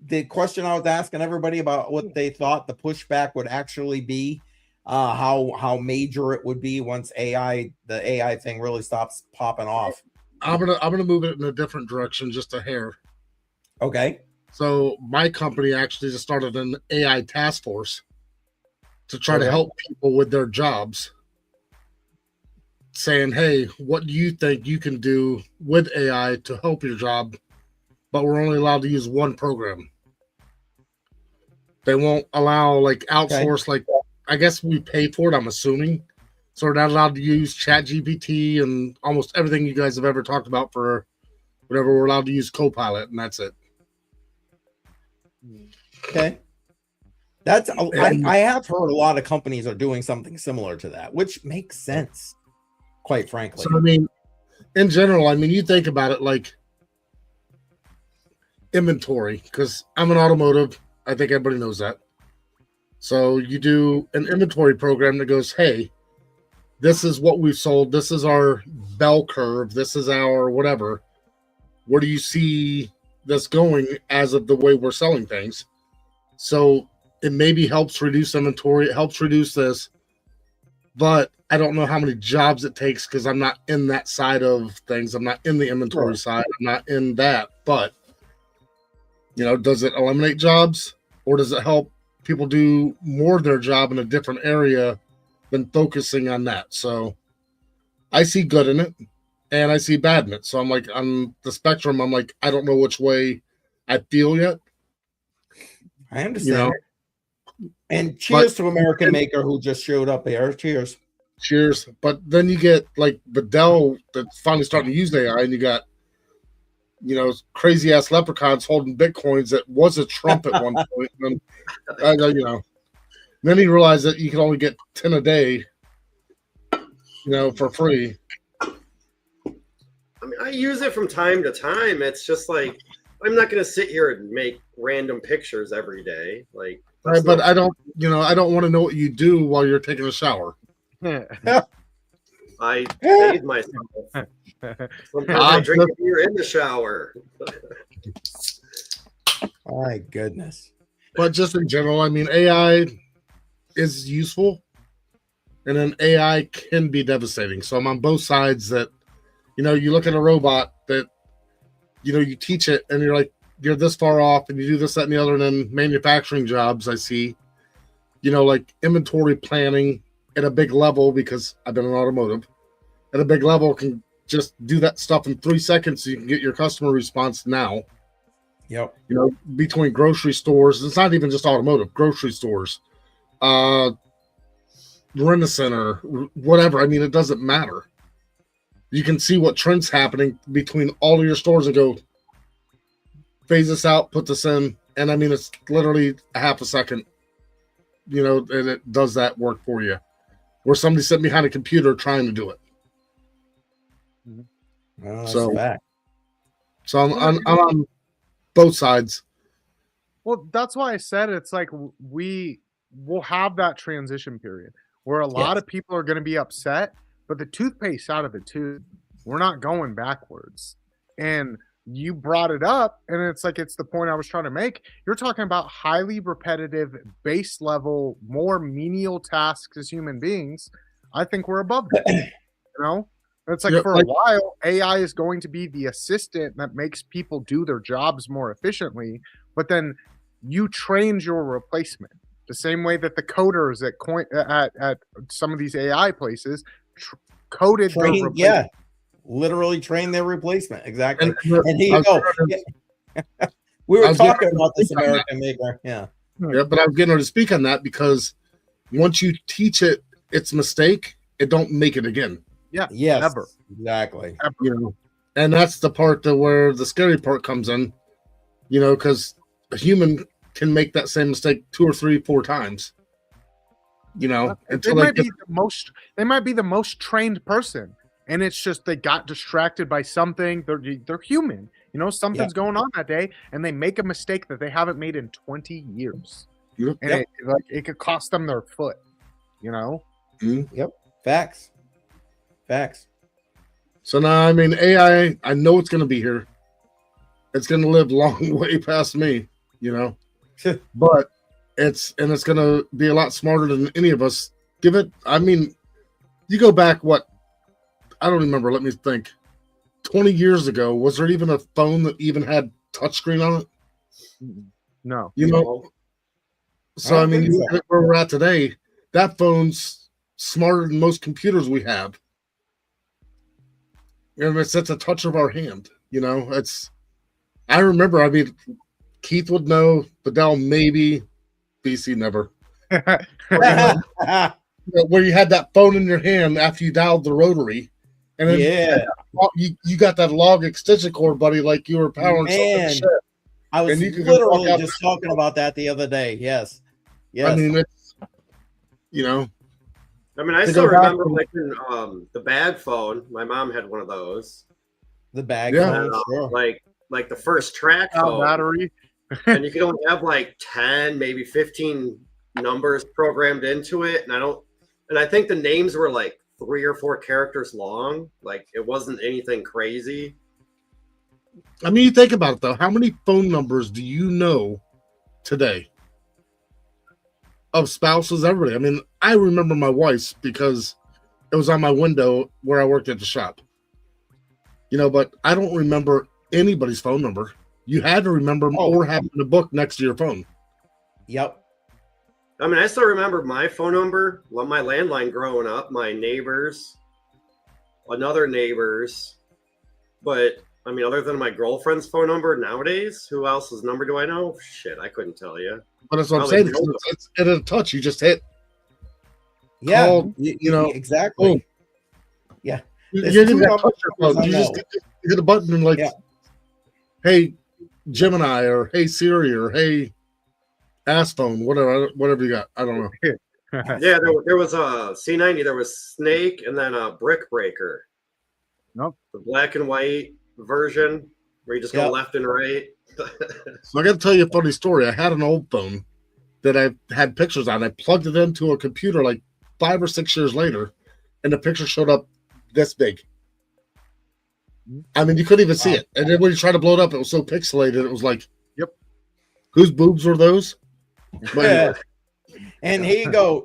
The question I was asking everybody about what they thought the pushback would actually be, how major it would be once the AI thing really stops popping off. I'm gonna move it in a different direction, just a hair. Okay. So my company actually just started an AI task force to try to help people with their jobs, saying, hey, what do you think you can do with AI to help your job? But we're only allowed to use one program. They won't allow like outsource, like I guess we pay for it, I'm assuming. So we're not allowed to use ChatGPT and almost everything you guys have ever talked about for whatever. We're allowed to use Copilot, and that's it. Okay. That's I have heard a lot of companies are doing something similar to that, which makes sense, quite frankly. So I mean, in general, I mean, you think about it like inventory, because I'm an automotive. I think everybody knows that. So you do an inventory program that goes, hey, this is what we've sold. This is our bell curve. This is our whatever. Where do you see this going as of the way we're selling things? So it maybe helps reduce inventory. It helps reduce this. But I don't know how many jobs it takes because I'm not in that side of things. I'm not in the inventory side. I'm not in that. But, you know, does it eliminate jobs, or does it help people do more of their job in a different area than focusing on that? So I see good in it and I see bad in it. So I'm like, on the spectrum, I'm like, I don't know which way I feel yet. I understand. You know? And cheers to American Maker who just showed up here. Cheers. Cheers. But then you get like the Dell that's finally starting to use AI, and you got, you know, crazy ass leprechauns holding bitcoins that was a Trump at one point. And you know, then he realized that you can only get 10 a day, you know, for free. I mean, I use it from time to time. It's just like, I'm not going to sit here and make random pictures every day. Like, but I don't, you know, I don't want to know what you do while you're taking a shower. I bathe myself. Sometimes I drink a beer in the shower. My goodness. But just in general, I mean, AI is useful, and then AI can be devastating. So I'm on both sides that, you know, you look at a robot that, you know, you teach it and you're like, you're this far off and you do this, that, and the other. And then manufacturing jobs, I see, you know, like inventory planning at a big level, because I've been in automotive, at a big level can just do that stuff in 3 seconds so you can get your customer response now. Yep. You know, between grocery stores, it's not even just automotive, grocery stores, Rent-A-Center, whatever. I mean, it doesn't matter. You can see what trends happening between all of your stores and go, phase this out, put this in. And I mean, it's literally a half a second, you know, and it does that work for you. Where somebody's sitting behind a computer trying to do it. Well, that's So, fact. So I'm on both sides. Well, that's why I said it's like we will have that transition period where a lot of people are going to be upset, but the toothpaste out of the tube, we're not going backwards. And you brought it up, and it's like, it's the point I was trying to make. You're talking about highly repetitive, base level, more menial tasks as human beings. I think we're above that. You know? It's like, for a while, AI is going to be the assistant that makes people do their jobs more efficiently, but then you trained your replacement. The same way that the coders at some of these AI places coded their replacement. Yeah, literally train their replacement. Exactly. And here you go. We were talking about this American Maker. Yeah. Yeah, but I'm getting her to speak on that, because once you teach it its mistake, it don't make it again. Yeah. Yes. Ever. Exactly. You know, And that's the part that where the scary part comes in, you know, because a human can make that same mistake 2 or 3, 4 times. You know, They might be the most trained person, and it's just they got distracted by something. They're human, you know. Something's going on that day, and they make a mistake that they haven't made in 20 years, and it could cost them their foot. You know. Yep. Facts. So now, I mean, AI, I know it's going to be here. It's going to live long way past me, you know. But it's going to be a lot smarter than any of us. Give it. I mean, you go back what? I don't remember. Let me think. 20 years ago, was there even a phone that even had touchscreen on it? No. You know. So I mean, look at where we're at today. That phone's smarter than most computers we have. And it's at the touch of our hand. You know, I remember, I mean, Keith would know, Fidel maybe, BC never. Where you had that phone in your hand after you dialed the rotary. And then you got that log extension cord, buddy, like you were powering something shit. I was literally just talking about that the other day. Yes. I mean, it's, you know. I mean, I still remember like the bag phone. My mom had one of those. The bag phone, sure. Like the first track phone. Battery. And you could only have like 10, maybe 15 numbers programmed into it. And I think the names were like 3 or 4 characters long. Like it wasn't anything crazy. I mean, you think about it though. How many phone numbers do you know today? Of spouses, everybody. I mean, I remember my wife's because it was on my window where I worked at the shop. You know, but I don't remember anybody's phone number. You had to remember them or have in a book next to your phone. Yep. I mean, I still remember my phone number, my landline growing up, my neighbors, another neighbor's. But I mean, other than my girlfriend's phone number nowadays, who else's number do I know? Shit, I couldn't tell you. But that's what I'm saying. It's at a touch. You just hit. Yeah. Call, you know. Exactly. Boom. Yeah. You're going to touch your phone. You just hit a button and like, hey, Gemini, or hey, Siri, or hey, Ass Phone, whatever you got. I don't know. Yeah, there was a C90. There was Snake and then a Brick Breaker. Nope. The black and white version where you just go left and right. So I got to tell you a funny story. I had an old phone that I had pictures on. I plugged it into a computer like 5 or 6 years later, and the picture showed up this big. I mean, you couldn't even see it. And then when you tried to blow it up, it was so pixelated. It was like, yep. Whose boobs were those? Anyway. And here you go.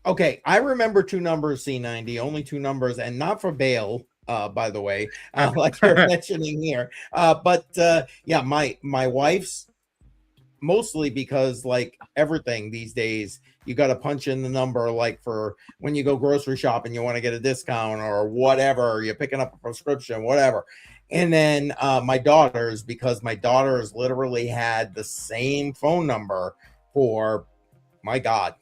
Okay, I remember 2 numbers, C90, only 2 numbers, and not for bail. By the way, like you're mentioning here, but yeah, my wife's mostly because like everything these days, you got to punch in the number like for when you go grocery shopping, you want to get a discount or whatever, you're picking up a prescription, whatever. And then my daughters, because my daughters literally had the same phone number for, my God,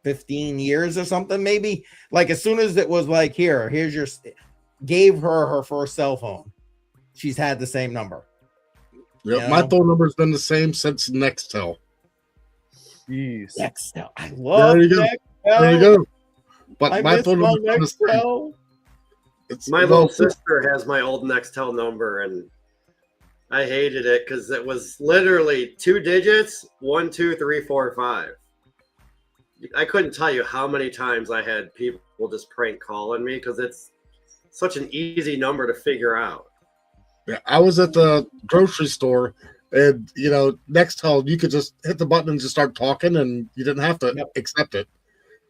15 years or something, maybe. Like as soon as it was like, here's your. Gave her first cell phone. She's had the same number. Yeah, my phone number's been the same since Nextel. Jeez. Nextel. I love Nextel. There you go. But my phone number Nextel. My little sister has my old Nextel number, and I hated it because it was literally 2 digits, 1, 2, 3, 4, 5. I couldn't tell you how many times I had people just prank calling me because it's such an easy number to figure out. Yeah, I was at the grocery store, and you know, Nextel, you could just hit the button and just start talking, and you didn't have to accept it.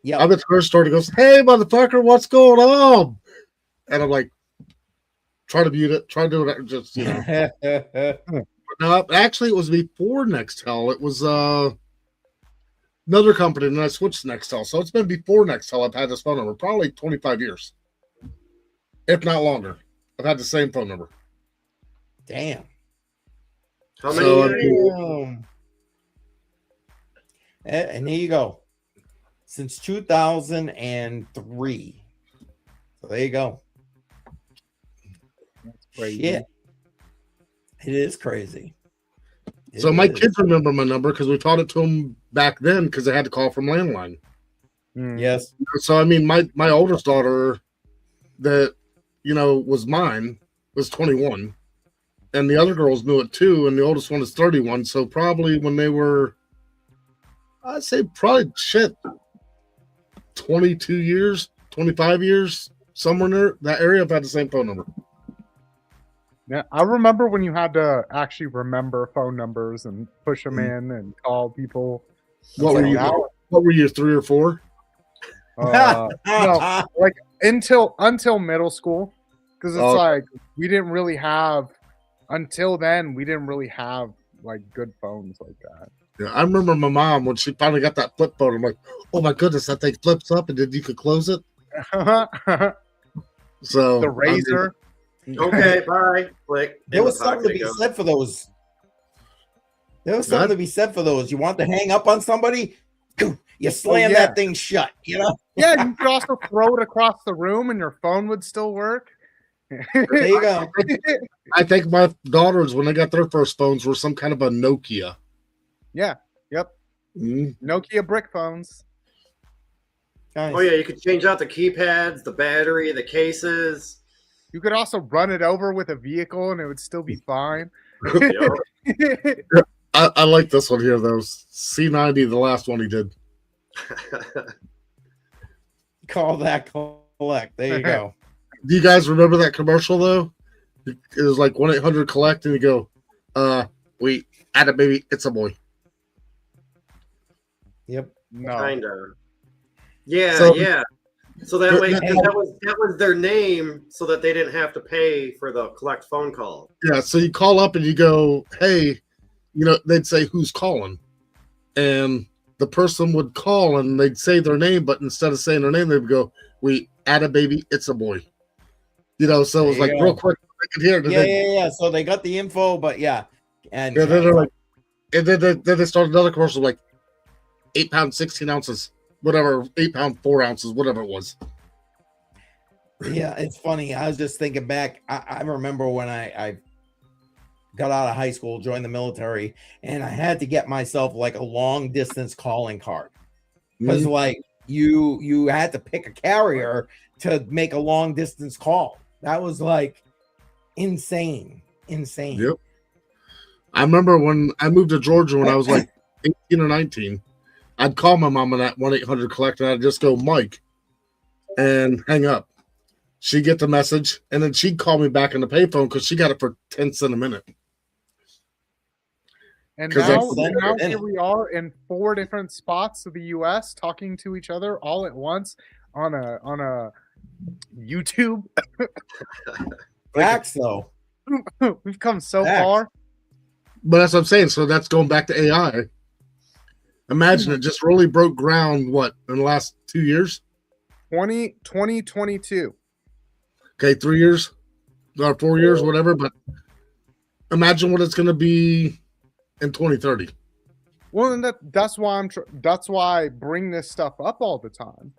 Yeah, I'm at the grocery store, and he goes, "Hey, motherfucker, what's going on?" And I'm like, try to mute it, try to do it, just you know. No, actually, it was before Nextel. It was another company, and then I switched to Nextel. So it's been before Nextel. I've had this phone number probably 25 years. If not longer. I've had the same phone number. Damn. How many? And here you go. Since 2003. So there you go. Crazy. Shit. It is crazy. So my kids remember my number because we taught it to them back then because they had to call from landline. Yes. So I mean, my oldest daughter, that was mine, was 21, and the other girls knew it too, and the oldest one is 31. So probably when they were, I'd say probably 22 years, 25 years, somewhere near that area, I've had the same phone number. Yeah, I remember when you had to actually remember phone numbers and push them in and call people. What were you, 3 or 4? No, like until middle school, because it's like we didn't really have until then. We didn't really have like good phones like that. Yeah, I remember my mom when she finally got that flip phone. I'm like, oh my goodness, that thing flips up and then you could close it. So the razor. Okay, bye. Click. There was something to be said for those. There was something to be said for those. You want to hang up on somebody? You slam that thing shut, you know? Yeah, you could also throw it across the room and your phone would still work. There you go. I think my daughters, when they got their first phones, were some kind of a Nokia. Yeah. Yep. Nokia brick phones. Nice. Oh yeah, you could change out the keypads, the battery, the cases. You could also run it over with a vehicle and it would still be fine. I like this one here, though. C90, the last one he did. Call that collect. There you go. Do you guys remember that commercial, though? It was like 1-800-COLLECT, and you go, we had a baby, it's a boy. Yep. No. Kind of. Yeah, So- yeah. So that way, that was their name, so that they didn't have to pay for the collect phone call. Yeah, so you call up and you go, hey, they'd say, who's calling? And the person would call and they'd say their name, but instead of saying their name, they'd go, we had a baby, it's a boy. So it was like real quick. They could hear it. Yeah. So they got the info, but yeah. And then they're like, and then they started another commercial like 8 pounds, 16 ounces, whatever, 8 pound, 4 ounces, whatever it was. Yeah, it's funny. I was just thinking back. I remember when I got out of high school, joined the military, and I had to get myself like a long distance calling card because like you had to pick a carrier to make a long distance call. That was like insane. Yep. I remember when I moved to Georgia when I was like 18 or 19. I'd call my mom on that 1-800-COLLECT and I'd just go, Mike, and hang up. She'd get the message, and then she'd call me back on the payphone because she got it for 10 cents a minute. And now here we are in 4 different spots of the U.S. talking to each other all at once on a YouTube. Facts, though. We've come so far. But that's what I'm saying. So that's going back to AI. Imagine it just really broke ground, in the last 2 years? 2022. Okay, 3 years or 4 years, whatever. But imagine what it's going to be in 2030. Well, and that's why that's why I bring this stuff up all the time.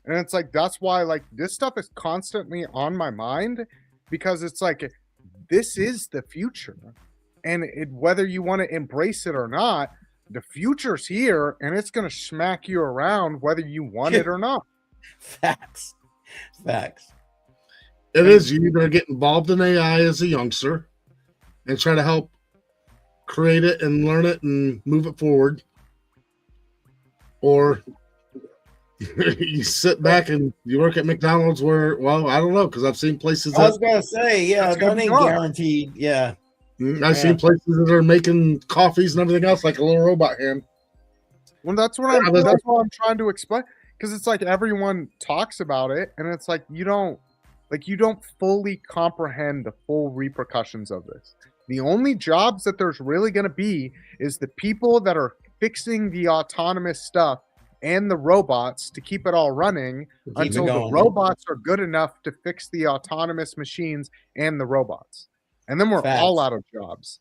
And it's like, that's why like this stuff is constantly on my mind, because it's like, this is the future. And whether you want to embrace it or not, the future's here and it's going to smack you around whether you want it or not. Facts. It is. You either get involved in AI as a youngster and try to help create it and learn it and move it forward, or you sit back and you work at McDonald's where, well, I don't know, because I've seen places I was going to say, yeah, that ain't guaranteed. Yeah. I've seen places that are making coffees and everything else like a little robot hand. Well, that's what I'm trying to explain, because it's like everyone talks about it and it's like you don't fully comprehend the full repercussions of this. The only jobs that there's really going to be is the people that are fixing the autonomous stuff and the robots to keep it all running until the robots are good enough to fix the autonomous machines and the robots. And then we're all out of jobs.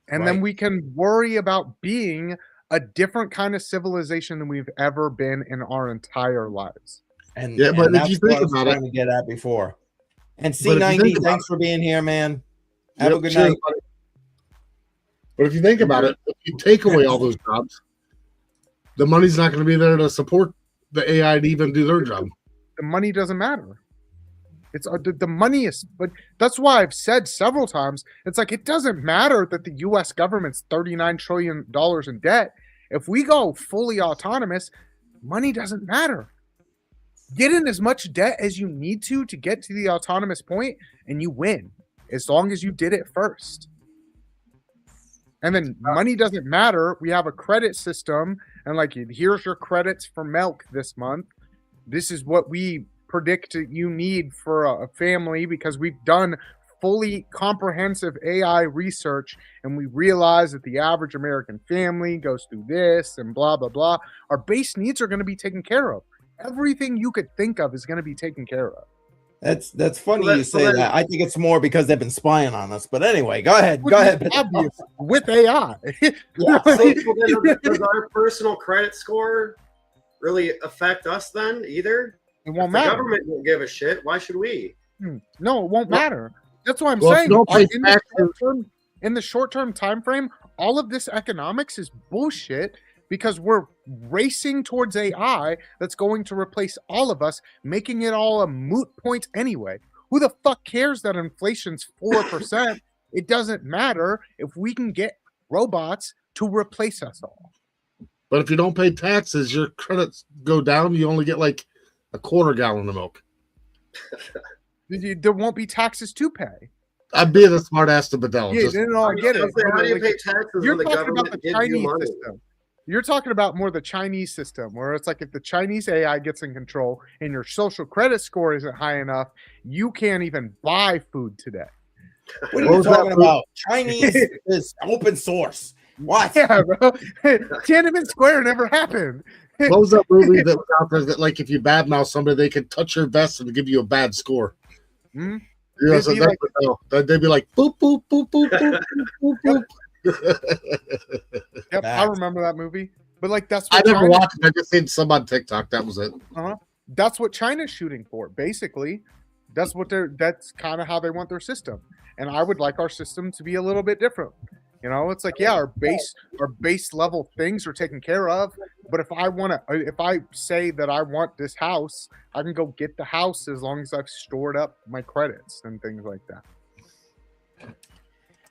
And then we can worry about being a different kind of civilization than we've ever been in our entire lives. But if you think about it, to get at before. And C90, thanks for being here, man. Have a good night. Buddy. But if you think about it, if you take away all those jobs, the money's not going to be there to support the AI to even do their job. The money doesn't matter. It's the money is, but that's why I've said several times, it's like, it doesn't matter that the U.S. government's $39 trillion in debt. If we go fully autonomous, money doesn't matter. Get in as much debt as you need to get to the autonomous point, and you win, as long as you did it first. And then money doesn't matter. We have a credit system, and like, here's your credits for milk this month. This is what we predict you need for a family, because we've done fully comprehensive AI research, and we realize that the average American family goes through this and blah, blah, blah. Our base needs are going to be taken care of. Everything you could think of is going to be taken care of. That's funny you say that. I think it's more because they've been spying on us. But anyway, go ahead. Go ahead. Obvious with AI. Yeah. So does our personal credit score really affect us then either? It won't If matter. The government won't give a shit. Why should we? No, it won't matter. That's what I'm Well, if saying. you don't pay In the short-term time frame, all of this economics is bullshit, because we're racing towards AI that's going to replace all of us, making it all a moot point anyway. Who the fuck cares that inflation's 4%? It doesn't matter if we can get robots to replace us all. But if you don't pay taxes, your credits go down. You only get like a quarter gallon of milk. There won't be taxes to pay. I'm being a smart ass to Bedell. Yeah, no, I get it. How do you pay taxes You're when the talking about government the gives you Chinese money? system. You're talking about more the Chinese system, where it's like, if the Chinese AI gets in control and your social credit score isn't high enough, you can't even buy food today. What are you talking about? Chinese is open source. What? Yeah, bro. Tiananmen Square never happened. What was that movie that was out there that, like, if you badmouth somebody, they could touch your vest and give you a bad score? Hmm? Yeah, so that's they'd be like, boop, boop, boop, boop, boop, boop, boop. Yep, I remember that movie. But like, that's I what never China, watched it. I just seen some on TikTok. That was it. that's what China's shooting for, basically. That's kind of how they want their system. And I would like our system to be a little bit different. You know, it's like, yeah, our base level things are taken care of. But if I say that I want this house, I can go get the house as long as I've stored up my credits and things like that.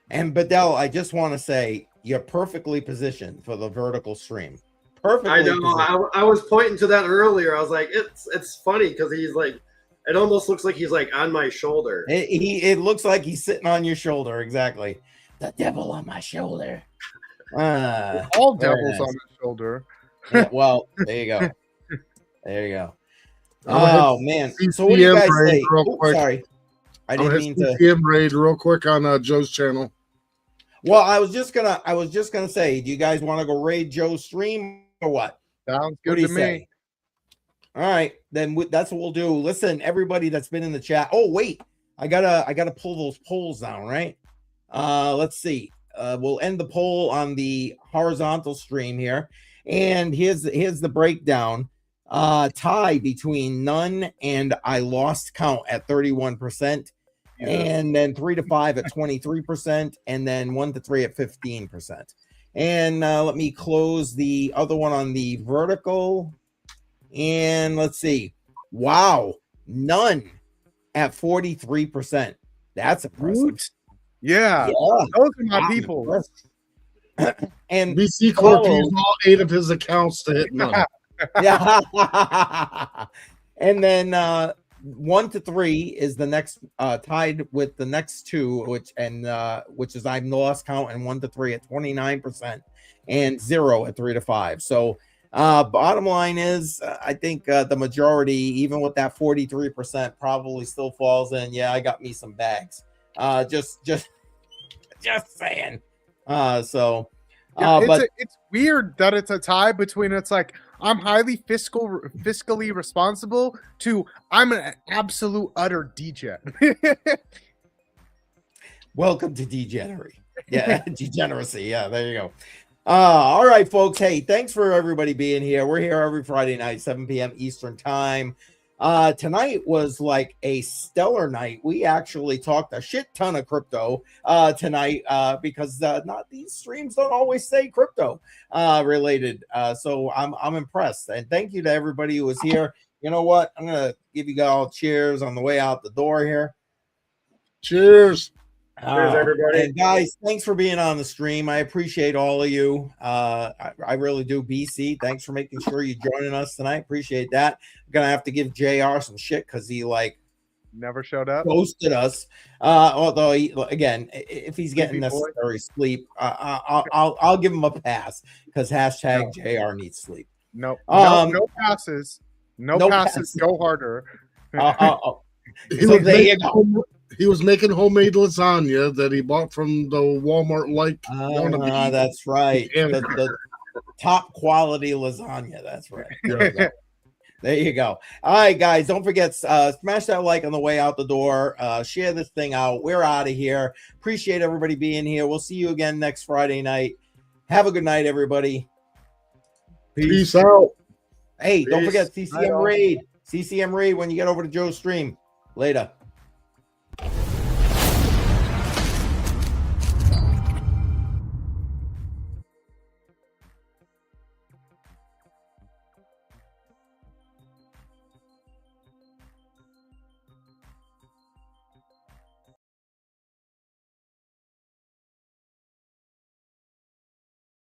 And Bedell, I just want to say you're perfectly positioned for the vertical stream. Perfectly. I know. I was pointing to that earlier. I was like, it's funny because he's like, it almost looks like he's like on my shoulder. It looks like he's sitting on your shoulder. Exactly. The devil on my shoulder. All devils on the shoulder. Yeah, well, there you go. There you go. Oh man. So what do you guys say? Sorry, I didn't mean to. CPM raid real quick on Joe's channel. Well, I was just gonna say, do you guys want to go raid Joe's stream or what? Sounds What good do you to say? me. All right, then that's what we'll do. Listen, everybody that's been in the chat. Oh wait, I gotta pull those polls down, right? Let's see. We'll end the poll on the horizontal stream here, and here's the breakdown. Tie between none and I lost count at 31%, and then 3 to 5 at 23%, and then 1 to 3 at 15%. And let me close the other one on the vertical. And let's see. Wow, none at 43%. That's impressive. Yeah, those are my people. And BC Corp used all 8 of his accounts to hit none. yeah. And then 1 to 3 is the next tied with the next two, which is I've lost count, and 1 to 3 at 29% and 0 at 3 to 5. So bottom line is I think the majority, even with that 43%, probably still falls in. Yeah, I got me some bags. Just saying. But it's weird that it's a tie between, it's like, I'm highly fiscally responsible to I'm an absolute utter degen. Welcome to degenery. Yeah, degeneracy. Yeah, there you go. All right, folks. Hey, thanks for everybody being here. We're here every Friday night, 7 p.m. Eastern time. Tonight was like a stellar night. We actually talked a shit ton of crypto tonight because not these streams don't always say crypto related. So I'm impressed, and thank you to everybody who was here. You know what? I'm gonna give you all cheers on the way out the door here. Cheers. Cheers, everybody. And guys, thanks for being on the stream. I appreciate all of you. I really do. BC, thanks for making sure you're joining us tonight. Appreciate that. I'm gonna have to give JR some shit because he like never showed up, ghosted us. Although again, if he's getting necessary sleep, I'll give him a pass because hashtag JR needs sleep. No passes. No passes. Go harder. He was making homemade lasagna that he bought from the Walmart that's right. The top quality lasagna. That's right. There you go. All right, guys. Don't forget, smash that like on the way out the door. Share this thing out. We're out of here. Appreciate everybody being here. We'll see you again next Friday night. Have a good night, everybody. Peace out. Hey, don't forget CCM Raid. CCM Raid when you get over to Joe's stream. Later.